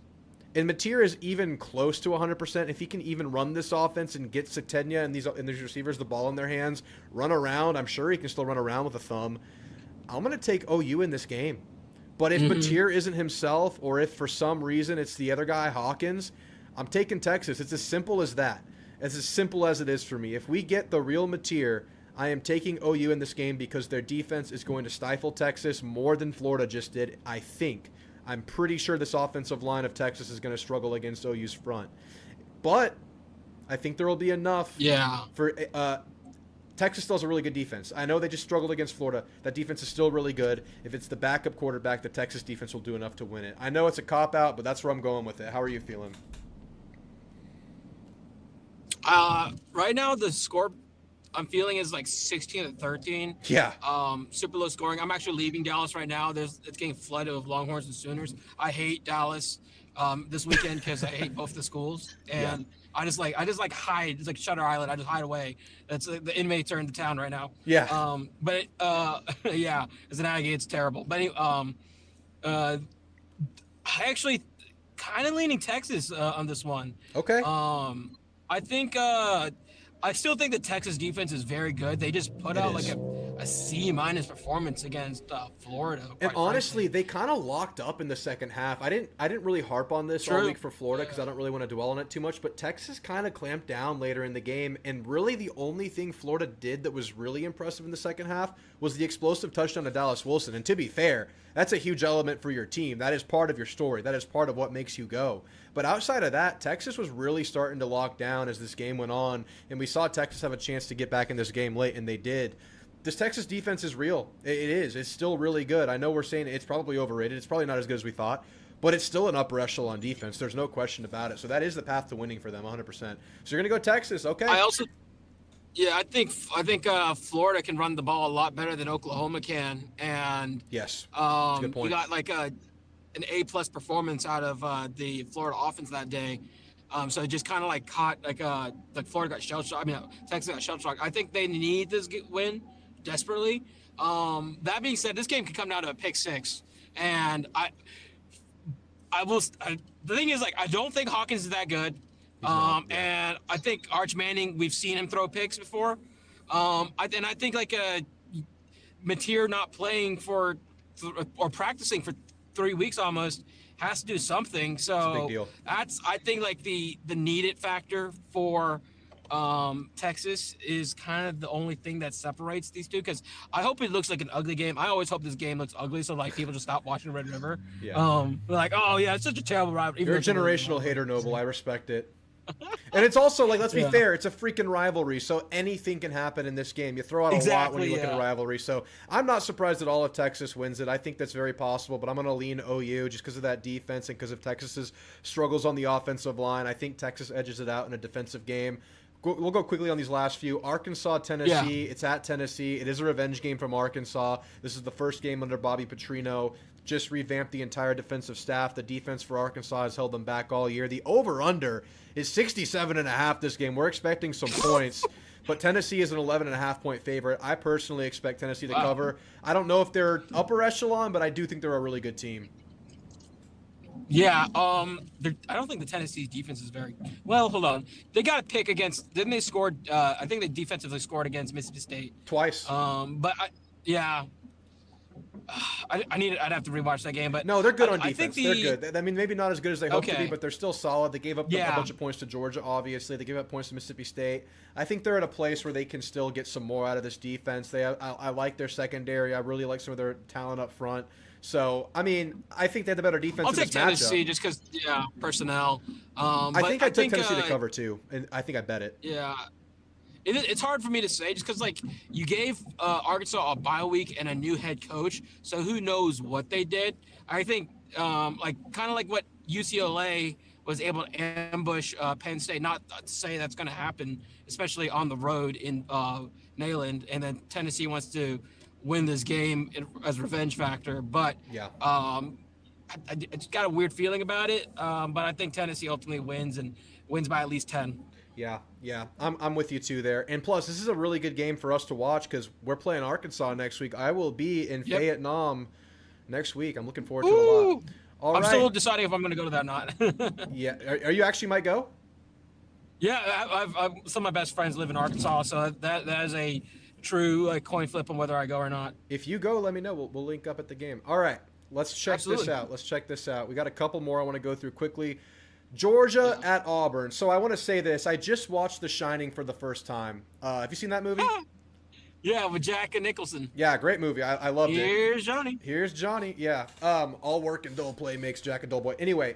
and Mateer is even close to 100%, if he can even run this offense and get Satenya and these receivers the ball in their hands, run around, I'm sure he can still run around with a thumb. I'm going to take OU in this game. But if Mateer isn't himself, or if for some reason it's the other guy, Hawkins, I'm taking Texas. It's as simple as that. It's as simple as it is for me. If we get the real Mateer, I am taking OU in this game because their defense is going to stifle Texas more than Florida just did, I think. I'm pretty sure this offensive line of Texas is going to struggle against OU's front. But I think there will be enough for Texas still has a really good defense. I know they just struggled against Florida. That defense is still really good. If it's the backup quarterback, the Texas defense will do enough to win it. I know it's a cop-out, but that's where I'm going with it. How are you feeling?
Right now, the score I'm feeling is like 16-13.
Yeah.
Super low scoring. I'm actually leaving Dallas right now. It's getting flooded with Longhorns and Sooners. I hate Dallas this weekend because I hate both the schools, and I just hide. It's like Shutter Island. I just hide away. That's the inmates are in the town right now.
Yeah.
But yeah, as an Aggie, it's terrible. But anyway, I actually kind of leaning Texas on this one.
Okay.
I think I still think the Texas defense is very good. They just put out like a C- performance against Florida.
And honestly, they kind of locked up in the second half. I didn't really harp on this all week for Florida because I don't really want to dwell on it too much. But Texas kind of clamped down later in the game, and really the only thing Florida did that was really impressive in the second half was the explosive touchdown to Dallas Wilson. And to be fair, that's a huge element for your team. That is part of your story. That is part of what makes you go. But outside of that, Texas was really starting to lock down as this game went on, and we saw Texas have a chance to get back in this game late, and they did. This Texas defense is real. It is. It's still really good. I know we're saying it's probably overrated. It's probably not as good as we thought, but it's still an upper echelon defense. There's no question about it. So that is the path to winning for them, 100%. So you're going to go Texas, okay?
I think Florida can run the ball a lot better than Oklahoma can, and
yes, that's a good point.
We got like an A+ performance out of the Florida offense that day. So it just kind of like caught like Florida got shell shocked. I mean, Texas got shell shocked. I think they need this win desperately. That being said, this game could come down to a pick six, and the thing is, like, I don't think Hawkins is that good. And I think Arch Manning, we've seen him throw picks before. I think like Mateer not playing or practicing for 3 weeks almost has to do something. So
that's a big deal.
That's, I think, like the needed factor for Texas is kind of the only thing that separates these two, because I hope it looks like an ugly game. I always hope this game looks ugly, so like people just stop watching Red River.
Yeah.
They're like, oh yeah, it's such a terrible rivalry.
You're a generational hater, Noble. I respect it. And it's also like, let's be fair, it's a freaking rivalry, so anything can happen in this game. You throw out a lot when you look at a rivalry. So I'm not surprised at all if Texas wins it. I think that's very possible, but I'm going to lean OU just because of that defense and because of Texas's struggles on the offensive line. I think Texas edges it out in a defensive game. We'll go quickly on these last few. Arkansas, Tennessee. It's at Tennessee. It is a revenge game from Arkansas. This is the first game under Bobby Petrino. Just revamped the entire defensive staff. The defense for Arkansas has held them back all year. The over-under is 67.5 this game. We're expecting some points, but Tennessee is an 11.5-point favorite. I personally expect Tennessee to cover. I don't know if they're upper echelon, but I do think they're a really good team.
Yeah, I don't think the Tennessee defense is very well. Hold on, they got a pick against. Then they scored. I think they defensively scored against Mississippi State
twice.
But I'd have to rewatch that game. But
no, they're good on defense. They're good. I mean, maybe not as good as they hope to be, but they're still solid. They gave up a bunch of points to Georgia. Obviously, they gave up points to Mississippi State. I think they're at a place where they can still get some more out of this defense. I like their secondary. I really like some of their talent up front. So, I mean, I think they had the better defense.
I'll take Tennessee just because, personnel.
I think I took Tennessee to cover too, and I think I bet it.
Yeah, it's hard for me to say just because, like, you gave Arkansas a bye week and a new head coach, so who knows what they did. I think, kind of like what UCLA was able to ambush Penn State. Not to say that's going to happen, especially on the road in Neyland, and then Tennessee wants to win this game as revenge factor. But
Yeah.
I just got a weird feeling about it. But I think Tennessee ultimately wins and wins by at least 10.
Yeah, I'm with you too there. And plus, this is a really good game for us to watch because we're playing Arkansas next week. I will be in Vietnam next week. I'm looking forward to it a lot. All
I'm
right.
still deciding if I'm going to go to that or not.
Yeah, are you actually might go?
Yeah, I've some of my best friends live in Arkansas, so that is a true coin flip on whether I go or not.
If you go, let me know. We'll link up at the game. All right, let's check
Absolutely.
this out. We got a couple more I want to go through quickly. Georgia at Auburn. So I want to say this. I just watched The Shining for the first time. Have you seen that movie?
Yeah, with Jack and Nicholson.
Yeah, great movie. I loved it.
Here's Johnny.
Here's Johnny. Yeah. All work and dull play makes Jack a dull boy. Anyway,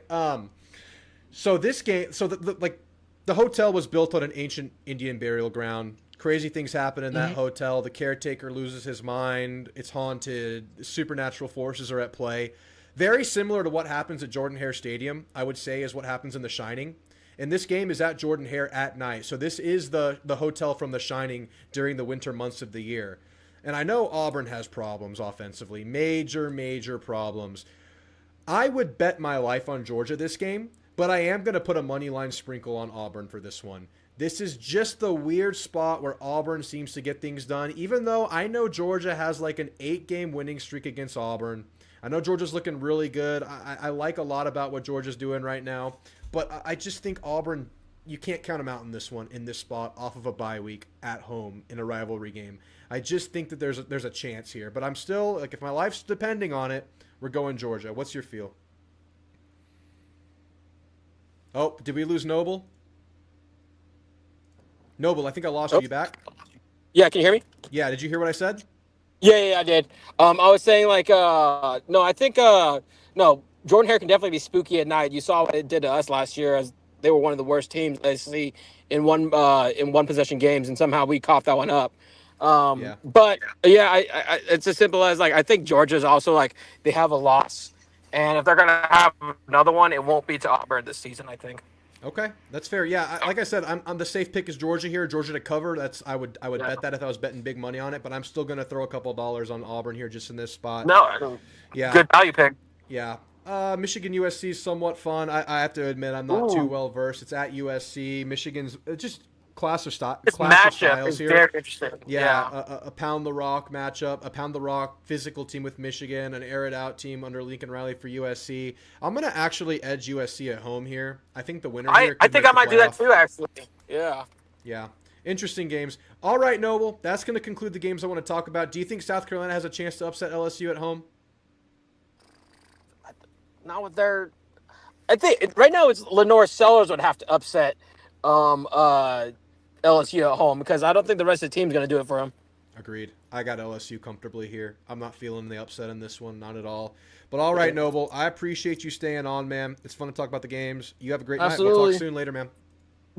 so this game, so the hotel was built on an ancient Indian burial ground. Crazy things happen in that hotel. The caretaker loses his mind. It's haunted. Supernatural forces are at play. Very similar to what happens at Jordan-Hare Stadium, I would say, is what happens in The Shining. And this game is at Jordan-Hare at night. So this is the hotel from The Shining during the winter months of the year. And I know Auburn has problems offensively. Major problems. I would bet my life on Georgia this game, but I am going to put a money line sprinkle on Auburn for this one. This is just the weird spot where Auburn seems to get things done, even though I know Georgia has like an 8-game winning streak against Auburn. I know Georgia's looking really good. I like a lot about what Georgia's doing right now. But I just think Auburn, you can't count them out in this one, in this spot, off of a bye week at home in a rivalry game. I just think that there's a chance here. But I'm still, like, if my life's depending on it, we're going Georgia. What's your feel? Oh, did we lose Noble? Noble, I think I lost you. You back?
Yeah, can you hear me?
Yeah, did you hear what I said?
Yeah, I did. I was saying no, I think no, Jordan-Hare can definitely be spooky at night. You saw what it did to us last year, as they were one of the worst teams I see in one possession games, and somehow we coughed that one up. But yeah, I it's as simple as I think Georgia's also they have a loss, and if they're gonna have another one, it won't be to Auburn this season, I think.
Okay, that's fair. Yeah, like I said, I'm the safe pick is Georgia here. Georgia to cover. I would bet that if I was betting big money on it. But I'm still going to throw a couple $2 on Auburn here just in this spot.
No,
yeah,
good value pick.
Yeah, Michigan USC is somewhat fun. I have to admit I'm not too well versed. It's at USC. Michigan's just class of
matchup is
here.
very interesting.
A pound the rock matchup, a pound the rock physical team with Michigan, an air it out team under Lincoln Riley for USC. I'm gonna actually edge USC at home here. I think the winner here.
I think I might do that too, actually. Yeah.
Interesting games. All right, Noble. That's gonna conclude the games I want to talk about. Do you think South Carolina has a chance to upset LSU at home?
Not with their. I think right now it's Lenore Sellers would have to upset LSU at home, because I don't think the rest of the team's going to do it for him.
Agreed. I got LSU comfortably here. I'm not feeling the upset in this one, not at all. But all right, Noble, I appreciate you staying on, man. It's fun to talk about the games. You have a great night. We'll talk soon later, man.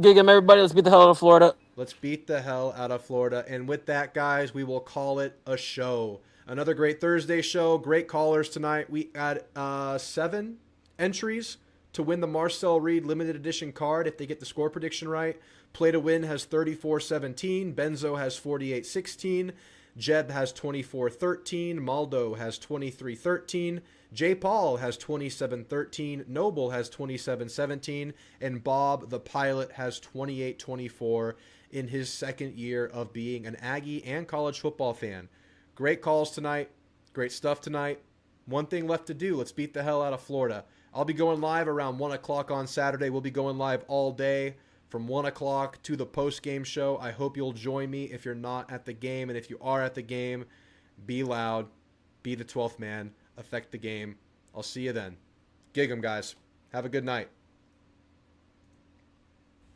Gig 'em, everybody. Let's beat the hell out of Florida.
Let's beat the hell out of Florida. And with that, guys, we will call it a show. Another great Thursday show. Great callers tonight. We had 7 entries to win the Marcel Reed limited edition card if they get the score prediction right. Play to Win has 34-17. Benzo has 48-16. Jeb has 24-13. Maldo has 23-13. J. Paul has 27-13. Noble has 27-17. And Bob, the pilot, has 28-24 in his second year of being an Aggie and college football fan. Great calls tonight. Great stuff tonight. One thing left to do. Let's beat the hell out of Florida. I'll be going live around 1 o'clock on Saturday. We'll be going live all day from 1 o'clock to the post-game show. I hope you'll join me if you're not at the game. And if you are at the game, be loud, be the 12th man, affect the game. I'll see you then. Gig 'em, guys. Have a good night.